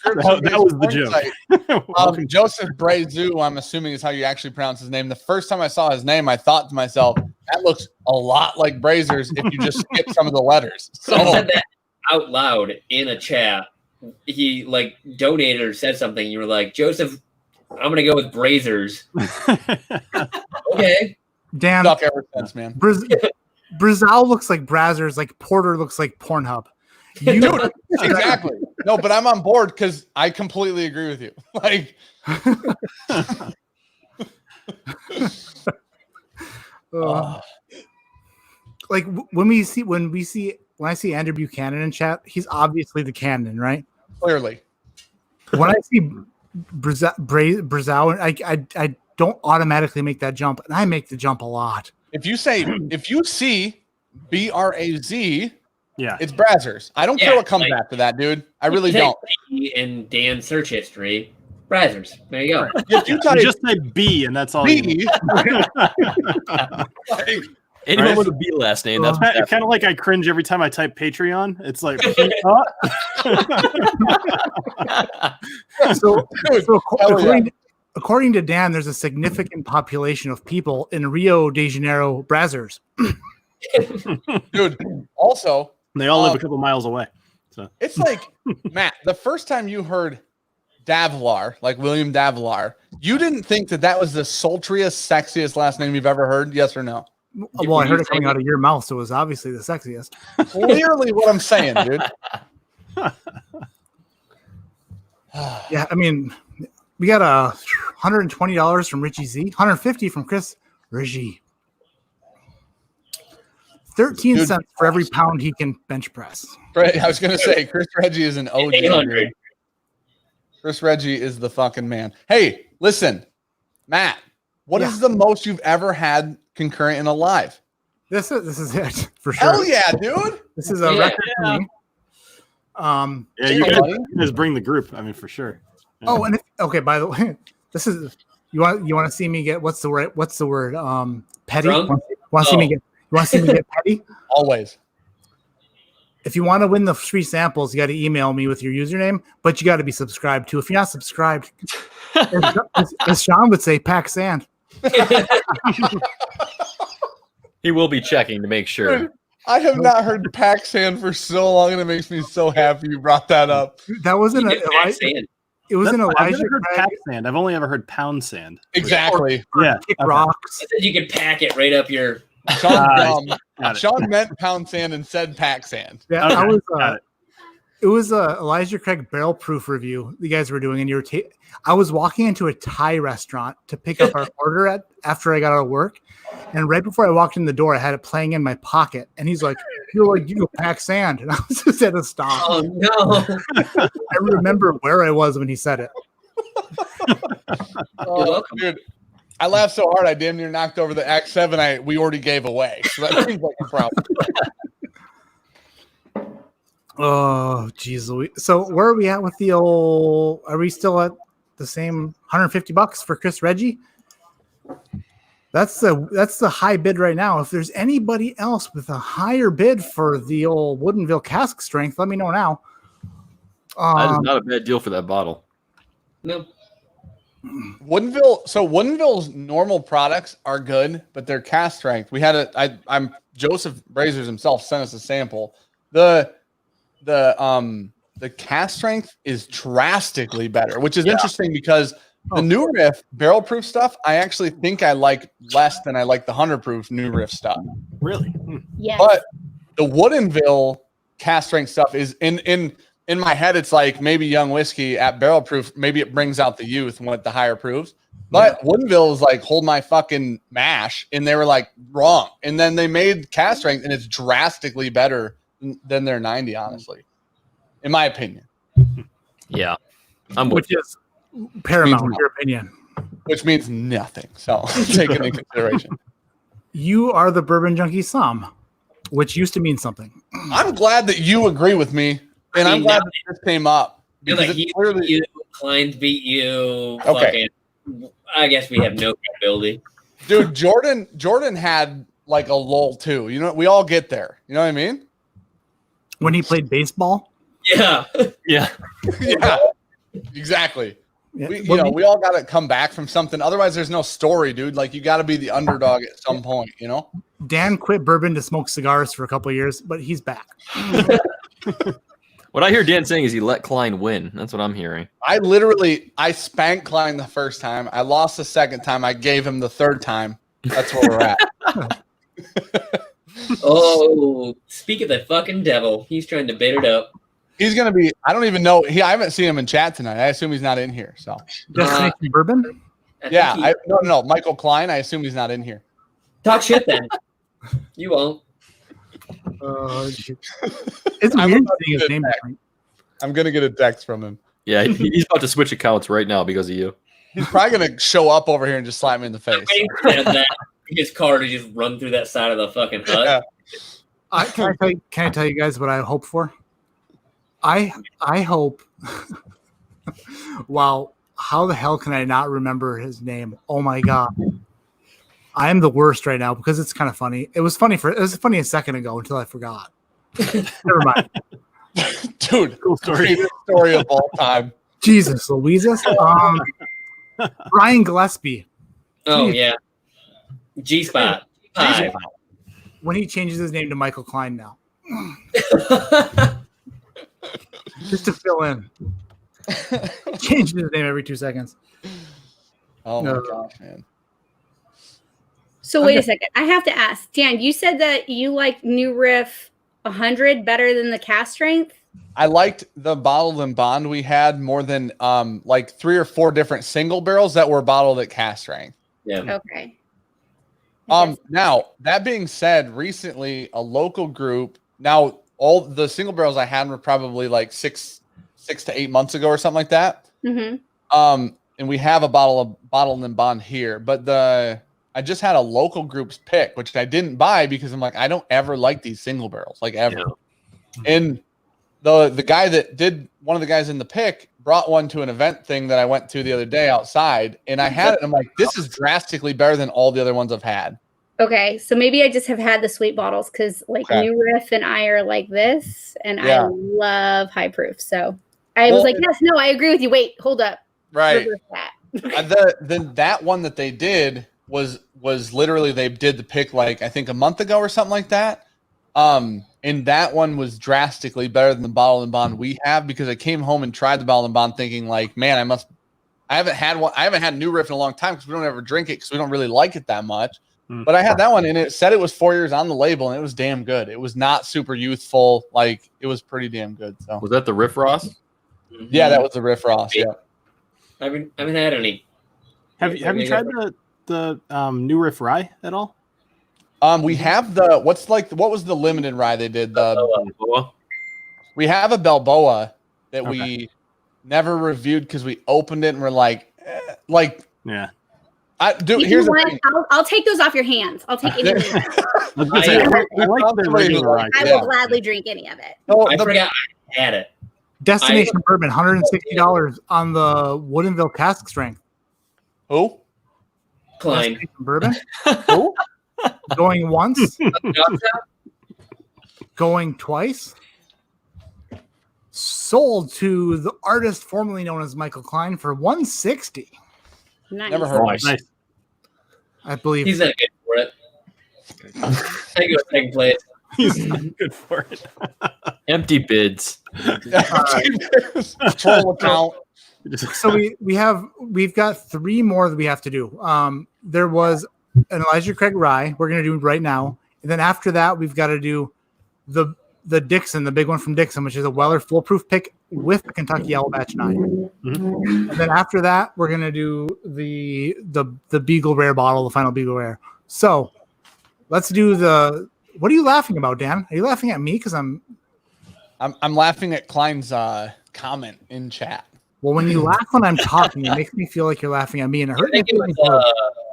that was the joke. Joseph Brazu, I'm assuming is how you actually pronounce his name. The first time I saw his name, I thought to myself, that looks a lot like Brazers if you just skip some of the letters. So I said that out loud in a chat. He like donated or said something. You were like, Joseph, I'm gonna go with Brazers. Okay. Damn. Stuck ever since, man. Brazow looks like Brazzers, like Porter looks like Pornhub. Dude, exactly. No, but I'm on board because I completely agree with you. Like, like when I see Andrew Buchanan in chat, he's obviously the canon, right? Clearly. When I see Brazow, I don't automatically make that jump, and I make the jump a lot. If you see BRAZ, yeah, it's Brazzers. I don't care what comes after that, dude. I really don't. In Dan's search history, Brazzers. There you go. If you just say B, and that's all. B. Anyone with a B last name. That's kind of like I cringe every time I type Patreon. It's like, according to Dan, there's a significant population of people in Rio de Janeiro Brazzers. Dude, also they all live a couple miles away. So it's like, Matt, the first time you heard Davlar, like William Davlar, you didn't think that was the sultriest, sexiest last name you've ever heard? Yes or no? Well, I heard it coming out of your mouth, so it was obviously the sexiest. Clearly what I'm saying, dude. Yeah, I mean, we got $120 from Richie Z, $150 from Chris Reggie. 13 cents for every pound he can bench press. Right, I was going to say, Chris Reggie is an OG. Chris Reggie is the fucking man. Hey, listen, Matt, What is the most you've ever had concurrent in a live? This is it for sure. Hell yeah, dude! This is a record for me. Yeah, you guys bring the group. I mean, for sure. Yeah. Oh, and okay. By the way, this is you want to see me get what's the word? Petty. Want to see me get? You want to see me get petty? Always. If you want to win the free samples, you got to email me with your username, but you got to be subscribed too. If you're not subscribed, as Sean would say, pack sand. He will be checking to make sure. Dude, I have not heard pack sand for so long, and it makes me so happy you brought that up. That wasn't it was an Elijah. I've never heard pack sand. I've only ever heard pound sand. Exactly. Yeah. Kick rocks. I said you could pack it right up your. Sean meant pound sand and said pack sand. Yeah, okay. It was a Elijah Craig barrel proof review you guys were doing, and you were. I was walking into a Thai restaurant to pick up our order after I got out of work, and right before I walked in the door, I had it playing in my pocket, and he's like, "You go pack sand," and I was just at a stop. Oh no! I remember where I was when he said it. Dude, I laughed so hard I damn near knocked over the X7 we already gave away. So that seems like a problem. Oh, geez. So where are we at with the old? Are we still at the same $150 for Chris Reggie? That's the high bid right now. If there's anybody else with a higher bid for the old Woodinville cask strength, let me know now. That is not a bad deal for that bottle. No. Woodinville's normal products are good, but their cask strength. We had I'm Joseph Brazers himself sent us a sample. The cask strength is drastically better, which is interesting because the new Riff barrel proof stuff, I actually think I like less than I like the 100 proof new Riff stuff. Really? Yes. But the Woodinville cask strength stuff is in my head, it's like maybe young whiskey at barrel proof. Maybe it brings out the youth with the higher proofs. But Woodinville is like, hold my fucking mash. And they were like, wrong. And then they made cask strength, and it's drastically better than their 90, honestly, in my opinion. Yeah. Which is paramount, your opinion. Which means nothing. So take it into consideration. You are the bourbon junkie some, which used to mean something. I'm glad that you agree with me. And I'm glad that this came up. You're like, he beat you, Klein beat you. Okay. Fucking, I guess we have no credibility. Dude, Jordan had like a lull too. You know, we all get there. You know what I mean? When he played baseball? Yeah. Yeah. Yeah. Exactly. Yeah. We all got to come back from something. Otherwise, there's no story, dude. Like, you got to be the underdog at some point, you know? Dan quit bourbon to smoke cigars for a couple of years, but he's back. What I hear Dan saying is he let Klein win. That's what I'm hearing. I spanked Klein the first time. I lost the second time. I gave him the third time. That's where we're at. Oh, speak of the fucking devil. He's trying to bait it up. He's going to be, I don't even know. I haven't seen him in chat tonight. I assume he's not in here. So, Destination Bourbon? Yeah. No. Michael Klein. I assume he's not in here. Talk shit then. You won't. It's weird seeing his name. I'm going to get a text from him. Yeah, he's about to switch accounts right now because of you. He's probably going to show up over here and just slap me in the face. His car to just run through that side of the fucking hut. Yeah. Can I tell you guys what I hope for? I hope. Wow, how the hell can I not remember his name? Oh my god, I am the worst right now because it's kind of funny. It was funny a second ago until I forgot. Never mind, dude. Cool story. Story of all time. Jesus, Louises. Brian Gillespie. Oh yeah, G-Spot. When he changes his name to Michael Klein now. Just to fill in. Changing his name every 2 seconds. Oh my gosh, man. So wait a second. I have to ask. Dan, you said that you like New Riff 100 better than the cask strength? I liked the bottled and bond we had more than like 3 or 4 different single barrels that were bottled at cask strength. Yeah. Okay. Now, that being said, recently a local group, now all the single barrels I had were probably like 6 to 8 months ago or something like that. Mm-hmm. and we have a bottle and bond here, but I just had a local group's pick, which I didn't buy because I'm like, I don't ever like these single barrels, like ever. Yeah. And the guy that did, one of the guys in the pick brought one to an event thing that I went to the other day outside, and I had it. And I'm like, this is drastically better than all the other ones I've had. Okay, so maybe I just have had the sweet bottles because New Riff and I are like this, and I love high proof. So I was like, yes, no, I agree with you. Wait, hold up. Right. That one that they did was literally, they did the pick like I think a month ago or something like that. And that one was drastically better than the bottle and bond we have, because I came home and tried the bottle and bond thinking like, man, I haven't had New Riff in a long time because we don't ever drink it because we don't really like it that much. But I had that one, and it said it was 4 years on the label, and it was damn good. It was not super youthful. Like, it was pretty damn good. So was that the Riff Ross? Yeah, that was the Riff Ross. Yeah. I haven't had any. Have you tried the new Riff Rye at all? We have what was the limited rye they did? Balboa. We have a Balboa that we never reviewed because we opened it and we're like, yeah. Here's the thing. I'll take those off your hands. I'll take any of them. I will gladly drink any of it. I forgot I had it. Destination Bourbon, $160 on the Woodinville Cask Strength. Who? Klein. Destination Bourbon. Who? Going once. Going twice. Sold to the artist formerly known as Michael Klein for $160. Nice. Never heard of it. Nice. I believe he's not good for it. I go second place. He's not good for it. Empty bids. Troll account. So we've got 3 more that we have to do. There was an Elijah Craig Rye we're going to do right now, and then after that we've got to do the Dixon, the big one from Dixon, which is a Weller foolproof pick with the Kentucky Yellow Batch 9. And then after that we're going to do the Beagle Rare bottle, the final Beagle Rare. So let's do what are you laughing about, Dan? Are you laughing at me because I'm laughing at Klein's comment in chat. Well, when you laugh when I'm talking, it makes me feel like you're laughing at me, and it hurts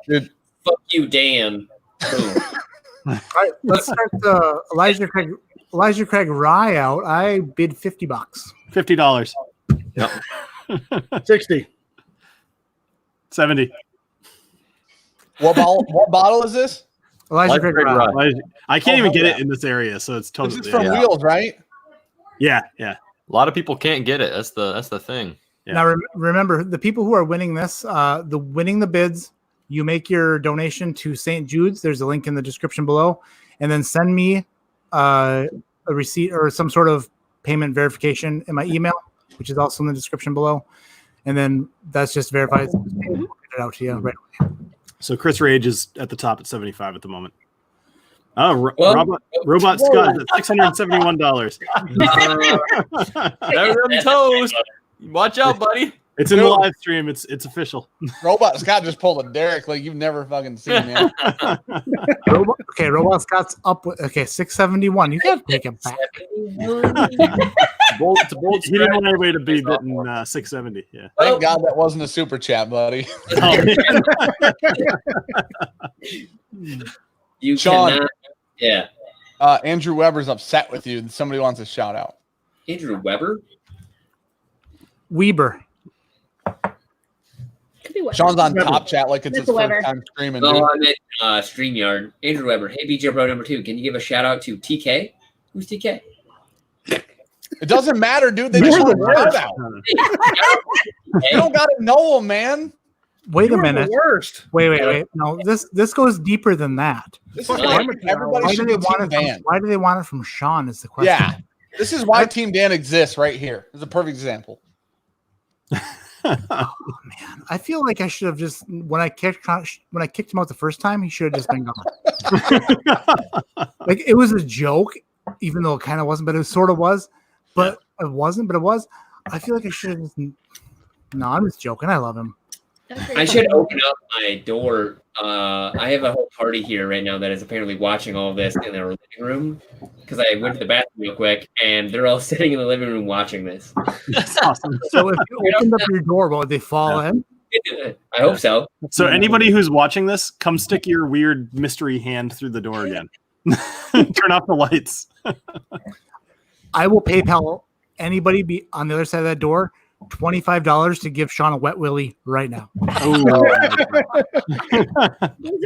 me. Fuck you, Dan. All right, let's start the Elijah Craig Rye out. I bid $50. $50. Yep. 60. 70. What bottle is this? Elijah Craig Rye. I can't even get it in this area, so it's totally. This is from Wheels, right? Yeah. A lot of people can't get it. That's the thing. Yeah. Now remember, the people who are winning this, winning the bids, you make your donation to St. Jude's. There's a link in the description below, and then send me a receipt or some sort of payment verification in my email, which is also in the description below. And then that's just verified. We'll get it out to you right away. So Chris Rage is at the top at 75 at the moment. Oh, Robot Scott is at $671. There's them toes. Watch out, buddy. It's in the live stream. It's official. Robot Scott just pulled a Derek like you've never fucking seen, man. Robot Scott's up with 671. You gotta take it back. He didn't want anybody to be bitten 670. Yeah. Thank God that wasn't a super chat, buddy. You Sean, cannot. Yeah. Andrew Weber's upset with you. Somebody wants a shout out. Andrew Weber? Weber. Could be Weber. Sean's on top chat like it's his first time streaming. Oh, I'm at StreamYard. Andrew Weber. Hey, BJ Bro number 2. Can you give a shout out to TK? Who's TK? It doesn't matter, dude. They just want a shout out. You don't gotta know them, man. Wait a minute. Wait. No, this goes deeper than that. This is why everybody should be Team Dan. Why do they want it from Sean? Is the question. Yeah, this is why Team Dan exists right here. This is a perfect example. Oh man, I feel like I should have just when I kicked him out the first time, he should have just been gone. Like it was a joke, even though it kind of wasn't, but it sort of was. But it wasn't, but it was. I feel like I should have just. No, I'm just joking. I love him. I should open up my door. I have a whole party here right now that is apparently watching all this in their living room because I went to the bathroom real quick and they're all sitting in the living room watching this. That's awesome. So if you opened up your door, would they fall in? I hope so. So anybody who's watching this, come stick your weird mystery hand through the door again. Turn off the lights. I will PayPal anybody be on the other side of that door $25 to give Sean a wet willy right now.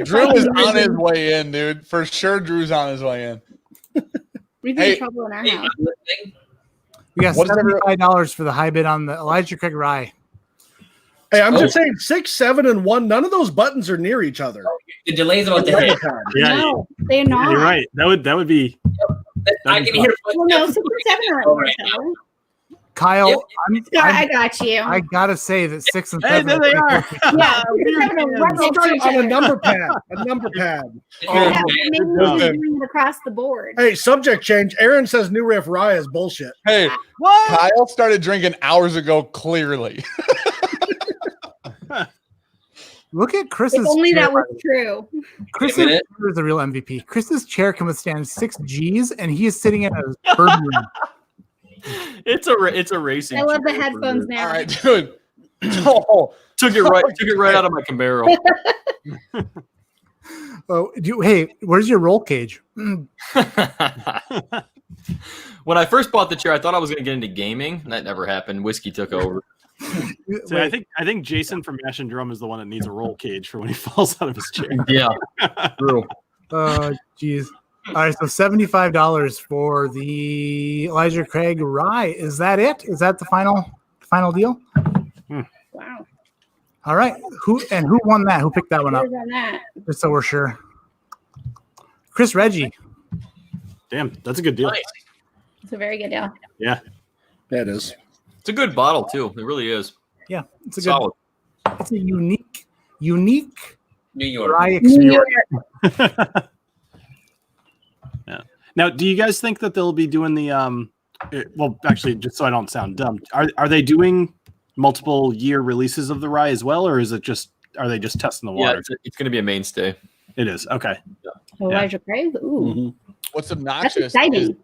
Drew is on his way in, dude. For sure, Drew's on his way in. We've been in trouble in our house. We got $75 for the high bid on the Elijah Craig Rye. Hey, I'm just saying 6, 7, and 1. None of those buttons are near each other. The delay's about to hit. Yeah, No, they're not. you're right. That would be. I can hear. Well, no, 6 and 7 are right now. Kyle, I got you. I gotta say that 6 and Hey, 7. there they are. Yeah, 6 and 7 are right next to each On a other. number pad. A number pad. Yeah, maybe we're doing it across the board. Hey, subject change. Aaron says New Riff Rye is bullshit. Hey, Kyle started drinking hours ago, clearly. Look at Chris's If only chair. that was true. Chris's chair is the real MVP. Chris's chair can withstand 6 G's, and he is sitting in a bourbon room. It's a racing. I love the chair. headphones now. All right, dude. Oh, Took it right out of my Camaro. Oh, hey, where's your roll cage? When I first bought the chair, I thought I was going to get into gaming. That never happened. Whiskey took over. So I think Jason from Mash and Drum is the one that needs a roll cage for when he falls out of his chair. Yeah, true. Oh, jeez. All right, so $75 for the Elijah Craig Rye. Is that it? Is that the final deal? Wow. All right. Who won that? Who picked that one up? Who's on that? Just so we're sure. Chris Reggie. Damn, that's a good deal. Nice. It's a very good deal. Yeah, that is. It's a good bottle too. It really is. Yeah, it's a Solid. good. It's a unique New York. Rye New experience. York. Yeah. Now, do you guys think that they'll be doing the well, actually, just so I don't sound dumb, are they doing multiple year releases of the rye as well, or is it just are they just testing the water? Yeah, it's going to be a mainstay. It is. Okay. Elijah Craig? Ooh. what's obnoxious is exciting.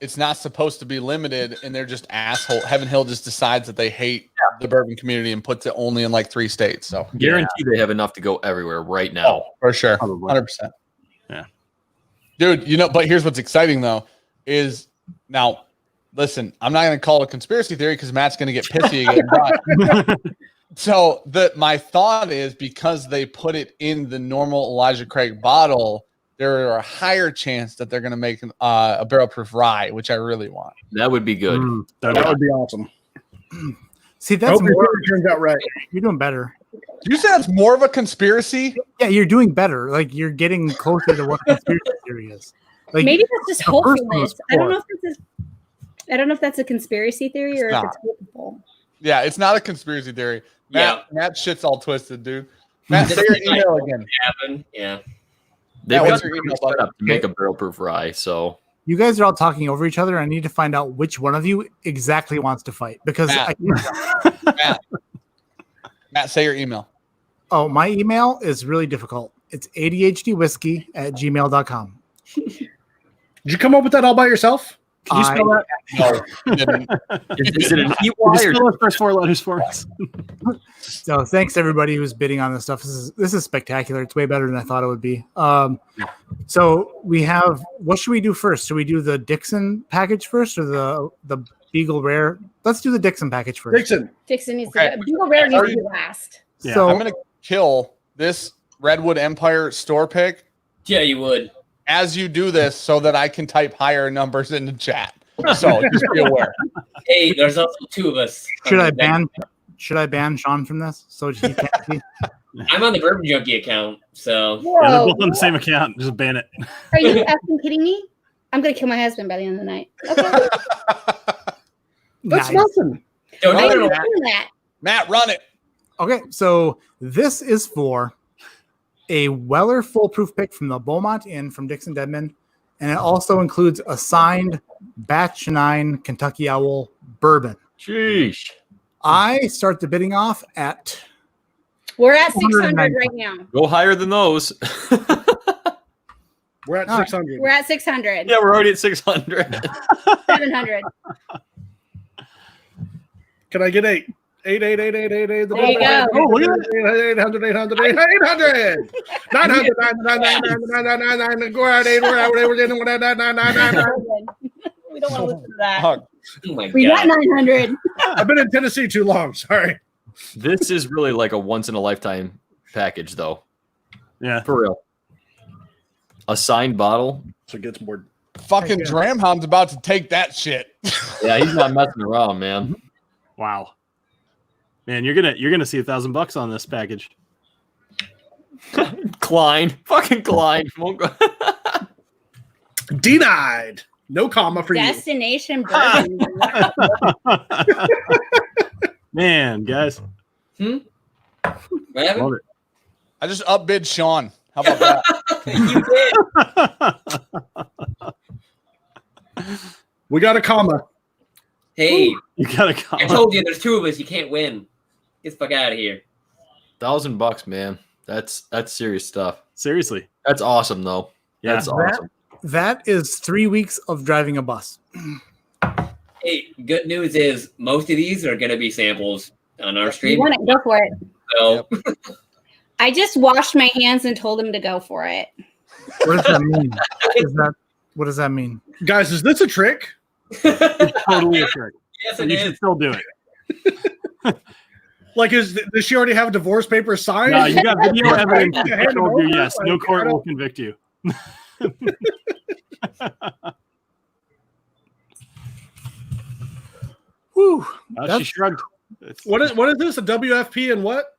it's not supposed to be limited, and they're just asshole. Heaven Hill just decides that they hate the bourbon community and puts it only in like 3 states. So Guarantee they have enough to go everywhere right now. Oh, for sure. 100%. Yeah. Dude, but here's what's exciting though is now, listen, I'm not going to call it a conspiracy theory because Matt's going to get pissy again. But, so my thought is because they put it in the normal Elijah Craig bottle, there are a higher chance that they're going to make a barrel proof rye, which I really want. That would be good. That would be awesome. See, that's Hope your more. theory turns out right. You're doing better. Did you say that's more of a conspiracy? Yeah, you're doing better. Like you're getting closer to what conspiracy theory is. Like Maybe that's just the first one hopefulness. was I don't know four. if that's a conspiracy theory or It's if not. it's hopeful. Yeah, it's not a conspiracy theory. Matt shit's all twisted, dude. Matt, say This your is like email what again. happened. Yeah. They've Matt, got what's your email, set bud? up to make a barrel proof rye. So You guys are all talking over each other. I need to find out which one of you exactly wants to fight because Matt, say your email. Oh, my email is really difficult. It's adhdwhiskey@gmail.com. Did you come up with that all by yourself? Can you spell that? No, didn't. is it an EY Can you or spell those first 4 letters for us? So thanks to everybody who's bidding on this stuff. This is spectacular. It's way better than I thought it would be. So we have, what should we do first? Should we do the Dixon package first or the Beagle Rare? Let's do the Dixon package first. Dixon needs Okay. to go. Beagle Rare needs to be last. Yeah. So I'm gonna kill this Redwood Empire store pick Yeah, you would. as you do this so that I can type higher numbers in the chat. So just be aware. Hey, there's also 2 of us. should I ban Sean from this so he can't see? I'm on the Bourbon Junkie account, so Yeah, they're Whoa. both on the same account. Just ban it. Are you effing kidding me? I'm going to kill my husband by the end of the night. Okay. That's Nice. nothing. don't I'm do not it. doing that. Matt, run it. Okay, so this is for a Weller foolproof pick from the Beaumont Inn from Dixon Deadman, and it also includes a signed Batch 9 Kentucky Owl bourbon. Sheesh. I start the bidding off at We're at 600 190. right now. Go higher than those. We're at All right. 600. We're at 600. Yeah, we're already at 600. 700. Can I get a 888. There you go. Oh, look at that. 800. 900. 900. Go out. We don't want to listen to that. Oh my We got god. 900. I've been in Tennessee too long. Sorry. This is really like a once in a lifetime package, though. Yeah. For real. A signed bottle. So it gets more. Fucking Dramhound's about to take that shit. Yeah, he's not messing around, man. Wow. Man, you're gonna see $1,000 on this package. Klein. Fucking Klein. Won't go. Denied. No comma for Destination Bourbon. Man, guys. What happened? Love it. I just upbid Sean. How about that? You did. We got a comma. Hey, You gotta I come. told you there's two of us. You can't win. Get the fuck out of here. $1,000, man. That's serious stuff. Seriously. That's awesome, though. Yeah. That's awesome. That is 3 weeks of driving a bus. Hey, good news is most of these are going to be samples on our stream. You want it? Go for it. So I just washed my hands and told him to go for it. What does that mean? What does that mean? Guys, is this a trick? It's totally a trick. yes, And it you should is. still do it. Like, does she already have a divorce paper signed? No, you got video evidence. Hand that them told you over? yes. No Like, court I will don't- convict you. Whew. She That's shrugged. What is this? A WFP and what?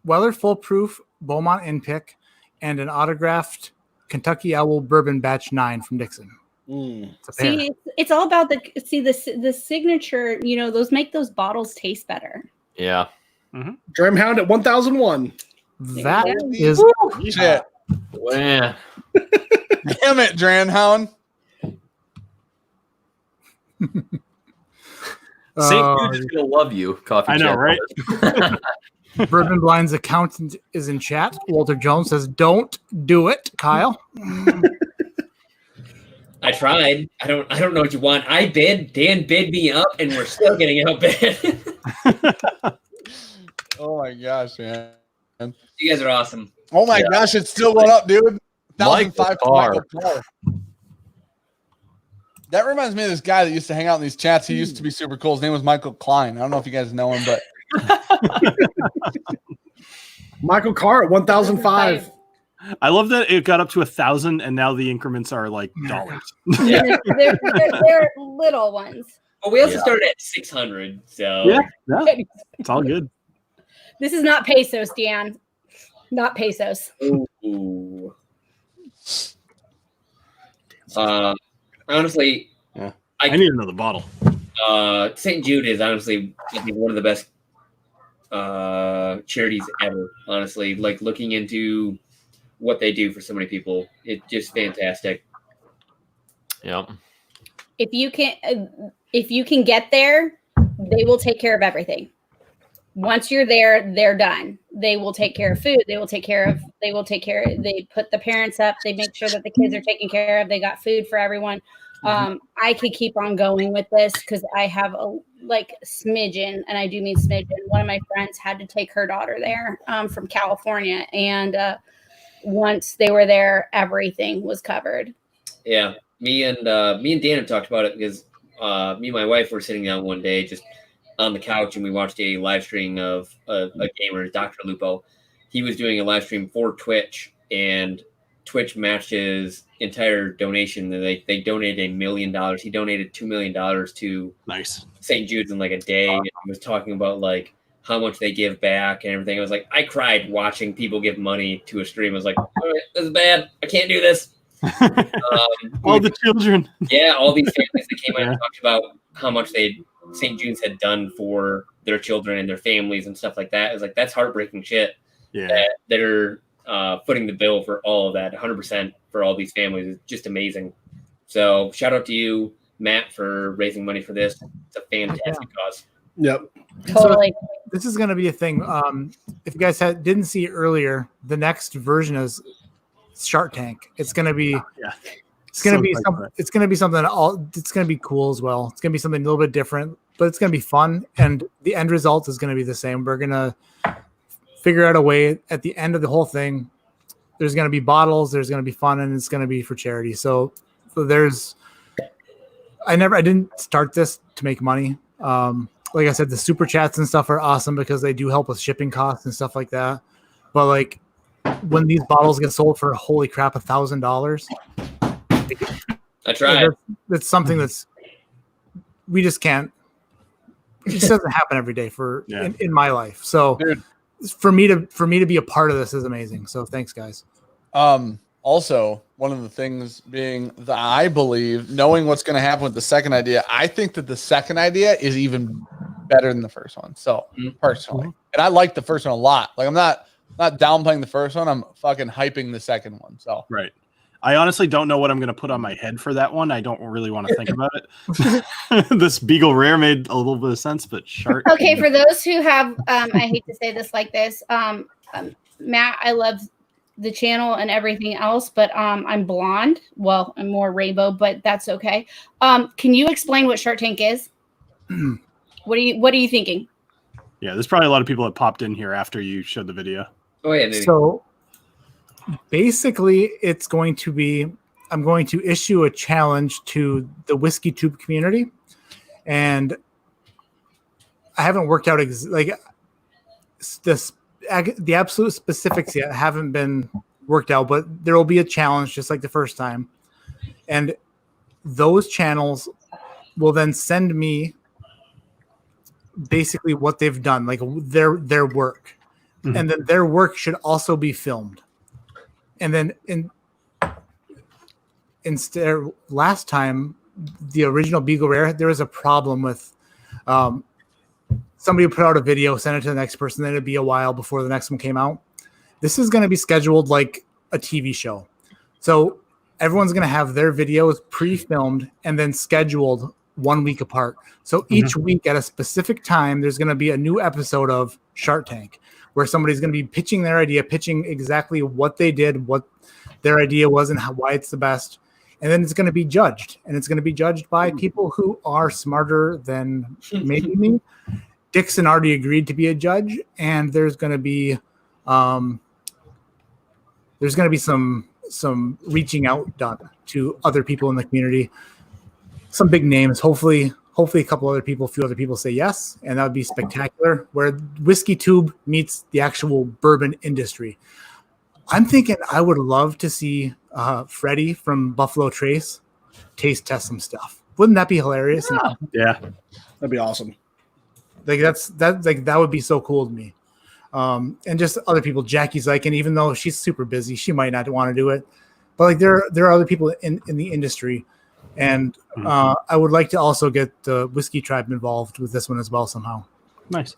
Weller Full Proof Beaumont in pick and an autographed Kentucky Owl Bourbon Batch 9 from Dixon. It's a pair. See, it's all about the signature. You know, those make those bottles taste better. Yeah. Dramhound at 1001. That Woo! is Shit. Man. Damn it, Dramhound. St. Jude's is going to love you, Coffee I know, Chat. right? Bourbon Blind's accountant is in chat. Walter Jones says, "Don't do it, Kyle." I tried. I don't know what you want. I bid. Dan bid me up, and we're still getting outbid. Oh my gosh, man. You guys are awesome. Oh my gosh, it's still going up, dude. 1,005 for Carr. Michael Carr. That reminds me of this guy that used to hang out in these chats. He used to be super cool. His name was Michael Klein. I don't know if you guys know him, but Michael Carr at 1005. I love that it got up to 1,000 and now the increments are like dollars. they're little ones. But we also started at 600. So Yeah, it's all good. This is not pesos, Dan. Not pesos. Ooh. Honestly, Yeah. I need another bottle. St. Jude is honestly, I think, one of the best charities ever. Honestly, like looking into what they do for so many people, it's just fantastic. Yeah. If you can get there, they will take care of everything. Once you're there, they're done. They will take care of food. They put the parents up. They make sure that the kids are taken care of. They got food for everyone. I could keep on going with this because I have a smidgen, and I do mean smidgen. One of my friends had to take her daughter there from California, and once they were there, everything was covered. Yeah, me and Dan have talked about it because me and my wife were sitting down one day just on the couch, and we watched a live stream of a gamer, Dr. Lupo. He was doing a live stream for Twitch, and Twitch matched his entire donation. They donated $1 million. He donated $2 million to St. Jude's in like a day. And he was talking about like how much they give back and everything. I was like, I cried watching people give money to a stream. I was like, all right, this is bad. I can't do this. All the children. Yeah, all these families that came out and talked about how much St. Jude's had done for their children and their families and stuff like that. It was like, that's heartbreaking shit. Yeah. That they're footing the bill for all of that, 100% for all these families. Is just amazing. So shout out to you, Matt, for raising money for this. It's a fantastic cause. Yep. Totally. So this is going to be a thing. If you guys didn't see it earlier, the next version is Shark Tank. It's going to be It's gonna be something. It's gonna be something. It's gonna be cool as well. It's gonna be something a little bit different, but it's gonna be fun, and the end result is gonna be the same. We're gonna figure out a way at the end of the whole thing. There's gonna be bottles. There's gonna be fun, and it's gonna be for charity. So there's. I didn't start this to make money. Like I said, the super chats and stuff are awesome because they do help with shipping costs and stuff like that. But like when these bottles get sold for holy crap, $1,000. That's right. That's something that's we just can't. It just doesn't happen every day in my life. So for me to be a part of this is amazing. So thanks, guys. Also, one of the things being that I believe, knowing what's going to happen with the second idea, I think that the second idea is even better than the first one. So personally, and I like the first one a lot. Like I'm not downplaying the first one. I'm fucking hyping the second one. So right. I honestly don't know what I'm going to put on my head for that one. I don't really want to think about it. This Beagle Rare made a little bit of sense, but shark. Okay, for those who have, I hate to say this like this, Matt, I love the channel and everything else, but I'm blonde. Well, I'm more rainbow, but that's okay. Can you explain what Shark Tank is? What are you thinking? Yeah, there's probably a lot of people that popped in here after you showed the video. Oh yeah. Maybe. So basically, it's going to be I'm going to issue a challenge to the Whiskey Tube community, and I haven't worked out the absolute specifics yet haven't been worked out, but there will be a challenge just like the first time. And those channels will then send me basically what they've done, like their work. Mm-hmm. And then their work should also be filmed. And then instead, last time, the original Beagle Rare, there was a problem with somebody would put out a video, send it to the next person, then it'd be a while before the next one came out. This is going to be scheduled like a TV show. So everyone's going to have their videos pre-filmed and then scheduled 1 week apart. So each week at a specific time, there's going to be a new episode of Shark Tank where somebody's going to be pitching their idea, pitching exactly what they did, what their idea was, and why it's the best. And then it's going to be judged. And it's going to be judged by people who are smarter than maybe me. Dixon already agreed to be a judge, and there's going to be some reaching out done to other people in the community. Some big names. Hopefully a few other people say yes, and that would be spectacular. Where Whiskey Tube meets the actual bourbon industry. I'm thinking I would love to see Freddie from Buffalo Trace taste test some stuff. Wouldn't that be hilarious? Yeah, that'd be awesome. Like that would be so cool to me. And just other people, Jackie Zykin, even though she's super busy, she might not want to do it. But like there are other people in the industry. And I would like to also get the Whiskey Tribe involved with this one as well somehow. Nice.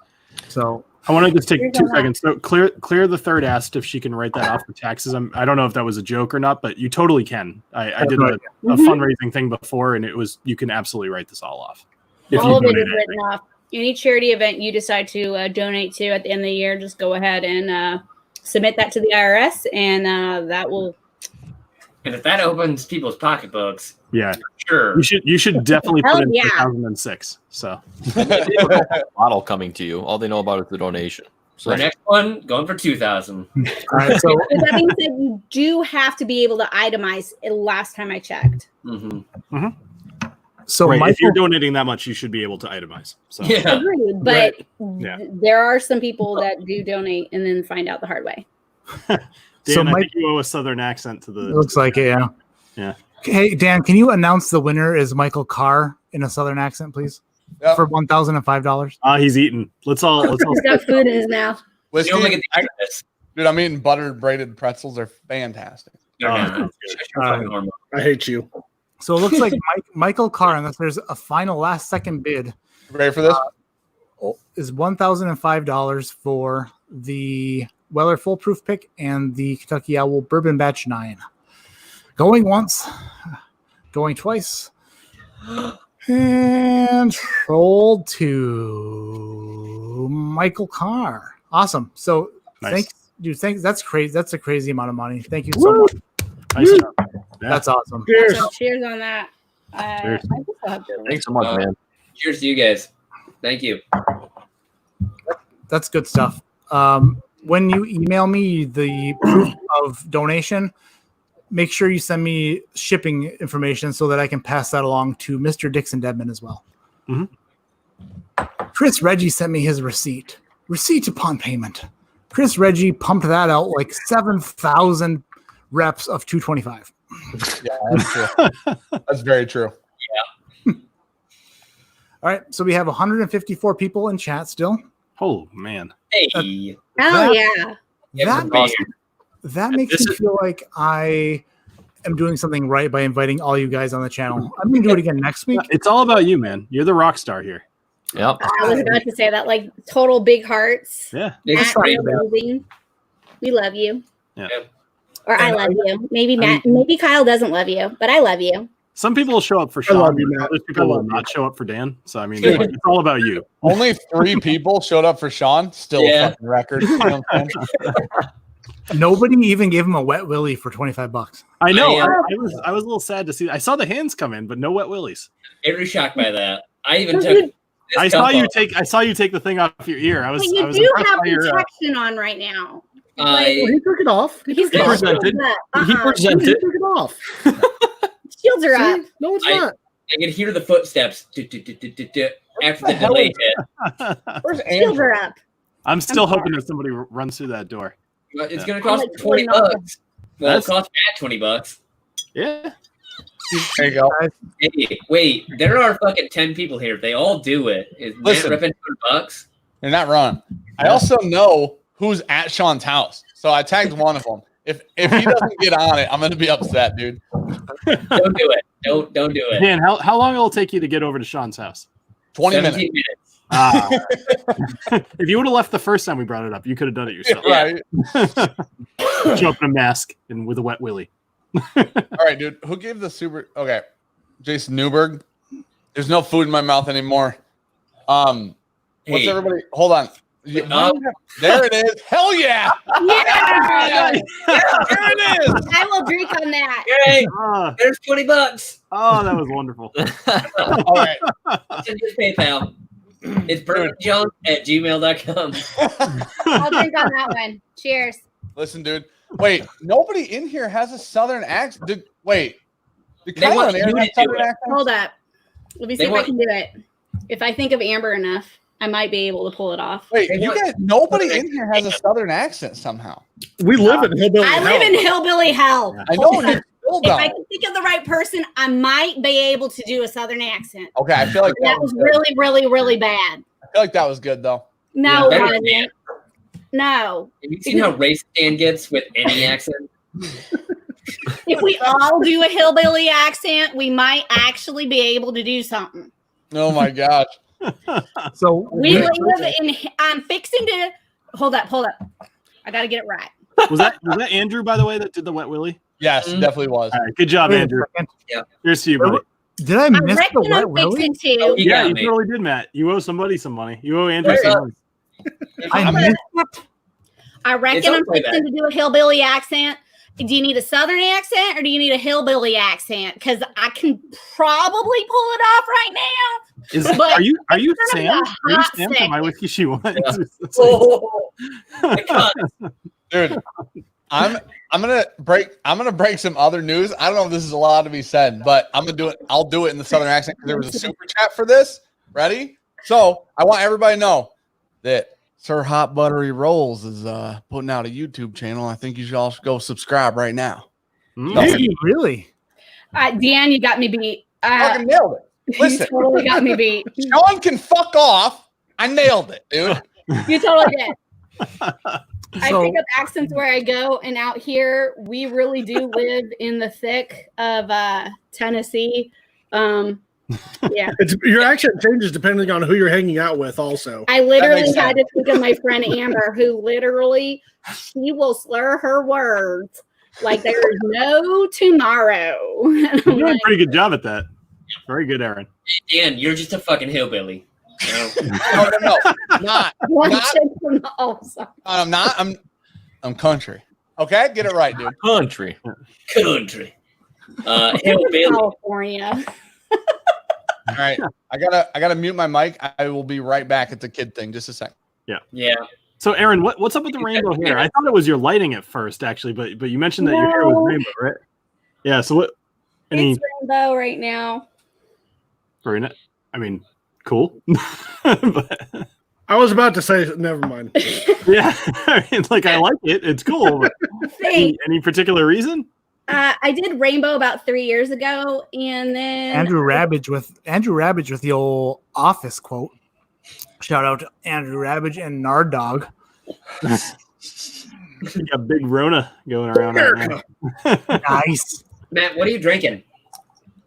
So I want to just take 2 seconds. So Clear the Third asked if she can write that off for taxes. I don't know if that was a joke or not, but you totally can. I did a fundraising thing before, and you can absolutely write this all off. All of it is written off. Any charity event you decide to donate to at the end of the year, just go ahead and submit that to the IRS, and that will. And if that opens people's pocketbooks, yeah, sure, you should definitely put in 2006. So bottle coming to you. All they know about is the donation. So the next one going for 2,000. All right, so that being said, you do have to be able to itemize. Last time I checked. So if you're donating that much, you should be able to itemize. So yeah, agreed, but there are some people that do donate and then find out the hard way. Dan, I think you owe a Southern accent to the. It looks like it, yeah. Yeah. Hey, Dan, can you announce the winner is Michael Carr in a Southern accent, please? Yep. For $1,005. He's eating. Let's all. He's got food in his mouth. Dude, I'm eating buttered braided pretzels. They're fantastic. I hate you. So it looks like Michael Carr, unless there's a final last second bid. Ready for this? Is $1,005 for the Weller Full Proof Pick and the Kentucky Owl Bourbon Batch 9. Going once, going twice, and rolled to Michael Carr. Awesome. So nice. Thanks. That's crazy. That's a crazy amount of money. Thank you so much. Nice. That's awesome. Cheers. So cheers on that. Cheers. I guess I'll have to- Thanks so much, man. Cheers to you guys. Thank you. That's good stuff. When you email me the proof of donation, make sure you send me shipping information so that I can pass that along to Mr. Dixon Dedman as well. Chris Reggie sent me his receipt. Receipt upon payment. Chris Reggie pumped that out like 7,000 reps of 225. Yeah, that's true. That's very true. All right, so we have 154 people in chat still. Oh man. Hey. Oh yeah. That makes me feel like I am doing something right by inviting all you guys on the channel. I'm gonna do it again next week. It's all about you, man. You're the rock star here. Yep. I was about to say that, like total big hearts. Yeah. Matt, we love you. Yeah. Or I love you. Maybe Matt, maybe Kyle doesn't love you, but I love you. Some people will show up for I love Sean. you, Matt. Other people will not show up for Dan. So I mean, it's all about you. Only 3 people showed up for Sean. Still a fucking record. You know what I'm saying? Nobody even gave him a wet willy for $25. I know. I was a little sad to see. I saw the hands come in, but no wet willies. Very shocked by that. I even took. I saw you take the thing off your ear. I was. But you I was do impressed have by your, protection on right now. He took it off. He's He got presented. shields He up. presented. He took it off. Shields are up. No, it's I not. could hear the footsteps after the delay hit. Where's Shields Andrew? are up. I'm still hoping that somebody runs through that door. It's Yeah. going to cost Like $20. $20. Well, it cost Matt $20. Yeah. There you go. Hey, wait, there are fucking 10 people here. If they all do it, is Matt Listen. ripping $20? You're not wrong. I also know who's at Sean's house, so I tagged one of them. If he doesn't get on it, I'm gonna be upset, dude. Don't do it. Don't do it. Dan, how long will it take you to get over to Sean's house? 20 17 minutes. Ah. If you would have left the first time we brought it up, you could have done it yourself. Right. Show up in a mask and with a wet willy. All right, dude. Who gave the super? Okay, Jason Newberg. There's no food in my mouth anymore. What's Hey. everybody? Hold on. Up. There it is. Hell yeah! Yeah. There it is. I will drink on that. Hey, Ah, there's $20. oh, that was wonderful. All right. Send your PayPal. It's bourbonjunk@gmail.com. I'll drink on that one. Cheers. Listen, dude. Wait, nobody in here has a southern accent. Did They Kyle want and Aaron you have to do southern it. accents? Hold up. Let me see They if I want- can do it. If I think of Amber enough, I might be able to pull it off. Wait, They you want- guys, nobody in here has a southern accent somehow. We live in hillbilly I hell. live in hillbilly hell. I know Hold you up. still If I don't. can think of the right person, I might be able to do a southern accent. Okay, I feel like That was good. really, really, really bad. I feel like that was good though. No, Yeah, it better wasn't. No. Have you seen how race Dan gets with any accent? If we all do a hillbilly accent, we might actually be able to do something. Oh my gosh. So We live in. I'm fixing to. Hold up. I got to get it right. Was that Andrew, by the way, that did the wet willy? Yes, it definitely was. All right, good job, Wait a Andrew. second. Yeah. Here's to you, buddy. Did I I miss the reckon wet I'm willy? fixing to. You Yeah, got you me. totally did, Matt. You owe somebody some money. You owe Andrew Wait, some money. I missed it. I reckon It's I'm okay, fixing to do a hillbilly accent. Do you need a southern accent or do you need a hillbilly accent? Because I can probably pull it off right now. Are you it's gonna be Sam? a Are you hot Sam from second. My Whiskey She Wants? Oh, Dude, I'm gonna break some other news. I don't know if this is allowed to be said, but I'm gonna do it. I'll do it in the southern accent because there was a super chat for this. Ready? So I want everybody to know that Sir Hot Buttery Rolls is putting out a YouTube channel. I think you should all go subscribe right now. Really? Dan, you got me beat. Fucking nailed it. Listen, You totally got me beat. Sean can fuck off. I nailed it, dude. You totally did. I So- pick up accents where I go, and out here, we really do live in the thick of Tennessee. Yeah. Your accent changes depending on who you're hanging out with, also. I literally makes had to think of my friend Amber, who literally, she will slur her words like there is no tomorrow. And I'm You're doing a like, pretty good job at that. Very good, Aaron. Dan, you're just a fucking hillbilly. No, not. one Not- chick from the also. I'm not. I'm country. Okay, get it right, dude. Country. Hillbilly. California. All right, I gotta mute my mic. I will be right back at the kid thing. Just a sec. Yeah. So, Aaron, what's up with the rainbow hair? I thought it was your lighting at first, actually, but you mentioned that your hair was rainbow, right? Yeah. So what? It's rainbow right now. Very nice. I mean, cool. But, I was about to say, never mind. yeah, I mean, like I like it. It's cool. But any particular reason? I did rainbow about 3 years ago, and then Andrew Rabbage with the old Office quote. Shout out to Andrew Rabbage and Nard Dog. You got big Rona going around right now. Nice. Matt, what are you drinking?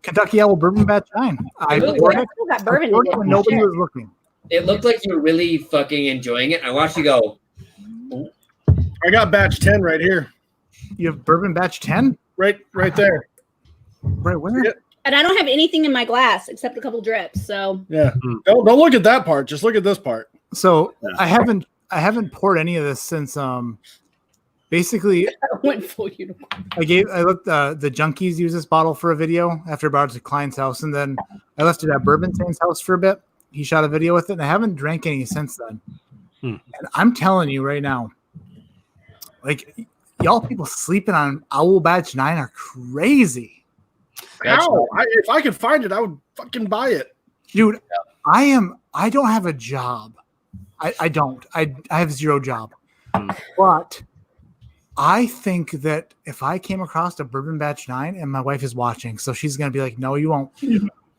Kentucky Owl Bourbon Batch 9. I Really? poured I it still got bourbon to do. when nobody was looking. It looked like you were really fucking enjoying it. I watched you go. I got batch 10 right here. You have Bourbon Batch 10? Right there. Right where? Yeah. And I don't have anything in my glass except a couple drips. So Yeah. Don't look at that part. Just look at this part. So I haven't poured any of this since basically I went full unicorn. I looked the Junkies use this bottle for a video after I brought it to Klein's house, and then I left it at Bourbon Saint's house for a bit. He shot a video with it, and I haven't drank any since then. And I'm telling you right now, like y'all people sleeping on Owl Batch 9 are crazy. How? If I could find it, I would fucking buy it. Dude, I don't have a job. I don't. I have zero job. But I think that if I came across a Bourbon Batch 9, and my wife is watching, so she's going to be like, no, you won't.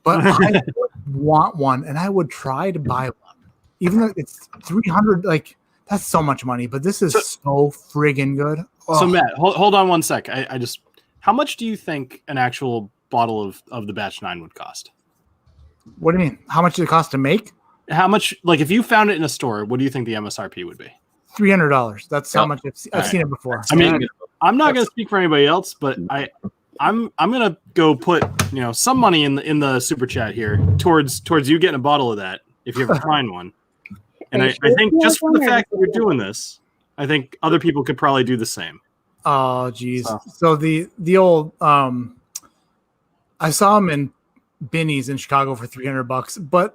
But I would want one, and I would try to buy one. Even though it's $300, like, that's so much money, but this is so friggin' good. Oh. So, Matt, hold on one sec. I just, how much do you think an actual bottle of the Batch 9 would cost? What do you mean? How much did it cost to make? How much, like, if you found it in a store, what do you think the MSRP would be? $300. That's how much I've seen it before. I mean, I'm not going to speak for anybody else, but I'm going to go put, some money in the super chat here towards you getting a bottle of that if you ever find one. And I think just for the fact that you're doing this, I think other people could probably do the same. Oh, geez. So the old I saw them in Binny's in Chicago for $300, but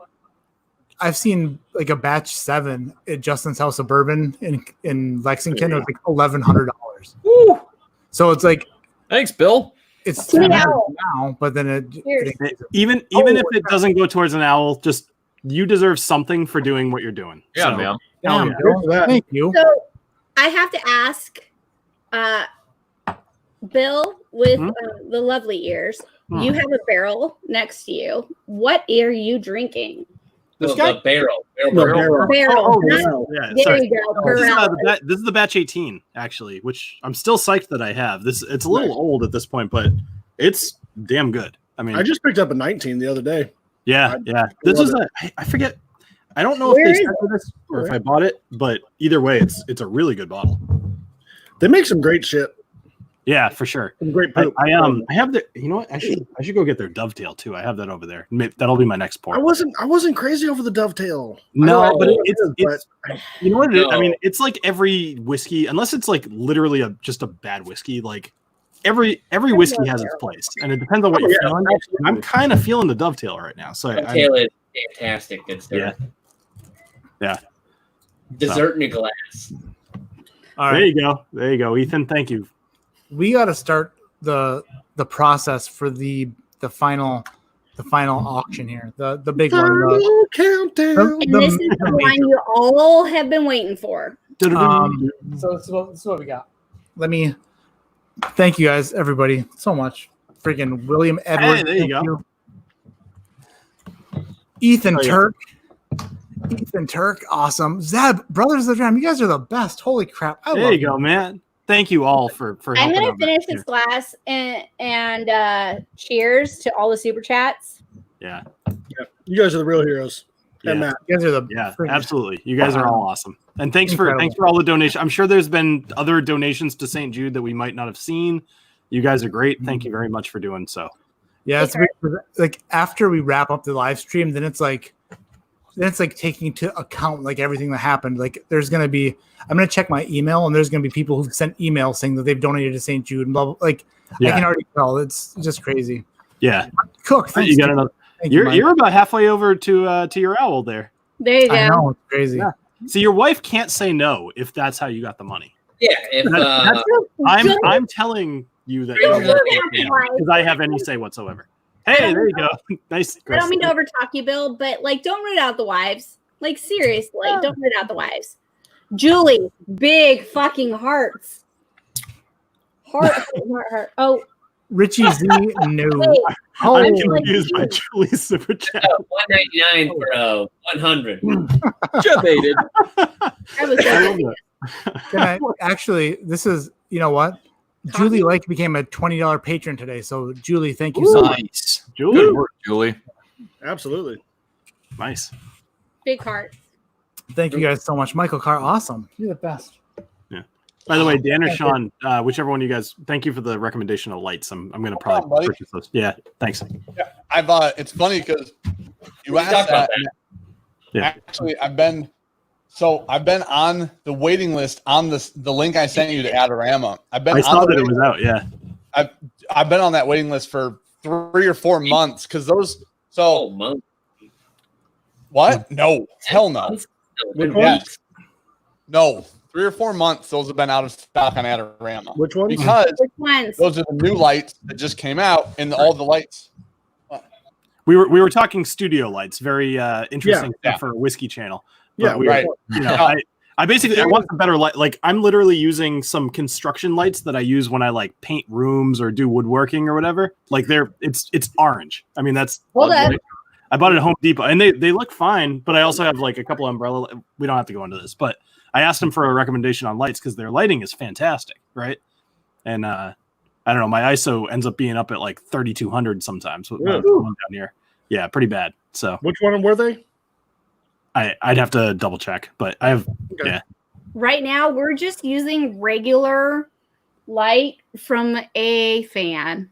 I've seen like a batch 7 at Justin's House of Bourbon in Lexington. It was like $1,100. So it's like, thanks, Bill. It's now, but then even if it doesn't go towards an owl, just you deserve something for doing what you're doing. Yeah, so, man. Thank you. So I have to ask Bill with the lovely ears. You have a barrel next to you. What are you drinking? The barrel. Barrel. Yeah, there sorry. you go. This is the batch 18, actually, which I'm still psyched that I have. It's a little old at this point, but it's damn good. I mean, I just picked up a 19 the other day. Yeah. This is I forget. I don't know if they sent this or if I bought it, but either way, it's a really good bottle. They make some great shit. Yeah, for sure. Some great poop. I have the. You know what? I should go get their Dovetail too. I have that over there. That'll be my next pour. I wasn't crazy over the Dovetail. No, but it's you know what it is? I mean, it's like every whiskey, unless it's like literally just a bad whiskey. Like every whiskey has its place, and it depends on what you're feeling. I'm kind of feeling the Dovetail right now. So Dovetail is fantastic. Good stuff. Yeah. Dessert in a glass. All right. There you go, Ethan. Thank you. We got to start the process for the final auction here. The big one. Countdown. And this is the one you all have been waiting for. So this is what we got. Let me thank you guys, everybody, so much. Freaking William Edward. Hey, there you go. Ethan Turk. Ethan Turk, awesome. Zeb, Brothers of the Dram, you guys are the best. Holy crap. There you go, man. Thank you all for I'm helping. going to finish this glass and cheers to all the super chats. Yeah. You guys are the real heroes. Yeah. And Matt. You guys are the absolutely. You guys are all awesome. And thanks for all the donations. I'm sure there's been other donations to St. Jude that we might not have seen. You guys are great. Thank you very much for doing so. Yeah, it's like after we wrap up the live stream, then it's like taking into account like everything that happened. Like I'm going to check my email, and there's going to be people who've sent emails saying that they've donated to St. Jude and blah, blah. Like I can already tell. It's just crazy. Yeah. Cook. You got another. You're about halfway over to your owl there. There you go. I know, it's crazy. Yeah. So your wife can't say no if that's how you got the money. Yeah, if I'm telling you that because I have any say whatsoever. Hey, there you go. Nice. I don't mean to overtalk you, Bill, but like, don't root out the wives. Like, seriously, don't root out the wives. Julie, big fucking hearts. Heart. Oh, Richie Z, no. I'm confused by Julie's super chat. $199 for 100. Debated. Actually, this is, you know what? Julie Lake became a $20 patron today. So, Julie, thank you so much. Nice. Good work, Julie. Absolutely. Nice. big heart. Thank you guys so much. Michael Carr, awesome. You're the best. Yeah. By the way, Dan or Sean, whichever one of you guys, thank you for the recommendation of lights. I'm going to probably purchase those. Yeah, thanks. Yeah, it's funny because you asked that. Yeah. Actually, I've been on the waiting list on the link I sent you to Adorama. I saw that it was out. Yeah. I've been on that waiting list for 3 or 4 months because those. So months. What? No, hell no. Yes. No, 3 or 4 months. Those have been out of stock on Adorama. Which ones? Because those are the new lights that just came out, and all the lights. We were talking studio lights, very interesting stuff for a whiskey channel. But right. You know, I basically want some better light. Like I'm literally using some construction lights that I use when I like paint rooms or do woodworking or whatever. Like it's orange. I mean that's. Hold up. I bought it at Home Depot and they look fine, but I also have like a couple umbrella. We don't have to go into this, but I asked them for a recommendation on lights because their lighting is fantastic, right? And I don't know, my ISO ends up being up at like 3200 sometimes with my one down here. Yeah, pretty bad. So which one were they? I'd have to double check, but I have yeah. Right now, we're just using regular light from a fan.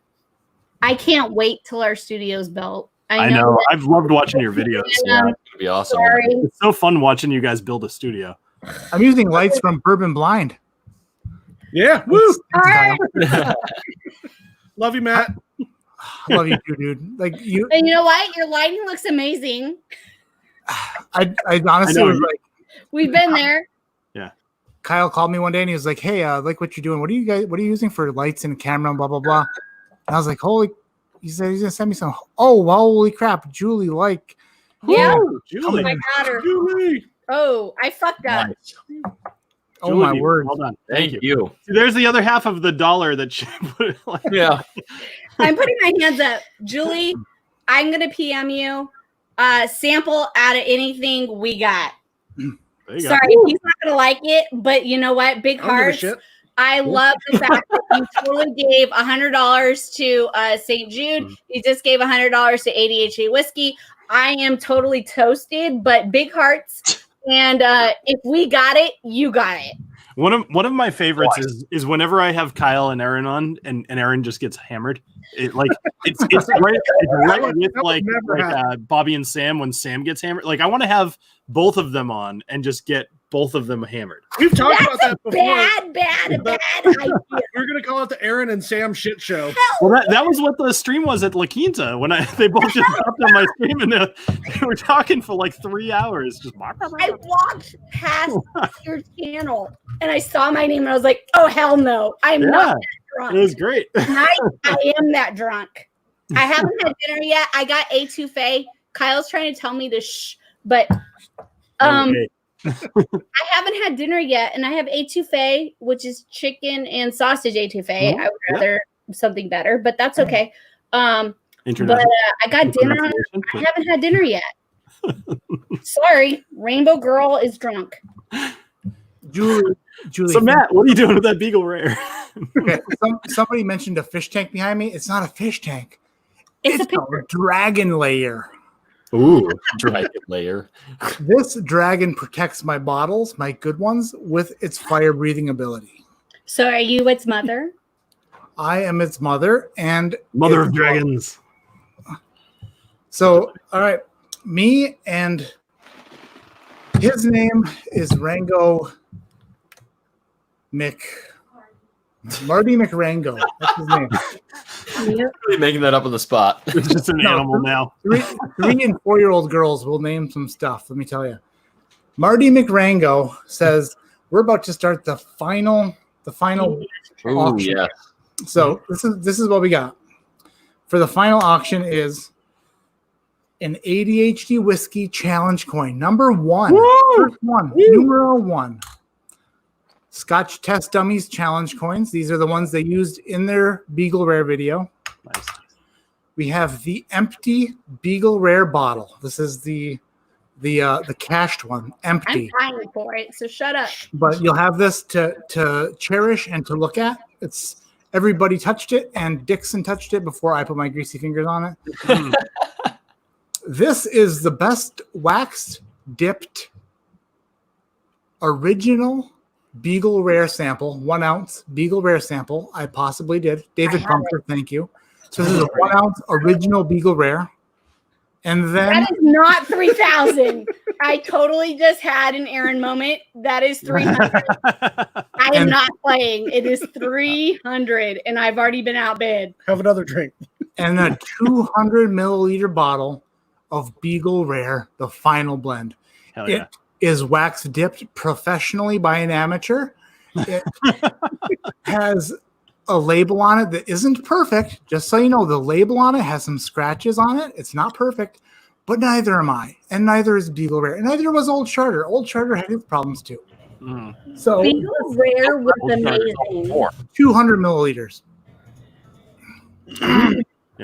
I can't wait till our studio's built. I know. I've loved watching your videos. Yeah, it's gonna be awesome. Sorry. It's so fun watching you guys build a studio. I'm using lights from Bourbon Blind. Yeah. Woo. All right. Love you, Matt. I love you too, dude. Like you. And you know what? Your lighting looks amazing. I honestly was like, we've been there. Yeah. Kyle called me one day and he was like, "Hey, I like what you're doing. What are you using for lights and camera and blah blah blah?" And I was like, he said he's gonna send me some. Oh, wow, holy crap, Julie, like, Yeah. Julie. Oh my God. Julie. Oh, I fucked up. Nice. Oh my Julie, word. Well done. Thank you. See, there's the other half of the dollar that she put. Like, Yeah. I'm putting my hands up. Julie, I'm gonna PM you. Sample out of anything we got. Sorry, he's not gonna like it, but you know what? Big hearts. I love the fact that you totally gave $100 to St. Jude. You just gave $100 to ADHD whiskey. I am totally toasted, but big hearts. And if we got it, you got it. One of my favorites is whenever I have Kyle and Aaron on, and Aaron just gets hammered. It's right with like Bobby and Sam when Sam gets hammered. Like I want to have both of them on and just get both of them hammered. We've talked about that before. Bad idea. We're gonna call it the Aaron and Sam shit show. Well, that was what the stream was at La Quinta when they both just hopped on my stream and they were talking for like 3 hours. Just I walked past your channel and I saw my name and I was like, "Oh hell no, I'm not that drunk." It was great. I am that drunk. I haven't had dinner yet. I got etouffee. Kyle's trying to tell me to but I haven't had dinner yet, and I have etouffee, which is chicken and sausage etouffee. I would rather something better, but that's okay. But I got dinner. I haven't had dinner yet. Sorry, Rainbow Girl is drunk. Julie. So Matt, what are you doing with that Beagle Rare? Okay, somebody mentioned a fish tank behind me. It's not a fish tank. It's a dragon layer. Ooh, dragon layer. This dragon protects my bottles, my good ones, with its fire breathing ability. So are you its mother? I am its mother and mother of dragons. So, all right, me and his name is Rango Marty McRango. That's his name. Really making that up on the spot. It's just an animal now. 3 and 4-year-old girls will name some stuff. Let me tell you. Marty McRango says we're about to start the final auction. Yeah. So this is what we got. For the final auction is an ADHD whiskey challenge coin. Number 1. First one. Numero 1. Scotch Test Dummies challenge coins. These are the ones they used in their Beagle Rare video. Nice. We have the empty Beagle Rare bottle. This is the cashed one, empty. I'm dying for it, so shut up. But you'll have this to cherish and to look at. It's everybody touched it, and Dixon touched it before I put my greasy fingers on it. This is the best waxed dipped original Beagle Rare sample, 1 ounce Beagle Rare sample. I possibly did. David Pumper, thank you. So this is a 1 ounce original Beagle Rare. And then that is not 3,000. I totally just had an Aaron moment. That is 300. I am not playing. It is 300, and I've already been outbid. Have another drink. And a 200 milliliter bottle of Beagle Rare, the final blend. Hell yeah. It is wax dipped professionally by an amateur. It has a label on it that isn't perfect. Just so you know, the label on it has some scratches on it. It's not perfect, but neither am I, and neither is Beagle Rare, and neither was Old Charter. Old Charter had its problems too. So Beagle Rare was amazing. 200 milliliters.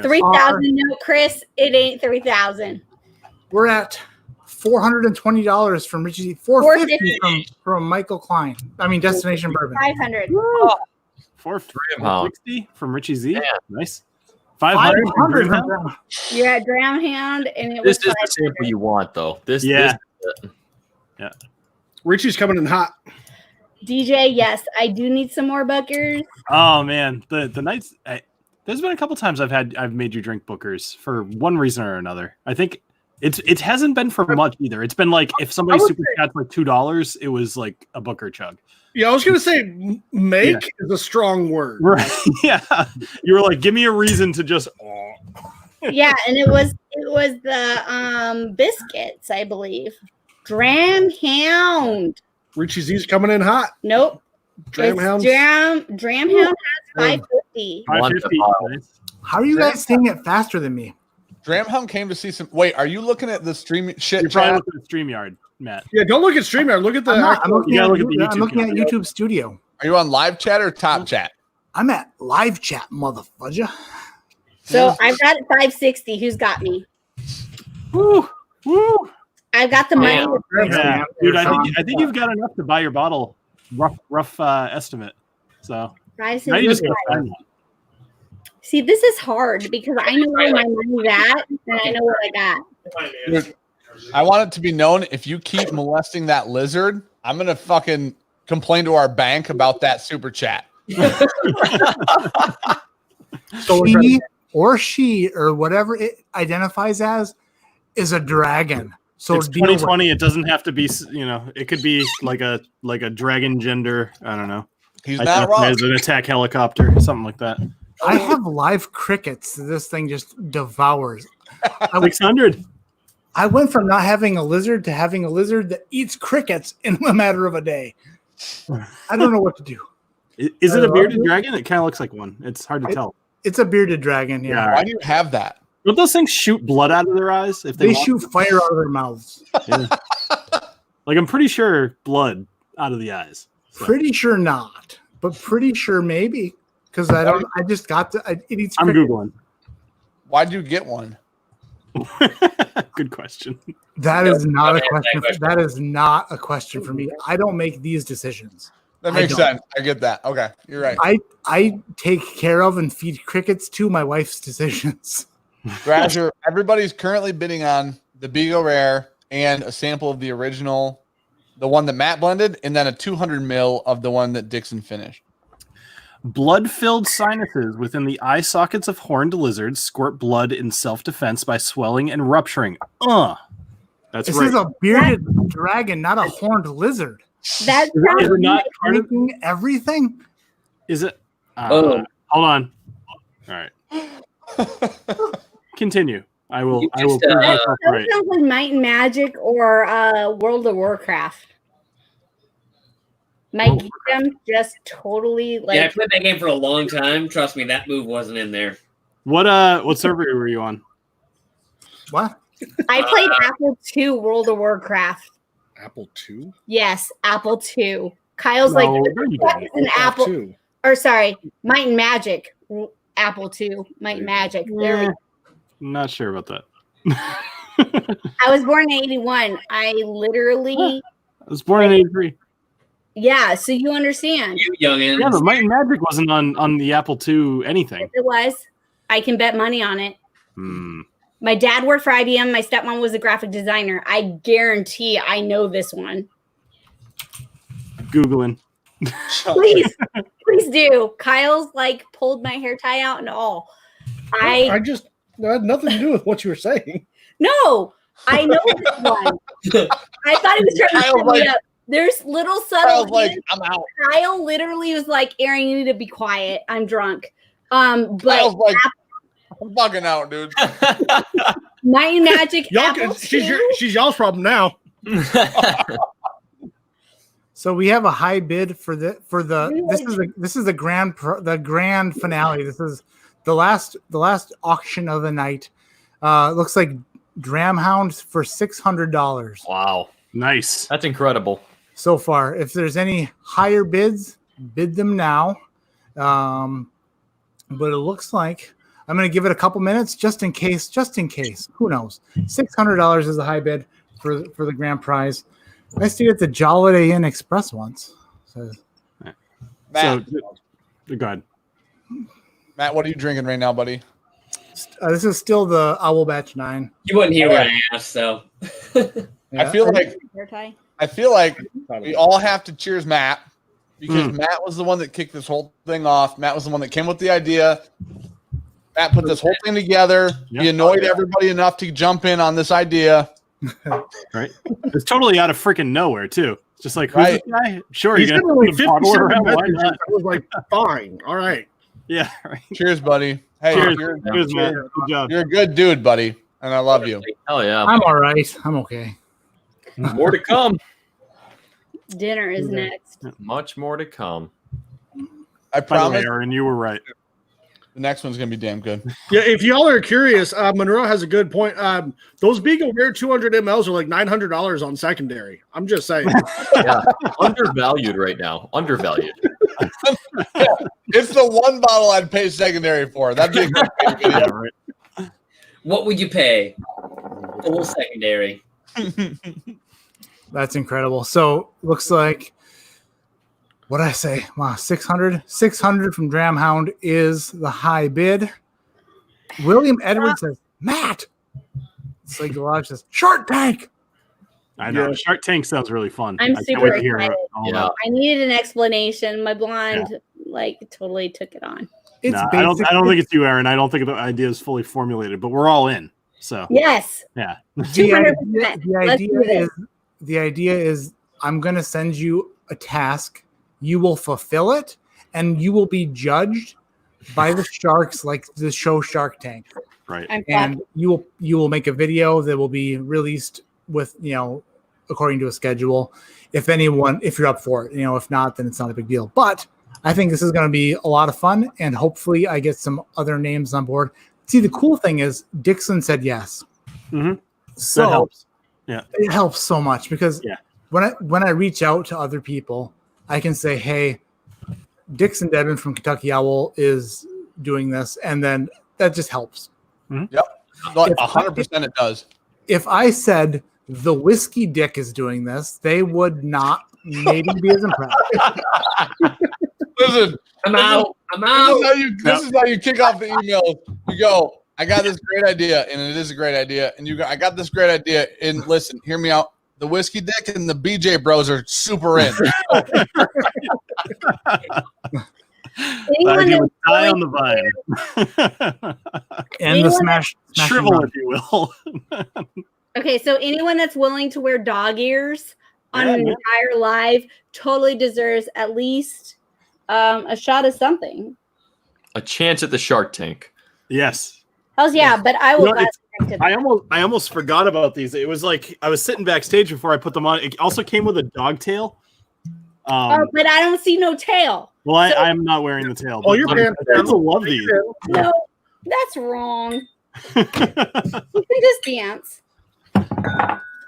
3,000. No, Chris, it ain't 3,000. We're at $420 from Richie. $450 from Michael Klein. I mean, Destination Bourbon. 500. $460 from Richie Z. Nice. 500 from You're at Drown Hound, and it was This is the sample you want, though. This yeah. Yeah. Richie's coming in hot. DJ, yes, I do need some more Bookers. Oh man, the nights. There's been a couple times I've made you drink Bookers for one reason or another. I think it hasn't been for much either. It's been like if somebody super chats like $2, it was like a Booker chug. Yeah, I was gonna say make is a strong word. Right. Yeah. You were like, give me a reason to just Yeah, and it was the biscuits, I believe. Dram Hound. Richie Z's coming in hot. Nope. Dram Hound. Dram Hound has 550. 550. How are you guys seeing it faster than me? Dramhound came to see some. Wait, are you looking at the stream shit? You're probably looking at StreamYard, Matt. Yeah, don't look at StreamYard. Look at the. I'm looking at YouTube YouTube Studio. Are you on live chat or top chat? I'm at live chat, motherfudger. So I've got 560. Who's got me? Woo! Woo! I've got the money. Yeah, dude, I think you've got enough to buy your bottle. Rough estimate. So Prices now you just look go like- See, this is hard because I know where my money's at and I know what I got. Dude, I want it to be known if you keep molesting that lizard, I'm gonna fucking complain to our bank about that super chat. She or whatever it identifies as is a dragon. So it's 2020. It doesn't have to be. It could be like a dragon gender. I don't know. He's not wrong. As an attack helicopter, something like that. I have live crickets. This thing just devours. 600. I went from not having a lizard to having a lizard that eats crickets in a matter of a day. I don't know what to do. Is it a bearded dragon? It kind of looks like one. It's hard to tell. It's a bearded dragon. Yeah. Why do you have that? Don't those things shoot blood out of their eyes? If they shoot fire out of their mouths. Yeah. Like I'm pretty sure blood out of the eyes. So. Pretty sure not, but pretty sure maybe because I don't. I just got to. It eats. I'm googling. Why'd you get one? Good question. That is not a question. That is not a question for me. I don't make these decisions. That makes sense. I get that. Okay, you're right. I take care of and feed crickets to my wife's decisions. Thrasher, everybody's currently bidding on the Beagle Rare and a sample of the original, the one that Matt blended, and then a 200 mil of the one that Dixon finished. Blood-filled sinuses within the eye sockets of horned lizards squirt blood in self-defense by swelling and rupturing. That's this right. This is a bearded dragon, not a horned lizard. That's not drinking everything. Is it? Hold on. All right. Continue. I will. I will. Prove myself right. Sounds like Might and Magic or World of Warcraft. My kingdom just totally like. Yeah, I played that game for a long time. Trust me, that move wasn't in there. What server were you on? What? I played Apple II World of Warcraft. Apple II? Yes, Apple II. Kyle's like, what is an Apple? II. Or sorry, Might and Magic. Apple II, Might and Magic. There we go. Not sure about that. I was born in 81. I literally. I was born in 83. Yeah, so you understand. You youngins. Yeah, but Might and Magic wasn't on the Apple II anything. It was. I can bet money on it. Hmm. My dad worked for IBM. My stepmom was a graphic designer. I guarantee I know this one. Googling. Please do. Kyle's like pulled my hair tie out and all. I just had nothing to do with what you were saying. No, I know this one. I thought he was trying to set me up. There's little subtle. Like, I'm out. Kyle literally was like, "Aaron, you need to be quiet. I'm drunk." But Kyle's like, I'm fucking out, dude. Might and Magic. She's y'all's problem now. So we have a high bid for the this is the grand finale. This is the last auction of the night. Looks like Dramhound for $600. Wow, nice. That's incredible. So far, if there's any higher bids, bid them now. But it looks like I'm going to give it a couple minutes just in case. Who knows? $600 is the high bid for the grand prize. I stayed at the Jolliday Inn Express once. So Matt, go ahead. Matt, what are you drinking right now, buddy? This is still the Owl Batch 9. You wouldn't hear what I asked, so. I feel like we all have to cheers Matt because Matt was the one that kicked this whole thing off. Matt was the one that came with the idea. Matt put this whole thing together. Yep. He annoyed everybody enough to jump in on this idea. Right. It's totally out of freaking nowhere, too. It's just like, who's right. this guy? Sure, he's you're going to bottle around. Why not? I was like, fine. All right. Yeah. Right. Cheers, buddy. Hey, cheers, cheers, man. Good job. You're a good dude, buddy. And I love you. Hell yeah. I'm all right. I'm okay. More to come. Dinner is next. Much more to come. I promise. Aaron, you were right. The next one's gonna be damn good. Yeah, if y'all are curious, Monroe has a good point. Those Beagle Rare 200 mLs are like $900 on secondary. I'm just saying. Yeah, undervalued right now. Undervalued. It's the one bottle I'd pay secondary for. That'd be a good video. Yeah, right. What would you pay? Full secondary. That's incredible. So looks like what did I say? Wow, 600 from Dramhound is the high bid. William Edwards says, Matt. It's like Garage says, Shark Tank. I know. Yeah. Shark Tank sounds really fun. I'm super excited. Yeah. I needed an explanation. My blonde totally took it on. I don't think it's you, Aaron. I don't think the idea is fully formulated, but we're all in. So yes. Yeah. 200%. The idea is I'm gonna send you a task. You will fulfill it, and you will be judged by the sharks, like the show Shark Tank. Right. And you will make a video that will be released with according to a schedule. If you're up for it, if not, then it's not a big deal. But I think this is going to be a lot of fun, and hopefully, I get some other names on board. See, the cool thing is Dixon said yes. Mm-hmm. So that helps. Yeah, it helps so much because when I reach out to other people, I can say, hey, Dixon Dedman from Kentucky Owl is doing this, and then that just helps. Mm-hmm. Yep, 100% it does. If I said the Whiskey Dick is doing this, they would not maybe be as impressed. Listen, I'm out. This is how you kick off the email. You go, I got this great idea, and it is a great idea. And you go, I got this great idea, and listen, hear me out. The Whiskey Dick and the BJ Bros are super in. Anyone that's die on the vine. And the smash shrivel, if you will. Okay, so anyone that's willing to wear dog ears on an entire live totally deserves at least a shot of something. A chance at the Shark Tank. Yes. Oh yeah, but I will. I almost forgot about these. It was like I was sitting backstage before I put them on. It also came with a dog tail. Oh, but I don't see no tail. Well, I'm not wearing the tail. Oh, you're paying. People love these. No, that's wrong. You can just dance.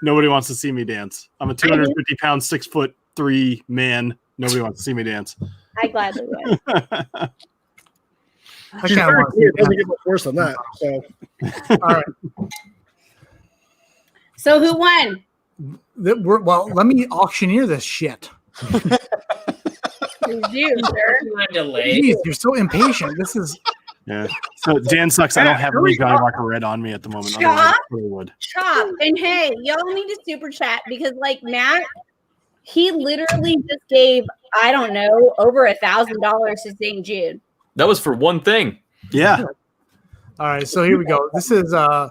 Nobody wants to see me dance. I'm a 250-pound, 6'3" man. Nobody wants to see me dance. I gladly would. I She's kind of very want clear. It to. doesn't get much worse than that. So, All right. So who won? Well, let me auctioneer this shit. You, sir. Delay. Jeez, you're so impatient. This is. Yeah. So Dan sucks. I don't have any Johnny Walker Red on me at the moment. Otherwise, I probably would. Chop. And hey, y'all need to super chat because like Matt, he literally just gave, I don't know, over $1,000 to St. Jude. That was for one thing. Yeah. All right, so here we go. This is hey,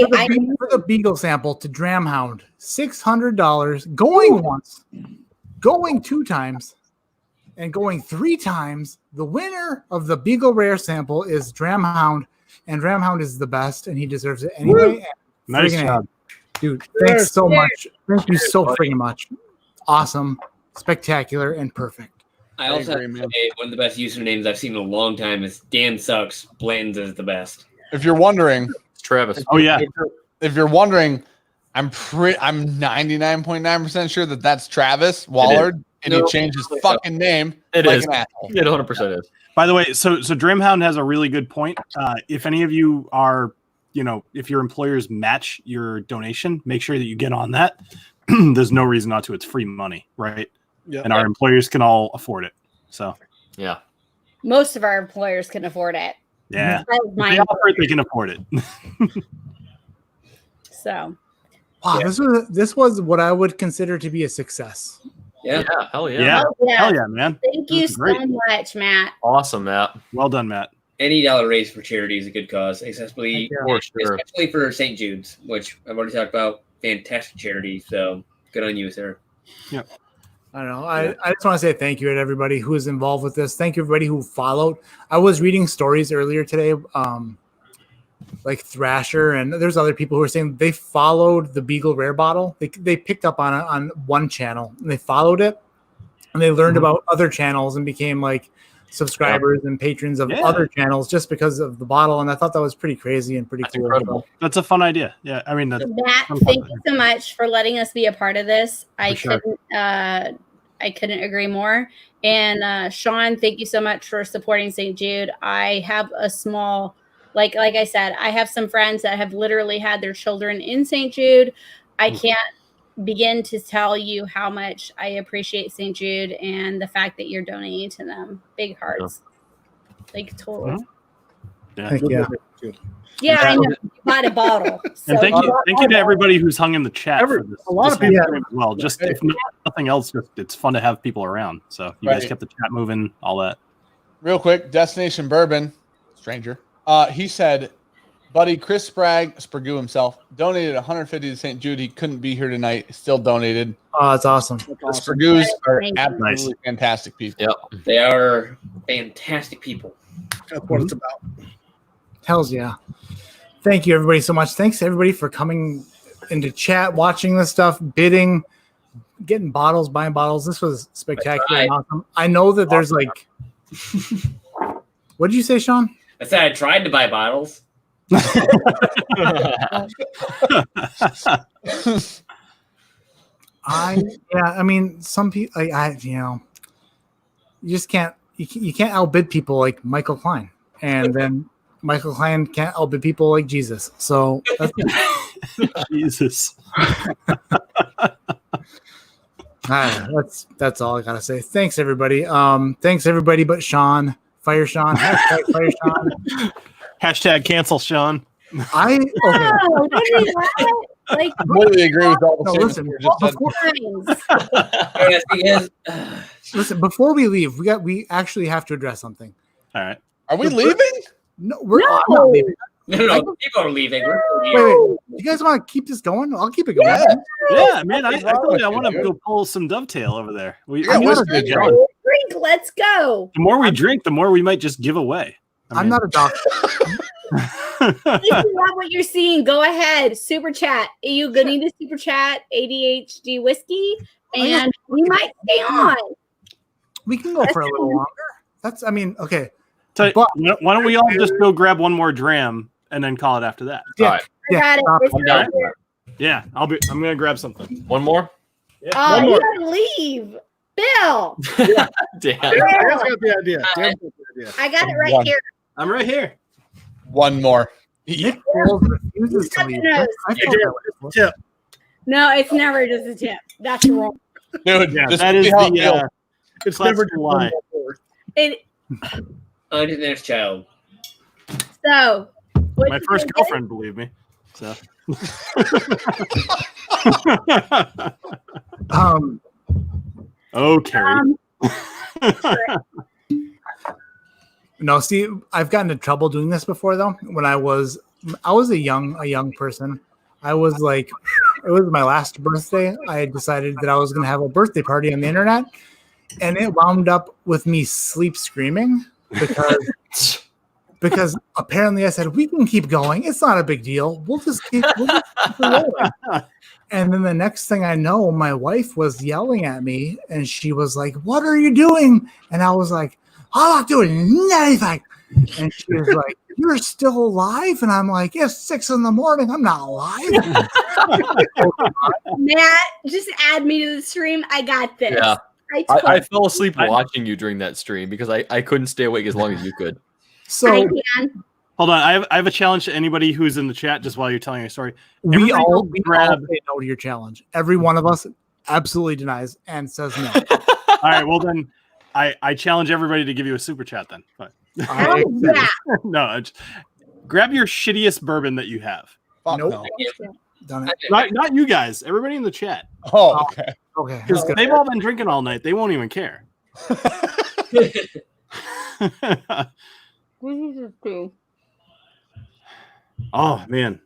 for the Beagle sample to Dramhound, $600. Going once, going 2 times, and going 3 times. The winner of the Beagle Rare sample is Dramhound, and Dramhound is the best, and he deserves it anyway. Nice job, dude. Thanks so much. Thank you so freaking much. Awesome, spectacular, and perfect. I also have to say one of the best usernames I've seen in a long time is Dan Sucks. Blantons is the best. If you're wondering, it's Travis. Oh yeah. If you're wondering, I'm 99.9% sure that that's Travis Wallard, and he changed his fucking name. It like is. An asshole. It 100% is. By the way, so Dramhound has a really good point. If any of you are, if your employers match your donation, make sure that you get on that. There's no reason not to. It's free money, right? Yeah. And our employers can all afford it. So yeah, most of our employers can afford it. Yeah, If they offer it, they can afford it. So, wow, this was what I would consider to be a success. Yeah, hell yeah. Yeah, Oh, yeah. hell yeah, man. Thank you so much, Matt. Awesome, Matt. Well done, Matt. Any dollar raised for charity is a good cause, especially For sure. especially for St. Jude's, which I've already talked about. Fantastic charity, so good on you, sir. Yep. I don't know. I just want to say thank you to everybody who is involved with this. Thank you everybody who followed. I was reading stories earlier today, like Thrasher, and there's other people who are saying they followed the Beagle Rare bottle. They picked up on one channel and they followed it, and they learned about other channels and became like subscribers and patrons of other channels just because of the bottle. And I thought that was pretty crazy and pretty cool. Incredible. That's a fun idea. Yeah, I mean, Matt, thank you so much for letting us be a part of this. I couldn't agree more. And Sean, thank you so much for supporting St. Jude. I have a small, like I said, I have some friends that have literally had their children in St. Jude. I can't begin to tell you how much I appreciate St. Jude and the fact that you're donating to them. Big hearts. Like totally. Thank you. Yeah, I know. You bought a bottle. So. And thank you to everybody who's hung in the chat for this. A lot of this people stream as well. Just if nothing else, it's fun to have people around. So you guys kept the chat moving, all that. Real quick, Destination Bourbon, stranger. He said, buddy Chris Sprague himself, donated 150 to St. Jude. He couldn't be here tonight. Still donated. Oh, that's awesome. The Spragues are absolutely fantastic people. Yep. They are fantastic people. That's what it's about. Hells yeah. Thank you, everybody, so much. Thanks, everybody, for coming into chat, watching this stuff, bidding, getting bottles, buying bottles. This was spectacular and awesome. I know that there's like... What did you say, Sean? I said I tried to buy bottles. I mean, some people, you just can't, you can't outbid people like Michael Klein, and then Michael Klein can't outbid people like Jesus. So that's Jesus. That's all I gotta say. Thanks everybody. Thanks everybody, but Sean. Fire Sean. Hashtag fire Sean. Hashtag cancel Sean. Like, I completely agree with all the listen, listen, before we leave, we actually have to address something. All right. Are we leaving? No, I'm not leaving. No, people are leaving. Wait. You guys want to keep this going? I'll keep it going. Yeah, man. I want to go pull some dovetail over there. There's drink. Let's go. The more we drink, the more we might just give away. I'm not a doctor. If you love what you're seeing, go ahead. Super chat. You gonna need a super chat ADHD whiskey, and we might stay on. We can go for a little longer. That's, I mean, okay. So, why don't we all just go grab one more dram and then call it after that? Yeah. All right. I got it. It's I'm right done. here. Yeah, I'm gonna grab something. One more. Oh, you gotta leave, Bill. Damn. Dan's got the idea. Dan's got the idea. I got it right here. I'm right here. One more. Nick Foles refuses to leave. knows? I feel that way. Tip. No, it's never just a tip. That's wrong. Dude, Yeah, just that is see how it the feels. It's never classic lie. It. On to the next child. So, what My you first think girlfriend believed me. So. Oh, Carrie. No, see, I've gotten into trouble doing this before though. When I was a young person. I was like, it was my last birthday. I had decided that I was going to have a birthday party on the internet, and it wound up with me sleep screaming because apparently I said, we can keep going. It's not a big deal. We'll just keep rolling. And then the next thing I know, my wife was yelling at me, and she was like, "What are you doing?" And I was like, "I'm not doing anything." And she was like, "You're still alive?" And I'm like, "It's 6 a.m. I'm not alive." Matt, just add me to the stream. I got this. Yeah. I I fell asleep watching you during that stream because I couldn't stay awake as long as you could. So I can. Hold on, I have a challenge to anybody who's in the chat just while you're telling your story. we all grab. say no to your challenge. Every one of us absolutely denies and says no. All right, well then, I challenge everybody to give you a super chat then. Fine. Oh, yeah. No, grab your shittiest bourbon that you have. Fuck Nope. no. Done it. Not you guys. Everybody in the chat. Oh, okay. Okay. Because they've all been drinking all night. They won't even care. Oh man,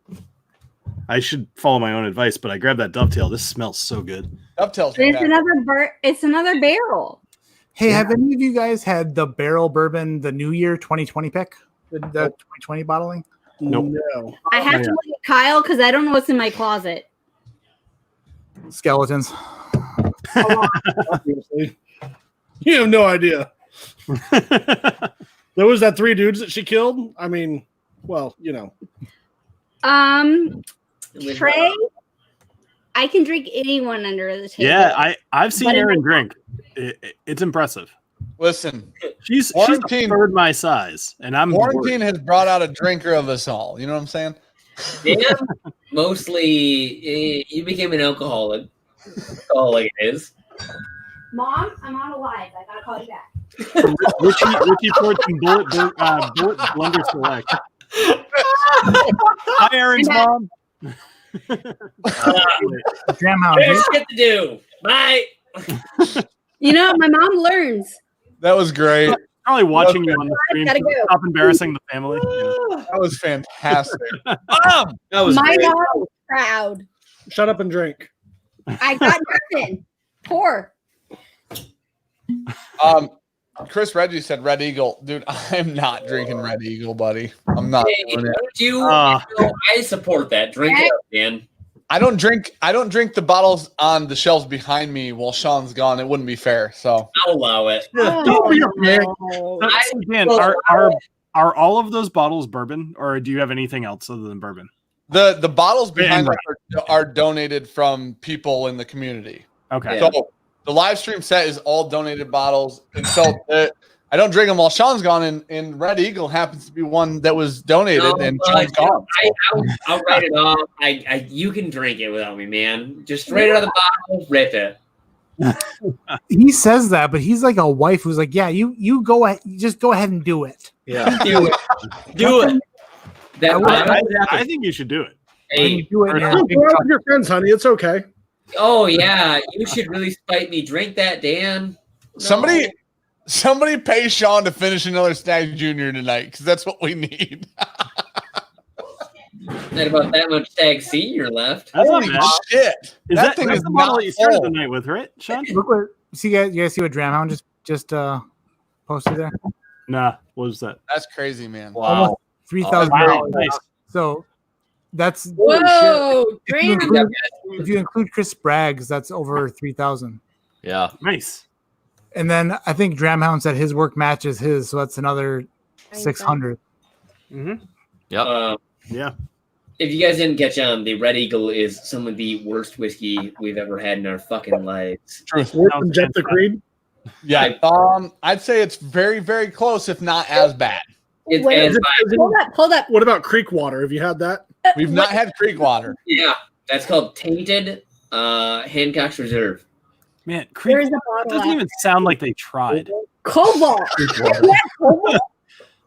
I should follow my own advice, but I grabbed that dovetail. This smells so good. Dovetails. It's another barrel. Hey, have any of you guys had the barrel bourbon, the New Year 2020 pick? The 2020 bottling? Nope. No. I have to look at Kyle because I don't know what's in my closet. Skeletons. Obviously. You have no idea. There was that 3 dudes that she killed. I mean, well, you know. Trey, I can drink anyone under the table. Yeah, I've seen But Aaron drink. It's impressive. Listen, she's a third my size, and I'm quarantine has brought out a drinker of us all. You know what I'm saying? Dan, mostly you became an alcoholic. That's all like it is. Mom, I'm not alive. I gotta call you back. Richie Ports and Bullet Blender Select. Hi, Aaron's mom. There's shit to do. Bye. You know, my mom learns. That was great. Probably watching you on the screen. Gotta go. Stop embarrassing the family. That was fantastic. That was my great. mom was proud. Shut up and drink. I got nothing. Pour. Chris Reggie said Red Eagle. Dude, I'm not drinking Red Eagle, buddy. I'm not Hey, doing it. don't you? I support that. Drink it up, Dan. I don't drink the bottles on the shelves behind me while Sean's gone. It wouldn't be fair. So I'll allow it. So, Dan, are all of those bottles bourbon, or do you have anything else other than bourbon? the bottles behind us are donated from people in the community. Okay. So the live stream set is all donated bottles, and so I don't drink them while Sean's gone. And Red Eagle happens to be one that was donated, and Sean's gone. I'll write it off. You can drink it without me, man. Just write it on the bottle, rip it. He says that, but he's like a wife who's like, "Yeah, you go ahead, just go ahead and do it." Yeah, do it. Do it. I think you should do it. Hey, do it now. With your friends, honey. It's okay. Oh yeah, you should really spite me. Drink that, Dan. No. Somebody pay Sean to finish another Stagg Jr tonight, because that's what we need. Not about that much Stagg Senior left. That's Holy not bad. shit! That thing is is the model not that you started full. the night with, right, Sean? Look what you guys see what Dramhound just just posted there? Nah, what was that? That's crazy, man. Wow. $3,000. Wow, nice. So that's Whoa, if you include Chris Braggs, that's over 3,000. Yeah, nice. And then I think Dramhound said his work matches his, so that's another 600. Mm-hmm. Yep. Yeah. If you guys didn't catch on, the Red Eagle is some of the worst whiskey we've ever had in our fucking lives. Truth. Jet the Creed. Yeah. I'd say it's very, very close, if not as bad. It's Wait, as bad. Hold up. What about Creek Water? Have you had that? We've not had Creek Water. Yeah, that's called Tainted Hancock's Reserve. Man, Creek There's a bottle doesn't even sound like they tried. Cobalt.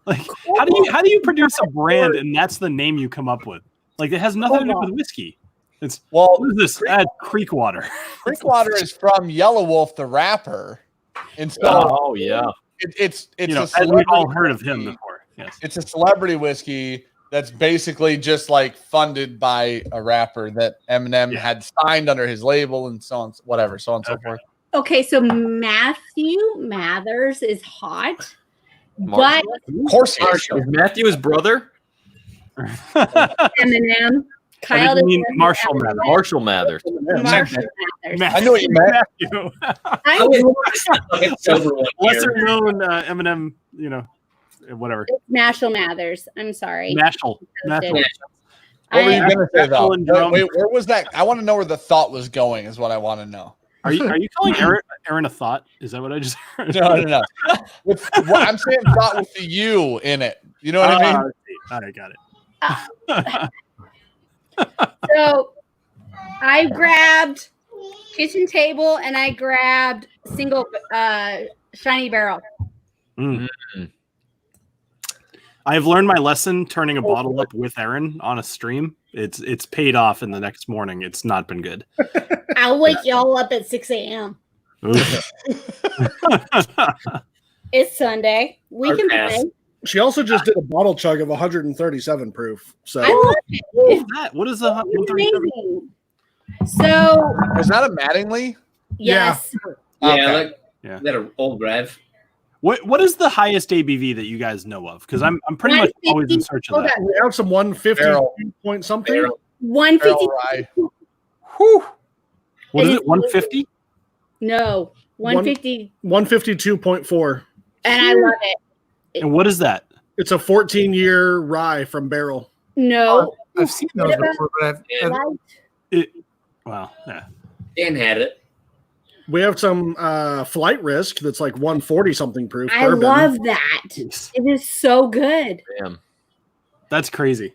Like, how do you produce a brand and that's the name you come up with? Like, it has nothing to do with whiskey. It's what is this? Creek Water. Creek Water is from Yellow Wolf, the rapper, and so it's as we've all heard of him before. Yes, it's a celebrity whiskey that's basically just like funded by a rapper that Eminem had signed under his label and so on, whatever, so on and so forth. Okay, so Matthew Mathers is hot, but of course, is Matthew his brother? Eminem. Kyle I mean Marshall Mathers. Marshall Mathers. Marshall Mathers. I know what you meant. Lesser known Eminem, whatever. Marshall Mathers. I'm sorry. Mashal. What were you gonna say though? Wait, where was that? I want to know where the thought was going. Is what I want to know. Are you calling Aaron a thought? Is that what I just heard? No. I'm saying thought with the U in it. You know what I mean? All right, got it. So I grabbed kitchen table and I grabbed single shiny barrel. I've learned my lesson turning a bottle up with Aaron on a stream. It's paid off in the next morning. It's not been good. I'll wake y'all up at 6 a.m. It's Sunday. We can play. She also just did a bottle chug of 137 proof. So I love it. What is the 137? So is that a Mattingly? Yes. Yeah, that an old Rev. What is the highest ABV that you guys know of? Because I'm pretty much always in search of that. We have some 150 point something. 150. Whew. What is it? 150? No, 150. 152.4. And I love it. And what is that? It's a 14-year rye from barrel. No, I've seen those before, but Wow. Yeah. Dan had it. We have some flight risk that's like 140 something proof. I bourbon. love that. It is so good. Damn. That's crazy.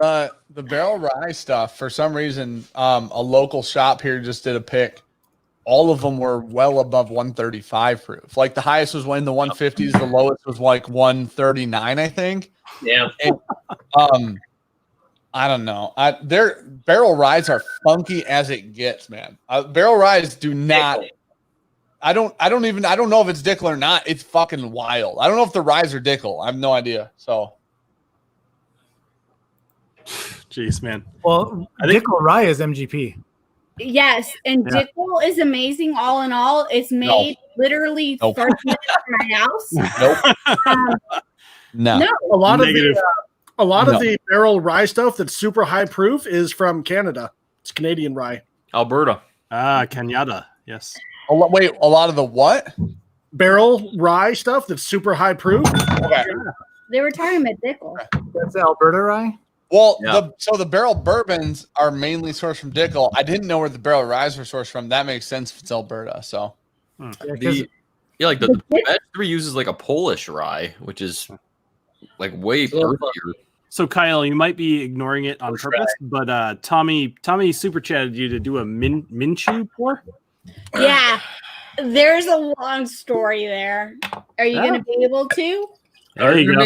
The barrel rye stuff, for some reason, a local shop here just did a pick. All of them were well above 135 proof. Like the highest was in the 150s, the lowest was like 139, I think. Yeah. And, I don't know. Their barrel ryes are funky as it gets, man. Barrel ryes do not. I don't know if it's Dickel or not. It's fucking wild. I don't know if the ryes are Dickel. I have no idea. So, jeez, man. Well, Dickel Rye is MGP. Yes, and Dickel is amazing. All in all, it's made literally 30 minutes from my house. No. A lot of the barrel rye stuff that's super high proof is from Canada. It's Canadian rye. Alberta. Canada. Yes. A lot of the what? Barrel rye stuff that's super high proof. Okay. They were talking about Dickel. That's Alberta rye. Well, the barrel bourbons are mainly sourced from Dickel. I didn't know where the barrel ryes were sourced from. That makes sense if it's Alberta. So, the Batch 3 uses like a Polish rye, which is like way earthier. So Kyle, you might be ignoring it on purpose, but Tommy super chatted you to do a Minchu pour. Yeah, there's a long story there. Are you going to be able to? There you go.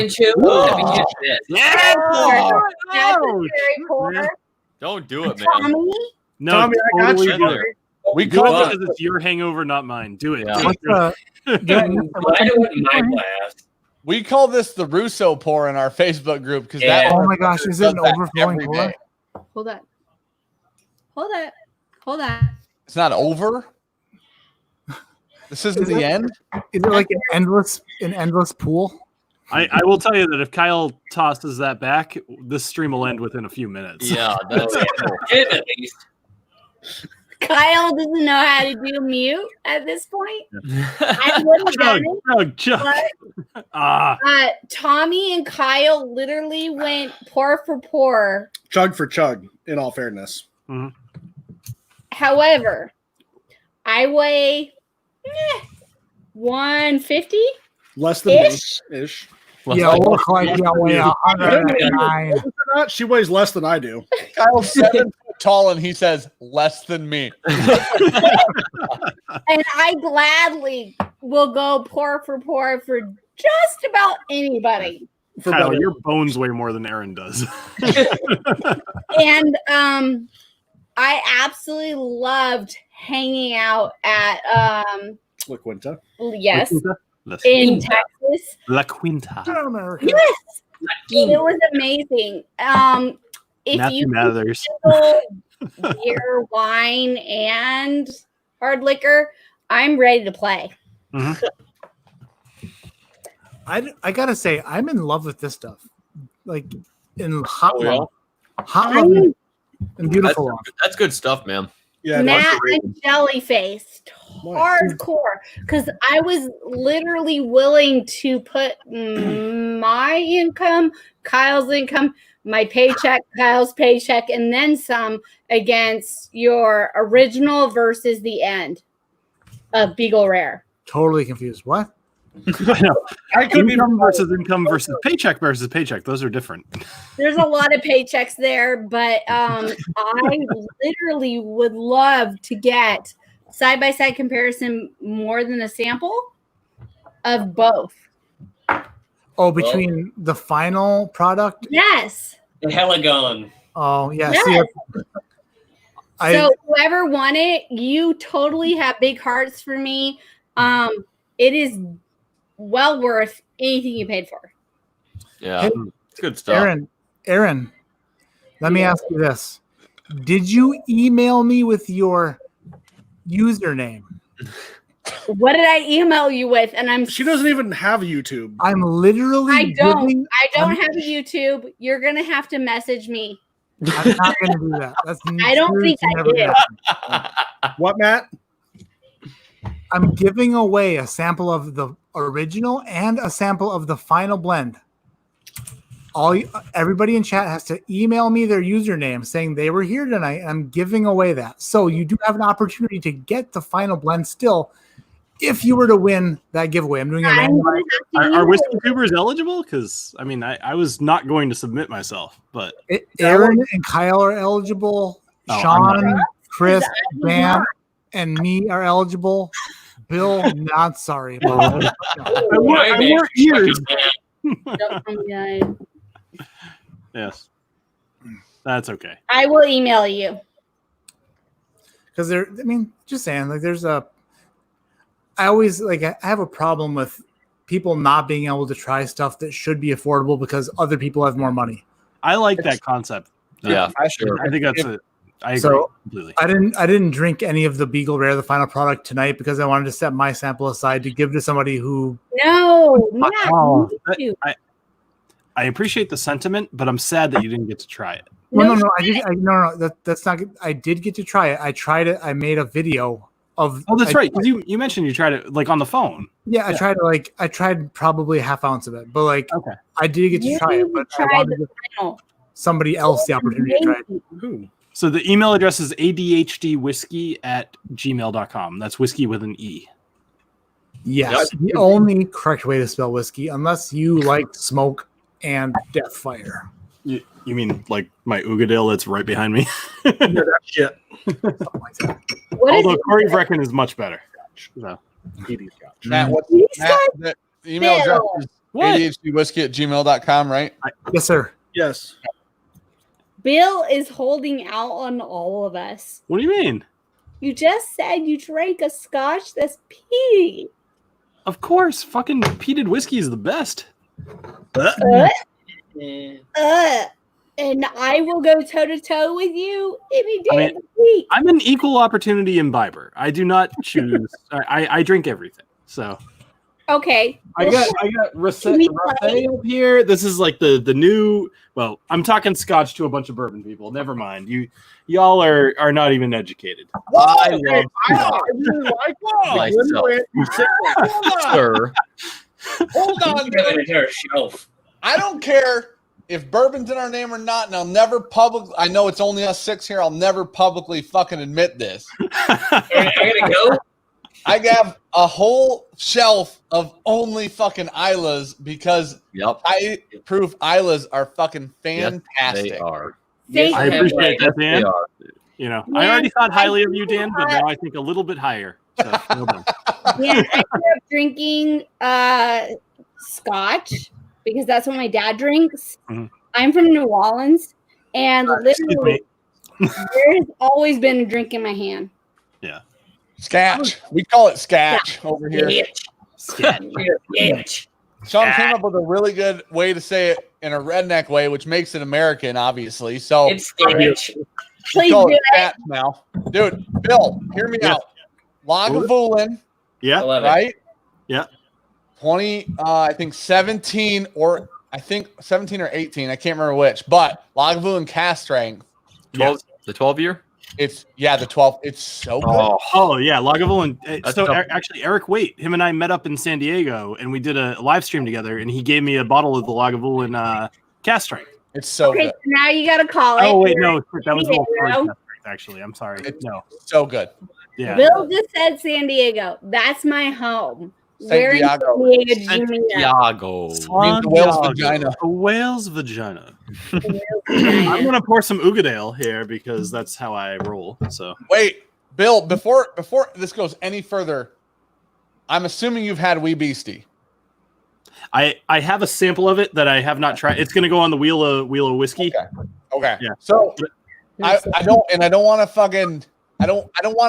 Don't do it, man. Tommy? No, Tommy, I got totally you. do it. We do it because it's your hangover, not mine. Do it. We call this the Russo pour in our Facebook group because oh my gosh, is it an overflowing pour? Hold on. It's not over. This isn't the end. Is it like an endless pool? I will tell you that if Kyle tosses that back, this stream will end within a few minutes. Yeah, that's It at least. Kyle doesn't know how to do mute at this point. I would have done it. Tommy and Kyle literally went pour for pour. Chug for chug, in all fairness. Mm-hmm. However, I weigh 150? Less than ish. Yeah, look like you weigh 109. Not, she weighs less than I do. Kyle's 7 foot tall, and he says less than me. And I gladly will go pour for just about anybody. Kyle, your bones weigh more than Aaron does. And I absolutely loved hanging out at La Quinta. Yes. La In Quinta. Texas. La Quinta. Yes. It was amazing. If Matthew you Mathers. beer, wine, and hard liquor, I'm ready to play. Mm-hmm. I gotta say, I'm in love with this stuff. Like in hot yeah. love. Hot love and beautiful love. That's good stuff, man. Yeah, Matt and Jelly-faced. Hardcore. Because I was literally willing to put my income, Kyle's income, my paycheck, Kyle's paycheck, and then some against your original versus the end of Beagle Rare. Totally confused. What? I know. Income versus paycheck versus paycheck. Those are different. There's a lot of paychecks there, but I literally would love to get side-by-side comparison more than a sample of both. Oh, between the final product? Yes. The Heligon. Oh, yeah. Yes. See, So whoever won it, you totally have big hearts for me. It is well worth anything you paid for. Yeah, Hey, it's good stuff. Aaron, let me ask you this. Did you email me with your username? What did I email you with? And she doesn't even have YouTube. I'm literally I don't I'm have a YouTube. You're gonna have to message me. not gonna do that. That's I don't think I never did. gonna happen. What, Matt? I'm giving away a sample of the original and a sample of the final blend. Everybody in chat has to email me their username saying they were here tonight, and I'm giving away that. So you do have an opportunity to get the final blend still if you were to win that giveaway. I'm doing a randomized. Are whiskey tubers eligible? Because I mean, I was not going to submit myself, but Aaron and Kyle are eligible. Oh, Sean, Chris, Bam, and me are eligible. Bill, not sorry. I wore ears. Yes, that's okay. I will email you. Because I mean, just saying, like, I always I have a problem with people not being able to try stuff that should be affordable because other people have more money. I like that concept. Yeah, sure. I think that's it. I agree completely. I didn't drink any of the Beagle Rare, the final product, tonight because I wanted to set my sample aside to give to somebody who. No, I appreciate the sentiment, but I'm sad that you didn't get to try it. No. That's not. I did get to try it. I tried it. I made a video of. Oh, that's right. You mentioned you tried it like on the phone. Yeah, I tried probably a half ounce of it, but okay. I did get to try it, but I wanted to give somebody else the opportunity to try it. Who? So the email address is adhdwhiskey@gmail.com. That's whiskey with an E. Yes, the only correct way to spell whiskey, unless you like smoke and death fire. You mean like my Ugadale that's right behind me? Yeah, that shit. Although Corey Brecken is much better. So. Matt, the email address is adhdwhiskey@gmail.com, right? Yes, sir. Yes. Bill is holding out on all of us. What do you mean? You just said you drank a scotch that's peaty. Of course, fucking peated whiskey is the best. And I will go toe to toe with you any day of the week. I'm an equal opportunity imbiber. I do not choose. I drink everything. So Okay. I got Rosé up here. This is like the new. Well, I'm talking Scotch to a bunch of bourbon people. Never mind. Y'all are not even educated. I really like Sir. Hold on. An entire shelf. I don't care if bourbon's in our name or not, and I'll never I know it's only us 6 here. I'll never publicly fucking admit this. I gotta go. I have a whole shelf of only fucking Islas because I proof Islas are fucking fantastic. Yes, they are. I appreciate that, Dan. They are. You know, I already thought highly of you, Dan, but now I think a little bit higher. So, well done. Yeah, I grew up drinking Scotch because that's what my dad drinks. Mm-hmm. I'm from New Orleans, and literally, there has always been a drink in my hand. Yeah. Scotch. We call it Scotch over here. Scotch. Sean came up with a really good way to say it in a redneck way, which makes it American, obviously. So It's Scotch. we call it Scotch now. Dude, Bill, hear me out. Lagavulin. Yeah. Right? Yeah. 20, I think 17 or 18. I can't remember which, but Lagavulin Cask Strength. 12, the 12 year? It's the 12. It's so good. Oh yeah, Lagavulin. So tough. actually, Eric Waite, him and I met up in San Diego, and we did a live stream together, and he gave me a bottle of the Lagavulin Cask Strength. It's so Okay, good. so now you got to call it. Oh wait, no, that was all Diego. Cask Strength. Actually, I'm sorry. No, so good. Yeah. Bill just said San Diego. That's my home. San Where in Diego. San Diego did you meet up? Santiago. Means the whale's vagina. A whale's vagina. I'm gonna pour some Ugadale here because that's how I roll. So Wait, Bill, before this goes any further, I'm assuming you've had Wee Beastie. I have a sample of it that I have not tried. It's gonna go on the wheel of whiskey. Okay. Yeah. So I don't want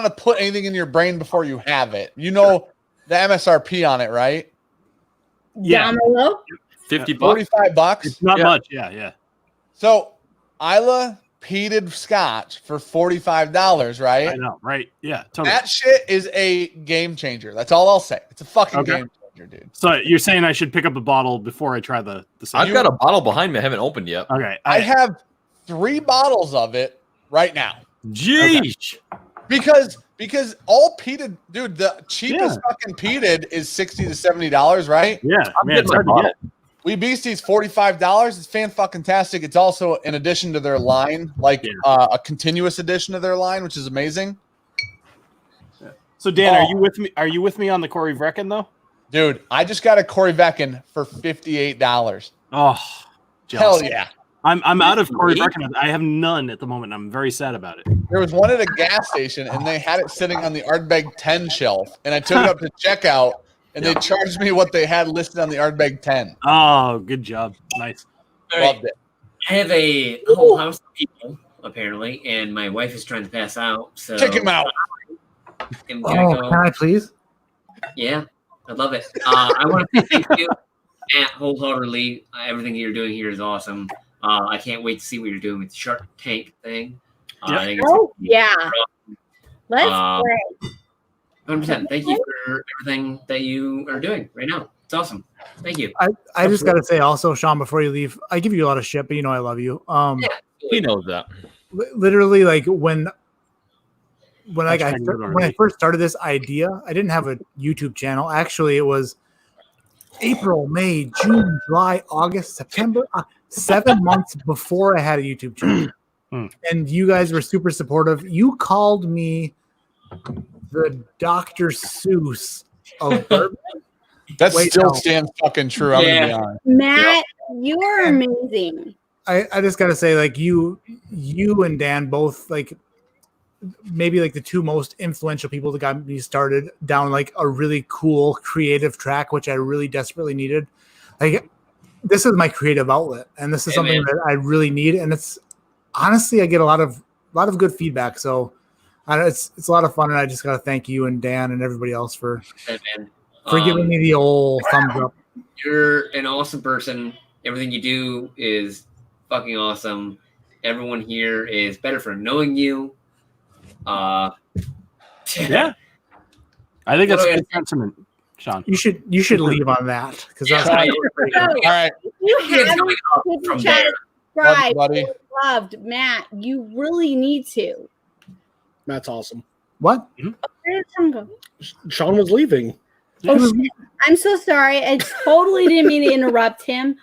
to put anything in your brain before you have it. You know the MSRP on it, right? Yeah. Down below? $50. $45. It's not much. Yeah. So Isla peated Scotch for $45, right? I know, right? Yeah, totally. That shit is a game changer. That's all I'll say. It's a fucking game changer, dude. So you're saying I should pick up a bottle before I try the I've got a bottle behind me I haven't opened yet. Okay. I have 3 bottles of it right now. Jeez. Because all peated, dude, the cheapest fucking peated is $60 to $70, right? Yeah, man, it's my hard to bottle. get. Wee Beastie's $45. It's fan-fucking-tastic. It's also an addition to their line, like a continuous addition to their line, which is amazing. So Dan, are you with me? Are you with me on the Corey Vrecken though? Dude, I just got a Corey Vrecken for $58. Oh, Hell jealous. yeah. I'm out of Corey Vrecken. I have none at the moment. I'm very sad about it. There was one at a gas station, and they had it sitting on the Ardbeg 10 shelf, and I took it up to checkout, and they charged me what they had listed on the Ardbeg 10. Oh, good job. Nice. Loved it. I have a whole house of people, apparently, and my wife is trying to pass out. So Kick him out. I'm gonna go. Can I please? Yeah, I love it. I want to thank you, Matt, wholeheartedly. Everything you're doing here is awesome. I can't wait to see what you're doing with the Shark Tank thing. I think Let's play. 100%. Thank you for everything that you are doing right now. It's awesome. Thank you. I just gotta say also, Sean, before you leave, I give you a lot of shit, but you know I love you. He knows that. Literally, like when I first started this idea, I didn't have a YouTube channel. Actually, it was April, May, June, July, August, September, 7 months before I had a YouTube channel. And you guys were super supportive. You called me the Dr. Seuss of bourbon. That still stands fucking true. I'm gonna be honest. Matt, you are amazing. I just gotta say, like you and Dan both like maybe like the two most influential people that got me started down like a really cool creative track, which I really desperately needed. Like this is my creative outlet, and this is something that I really need. And it's honestly, I get a lot of good feedback. So it's a lot of fun, and I just gotta thank you and Dan and everybody else for giving me the old thumbs up. You're an awesome person. Everything you do is fucking awesome. Everyone here is better for knowing you. Yeah, I think that's a good sentiment, Sean. You should leave on that because that's Yeah, All right. You have going up to from chat there. subscribe Buddy. or loved Matt. You really need to. That's awesome. What? Where did Sean go? Sean was leaving. Oh, I'm so sorry. I totally didn't mean to interrupt him.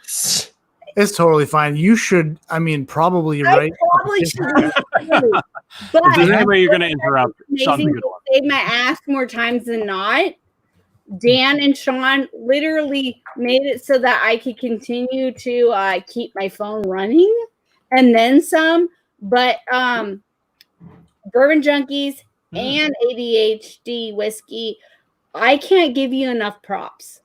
It's totally fine. You should. I mean, probably right. I probably should. But If there's any way you're going to interrupt, Sean's a amazing good to one. save my ass more times than not. Dan and Sean literally made it so that I could continue to keep my phone running and then some. But Bourbon Junkies and ADHD Whiskey, I can't give you enough props.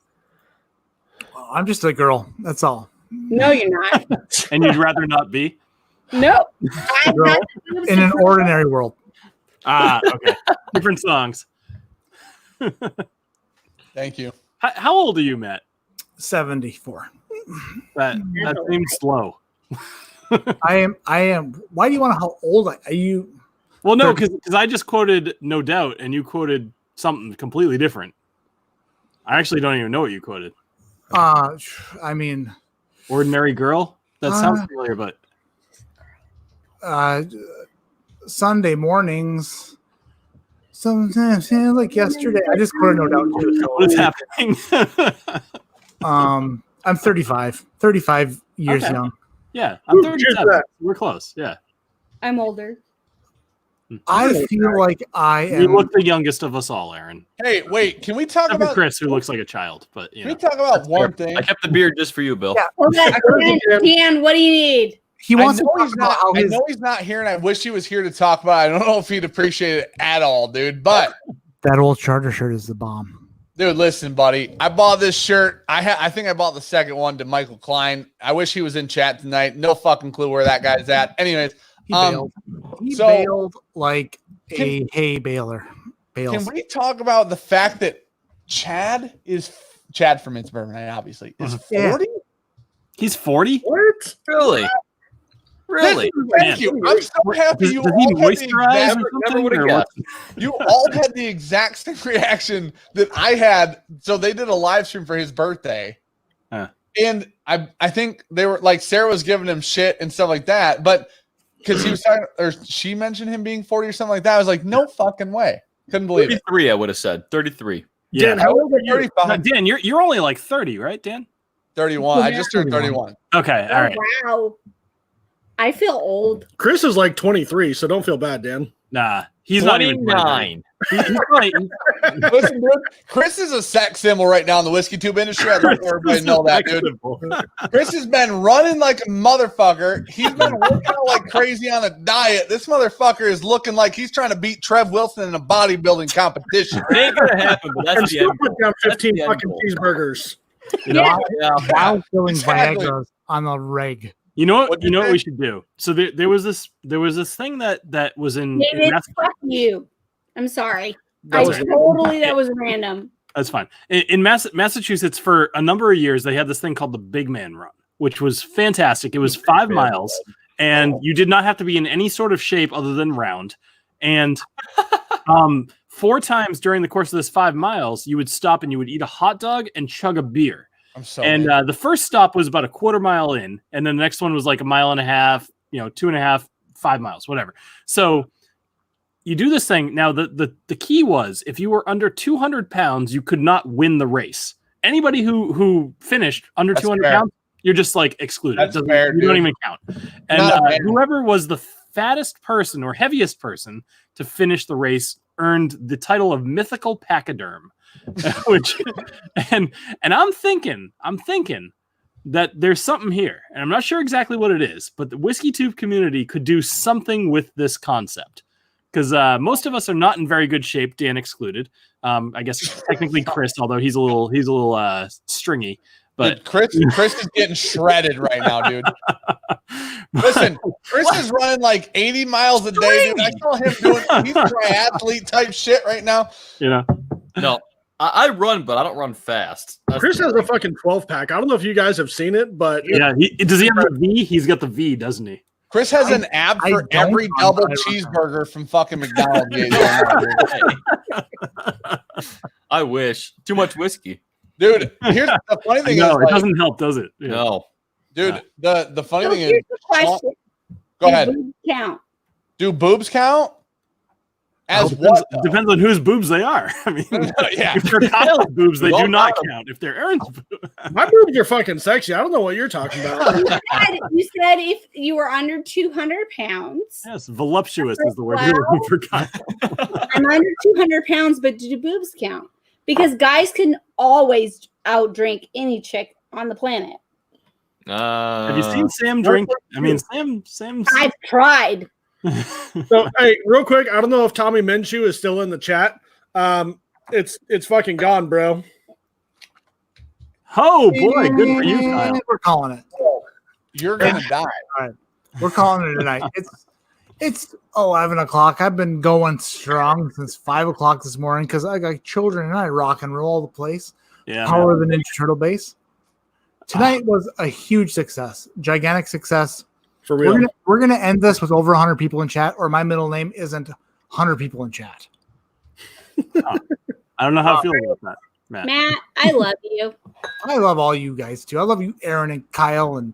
I'm just a girl. That's all. No, you're not. And you'd rather not be? Nope. Girl in an ordinary world. Ah, okay. Different songs. Thank you. How old are you, Matt? 74. That seems slow. I am. Why do you want to know how old are you? Well, no, because I just quoted No Doubt and you quoted something completely different. I actually don't even know what you quoted. I mean, Ordinary Girl? That sounds familiar, but Sunday mornings. Sometimes, like yesterday, I just quoted No Doubt too. So what is happening? I'm 35. 35 years Okay. young. Yeah, I'm 37. We're close. Yeah. I'm older. I feel like I am. You look the youngest of us all, Aaron. Hey, wait. Can we talk Except for about Chris, who looks like a child? But you Can we know. talk about one thing? I kept the beard just for you, Bill. Yeah. Well, Dan, what do you need? He wants I to know talk he's about not. how I his know he's not here, and I wish he was here to talk about it. I don't know if he'd appreciate it at all, dude. But that old charter shirt is the bomb. dude, listen, buddy. I bought this shirt. I think I bought the second one to Michael Klein. I wish he was in chat tonight. No fucking clue where that guy's at. Anyways, He bailed. He so- bailed like a hay baler. can Bales. we talk about the fact that Chad from It's Bourbon, obviously, is 40? Yeah. He's 40? What? Really? Really? Thank you. I'm so happy Does you he all had the moisturize exact, or never something? would've Or guessed. what? you all had the exact same reaction that I had. So they did a live stream for his birthday. Huh. And I think they were like, Sarah was giving him shit and stuff like that. But because he was talking, or she mentioned him being 40 or something like that. I was like, no fucking way. Couldn't believe it. 33, I would have said. 33. Yeah. Dan, how old are you? 35, Now, Dan, you're only like 30, right, Dan? 31. I just turned 31. Okay, all right. Wow. I feel old. Chris is like 23, so don't feel bad, Dan. Nah, he's not even 29. He's right. Listen, dude, Chris is a sex symbol right now in the whiskey tube industry. I'd like everybody to know that, dude. Chris has been running like a motherfucker. He's been working out like crazy on a diet. This motherfucker is looking like he's trying to beat Trev Wilson in a bodybuilding competition. It ain't gonna happen, but And that's the still end. put down That's 15 the end fucking goal. cheeseburgers. You know, Yeah. while filling exactly. Viagra on the reg. You know what? What'd You you know what say? we should do. So there was this thing that was in. David, Mass- fuck you. I'm sorry. That was That was random. That's fine. In Massachusetts, for a number of years, they had this thing called the Big Man Run, which was fantastic. It was 5 miles, and you did not have to be in any sort of shape other than round. And 4 times during the course of this 5 miles, you would stop and you would eat a hot dog and chug a beer. I'm so And the first stop was about a quarter mile in, and then the next one was like a mile and a half, 2.5, 5 miles, whatever. So you do this thing. Now, the key was if you were under 200 pounds, you could not win the race. Anybody who finished under That's 200 fair. pounds, you're just like excluded. That's fair, you don't dude. even count. And Not fair. whoever was the fattest person or heaviest person to finish the race earned the title of mythical pachyderm. Which and I'm thinking that there's something here, and I'm not sure exactly what it is, but the whiskey tube community could do something with this concept because most of us are not in very good shape, Dan excluded. I guess technically Chris, although he's a little stringy. But Dude, Chris is getting shredded right now, dude. Listen, Chris is running like 80 miles a day, dude. I saw him doing he's triathlete type shit right now. You know, No. I run, but I don't run fast. Chris has a fucking 12-pack. I don't know if you guys have seen it, but yeah, does he have the V? He's got the V, doesn't he? Chris has an ab for every double cheeseburger from fucking McDonald's. I wish. Too much whiskey. Dude, here's the funny thing. No, it doesn't help, does it? Yeah. No. Dude, the funny thing is... Here's the question. Go ahead. Boobs count? Do boobs count? As depends, what? Depends on whose boobs they are. I mean, yeah. if they're Kyle's boobs, they do not count. If they're Aaron's boobs. My boobs are fucking sexy. I don't know what you're talking about. You said if you were under 200 pounds. Yes, voluptuous is the word you're looking for, Kyle. I'm under 200 pounds, but do boobs count? Because guys can always outdrink any chick on the planet. Have you seen Sam drink? I mean, Sam. I've tried. So, hey, real quick, I don't know if Tommy Minshew is still in the chat. It's fucking gone, bro. Oh boy, good for you, Kyle. We're calling it. You're gonna die. All right, we're calling it tonight. It's 11 o'clock. I've been going strong since 5 o'clock this morning because I got children and I rock and roll the place. Yeah, Power of the Ninja Turtle base. Tonight was a huge success, gigantic success. For real. We're gonna end this with over 100 people in chat, or my middle name isn't 100 people in chat. I don't know how I feel about that, Matt, I love you. I love all you guys too. I love you, Aaron and Kyle, and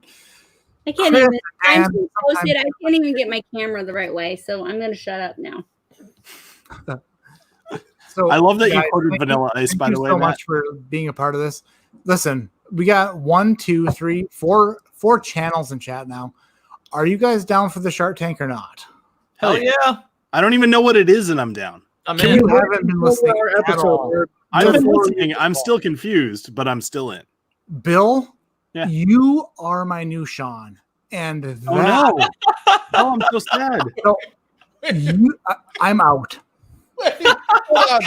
I can't Chris even. I'm and so posted. I can't even get my camera the right way, so I'm gonna shut up now. So I love that you guys, quoted Vanilla Ice. By the way, so Matt. much for being a part of this. Listen, we got 1, 2, 3, 4 channels in chat now. Are you guys down for the Shark Tank or not? Hell yeah! I don't even know what it is, and I'm down. I'm Can in. you haven't been listening at all? I've been listening. I'm still confused, but I'm still in. Bill, Yeah. you are my new Sean, and that, Oh no! Oh, I'm so sad. so I'm out. Hold on.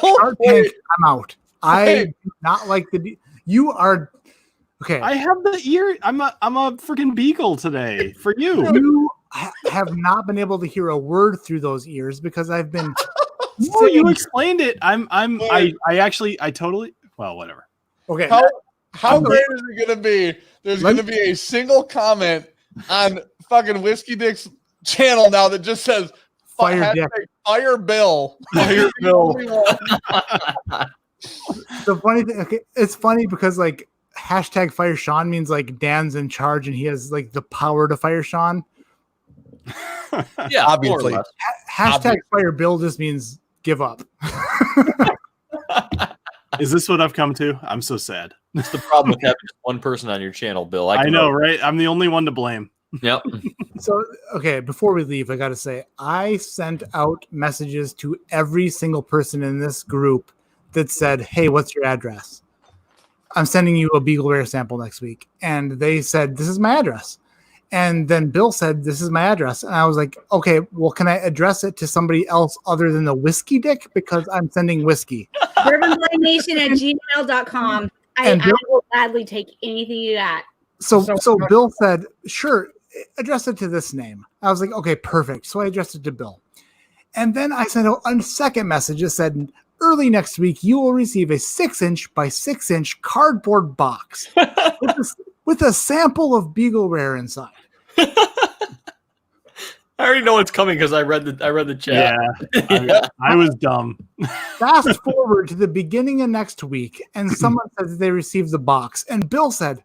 Shark Tank, I'm out. I do not like you are okay. I have the ear. I'm a freaking Beagle today for you. You have not been able to hear a word through those ears because I've been. Well, you explained it. I totally. Well, whatever. Okay. How great is it gonna be? There's gonna be a single comment on fucking Whiskey Dick's channel now that just says Fire Dick. Fire Bill. Fire Bill. The funny thing, okay, it's funny because like hashtag Fire Sean means like Dan's in charge and he has like the power to fire Sean. Yeah, obviously. Hashtag Fire Bill just means give up. Is this what I've come to? I'm so sad. That's the problem with having just one person on your channel, Bill. I know, right? I'm the only one to blame. Yep. So, okay, before we leave, I got to say, I sent out messages to every single person in this group that said, hey, what's your address? I'm sending you a Beagle Rare sample next week. And they said, this is my address. And then Bill said, this is my address. And I was like, okay, well, can I address it to somebody else other than the Whiskey Dick? Because I'm sending whiskey. BourbonBladeNation@gmail.com. I will gladly take anything you got. So Bill said, sure, address it to this name. I was like, okay, perfect. So I addressed it to Bill. And then I sent out a second message that said, early next week, you will receive a 6-inch by 6-inch cardboard box with a sample of Beagle Rare inside. I already know what's coming because I read the chat. Yeah, I was dumb. Fast forward to the beginning of next week, and someone said that they received the box. And Bill said,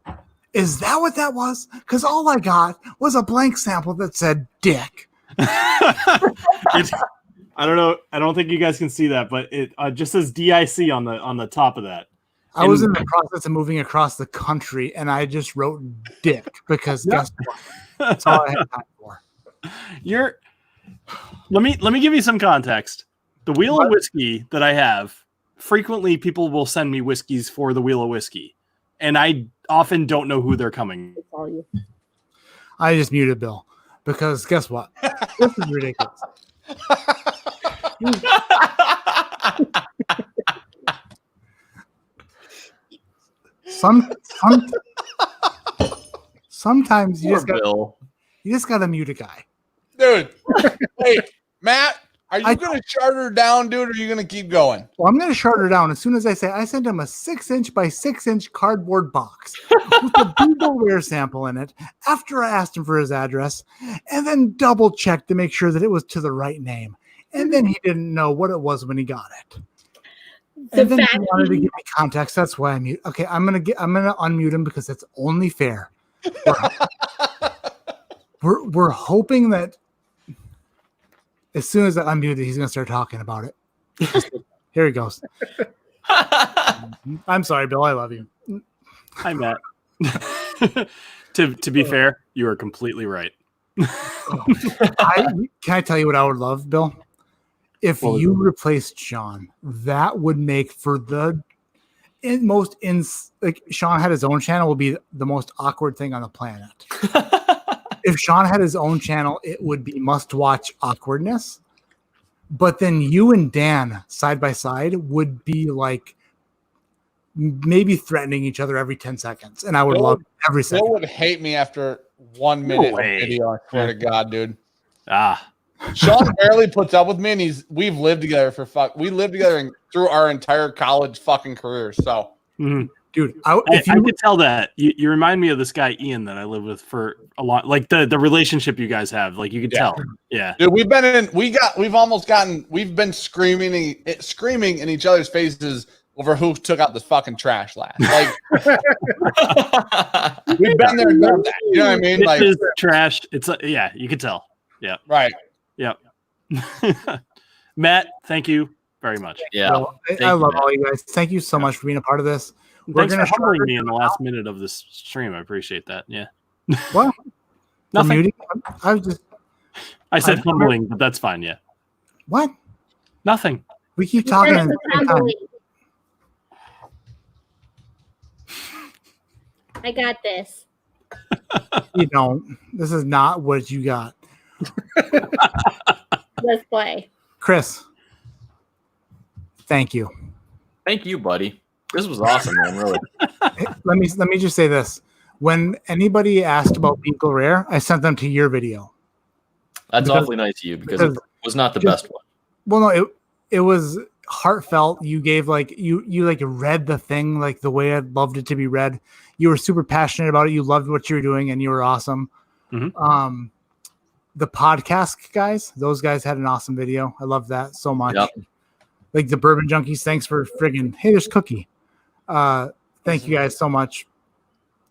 is that what that was? Because all I got was a blank sample that said dick. I don't know. I don't think you guys can see that, but it just says DIC on the top of that. I was in the process of moving across the country, and I just wrote dick because guess what? That's all I had time for. Let me give you some context. The Wheel of Whiskey that I have, frequently people will send me whiskeys for the Wheel of Whiskey, and I often don't know who they're coming. It's all you. I just muted Bill because guess what? This is ridiculous. Sometimes you just got to mute a guy. Dude, hey, Matt, Are you going to shut her down, dude, or are you going to keep going? Well, I'm going to shut her down as soon as I say I sent him a 6-inch by 6-inch cardboard box with a Beagle rare sample in it after I asked him for his address, and then double checked to make sure that it was to the right name. And then he didn't know what it was when he got it. And then he wanted to give me context. That's why I mute. Okay, I'm gonna unmute him because it's only fair. We're hoping that as soon as I unmute it, he's gonna start talking about it. Here he goes. I'm sorry, Bill. I love you. Hi, Matt. To be fair, you are completely right. Can I tell you what I would love, Bill? If you replaced Sean, that would make for the Sean had his own channel would be the most awkward thing on the planet. If Sean had his own channel, it would be must-watch awkwardness. But then you and Dan side by side would be like maybe threatening each other every 10 seconds, and I would love every second. Bill would hate me after 1 minute of video. I swear to God, dude. Sean barely puts up with me, and we've lived together we lived together through our entire college fucking career. So, dude, I could tell that you remind me of this guy Ian that I lived with for a lot. Like the relationship you guys have, like you could tell. Yeah, dude, we've been screaming in each other's faces over who took out the fucking trash last. Like, we've been there and done that. You know what I mean? Like trash. It's you could tell. Yeah. Right. Yep. Matt, thank you very much. Yeah. Well, I love all you guys. Thank you so much for being a part of this. Thanks for humbling me in the last minute of this stream. I appreciate that. Yeah. Well, nothing. I said humbling, but that's fine. Yeah. What? Nothing. We keep talking. I got this. You don't. This is not what you got. Let's play. Chris, thank you. Thank you, buddy. This was awesome, man. Really. Let me just say this. When anybody asked about Beagle Rare, I sent them to your video. That's awfully nice of you because it was not the best one. Well, no, it was heartfelt. You gave you read the thing like the way I'd loved it to be read. You were super passionate about it. You loved what you were doing, and you were awesome. Mm-hmm. The podcast guys, those guys had an awesome video. I love that so much. Yep. Like the Bourbon Junkies, thanks for friggin'. Hey, there's Cookie. Thank you guys so much.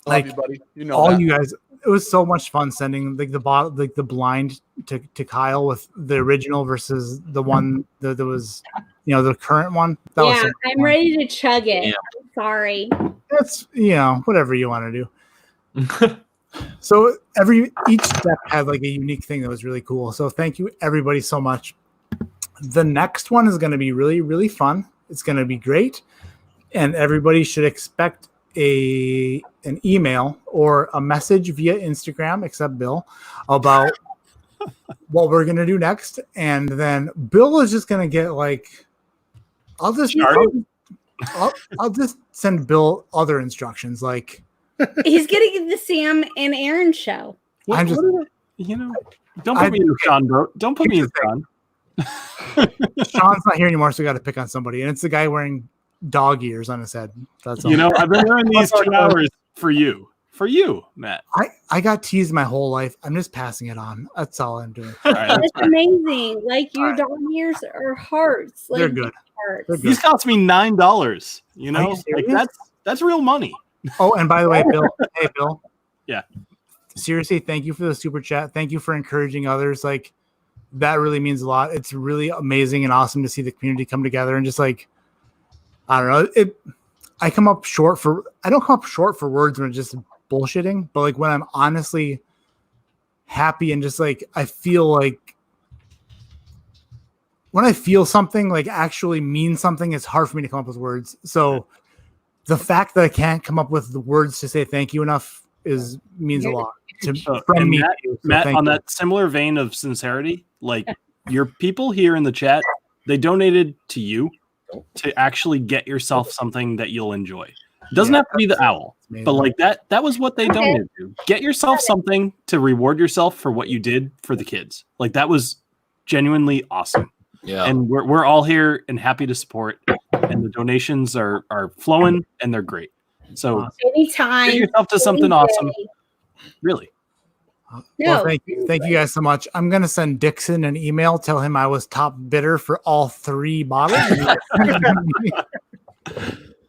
Love you, buddy. You know all you guys. It was so much fun sending the blind to Kyle with the original versus the one that was, the current one. That was so I'm ready to chug it. Yeah. I'm sorry. That's whatever you want to do. So each step had like a unique thing that was really cool. So thank you everybody so much. The next one is going to be really, really fun. It's going to be great. And everybody should expect an email or a message via Instagram, except Bill, about what we're going to do next. And then Bill is just going to get I'll just send Bill other instructions. Like, he's going to get the Sam and Aaron show. Don't put me in Sean, bro. Don't put me in Sean. Sean's not here anymore, so we got to pick on somebody. And it's the guy wearing dog ears on his head. That's all. I've been wearing these 2 hours for you, Matt. I got teased my whole life. I'm just passing it on. That's all I'm doing. That's amazing. Like your dog ears are hearts. Like, they're good. These cost me $9. That's real money. Oh, and by the way, Bill. Hey, Bill. Yeah. Seriously, thank you for the super chat. Thank you for encouraging others. Like, that really means a lot. It's really amazing and awesome to see the community come together and just I don't know. I don't come up short for words when it's just bullshitting, but when I'm honestly happy and just I feel when I feel something actually means something, it's hard for me to come up with words. So the fact that I can't come up with the words to say thank you enough means a lot from me. Matt, on that similar vein of sincerity, your people here in the chat, they donated to you to actually get yourself something that you'll enjoy. It doesn't have to be the owl, but that was what they donated to. Get yourself something to reward yourself for what you did for the kids. That was genuinely awesome. Yeah. And we're all here and happy to support. And the donations are flowing and they're great. So anytime, get yourself to something awesome. Really. Well, thank you guys so much. I'm gonna send Dixon an email, tell him I was top bidder for all 3 bottles.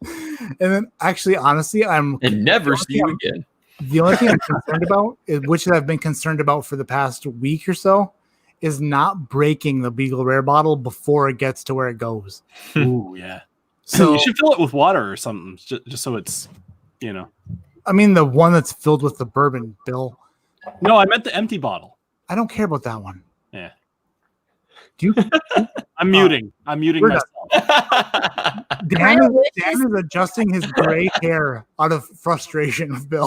And then, actually, honestly, and never see you again. The only thing I'm concerned about, which I've been concerned about for the past week or so, is not breaking the Beagle Rare bottle before it gets to where it goes. Ooh, yeah. So you should fill it with water or something, just so it's, I mean, the one that's filled with the bourbon, Bill. No, I meant the empty bottle. I don't care about that one. Yeah. Do you? I'm muting. I'm muting myself. Dan is adjusting his gray hair out of frustration with Bill.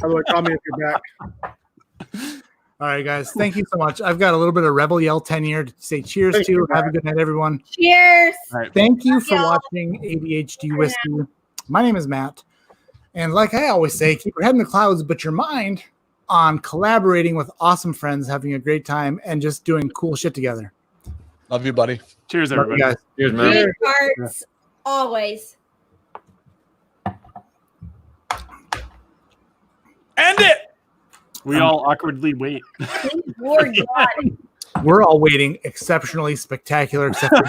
By the way, call me if you're back. All right, guys. Thank you so much. I've got a little bit of Rebel Yell 10 year to say cheers Thank to. you, Have a good night, everyone. Cheers. All right. Thank you for watching ADHD Whiskey. My name is Matt. And like I always say, keep your head in the clouds, but your mind on collaborating with awesome friends, having a great time, and just doing cool shit together. Love you, buddy. Cheers, Love you everybody. guys. Cheers, man. Great hearts, always. End it. We all awkwardly wait. Lord God. We're all waiting exceptionally spectacular, except for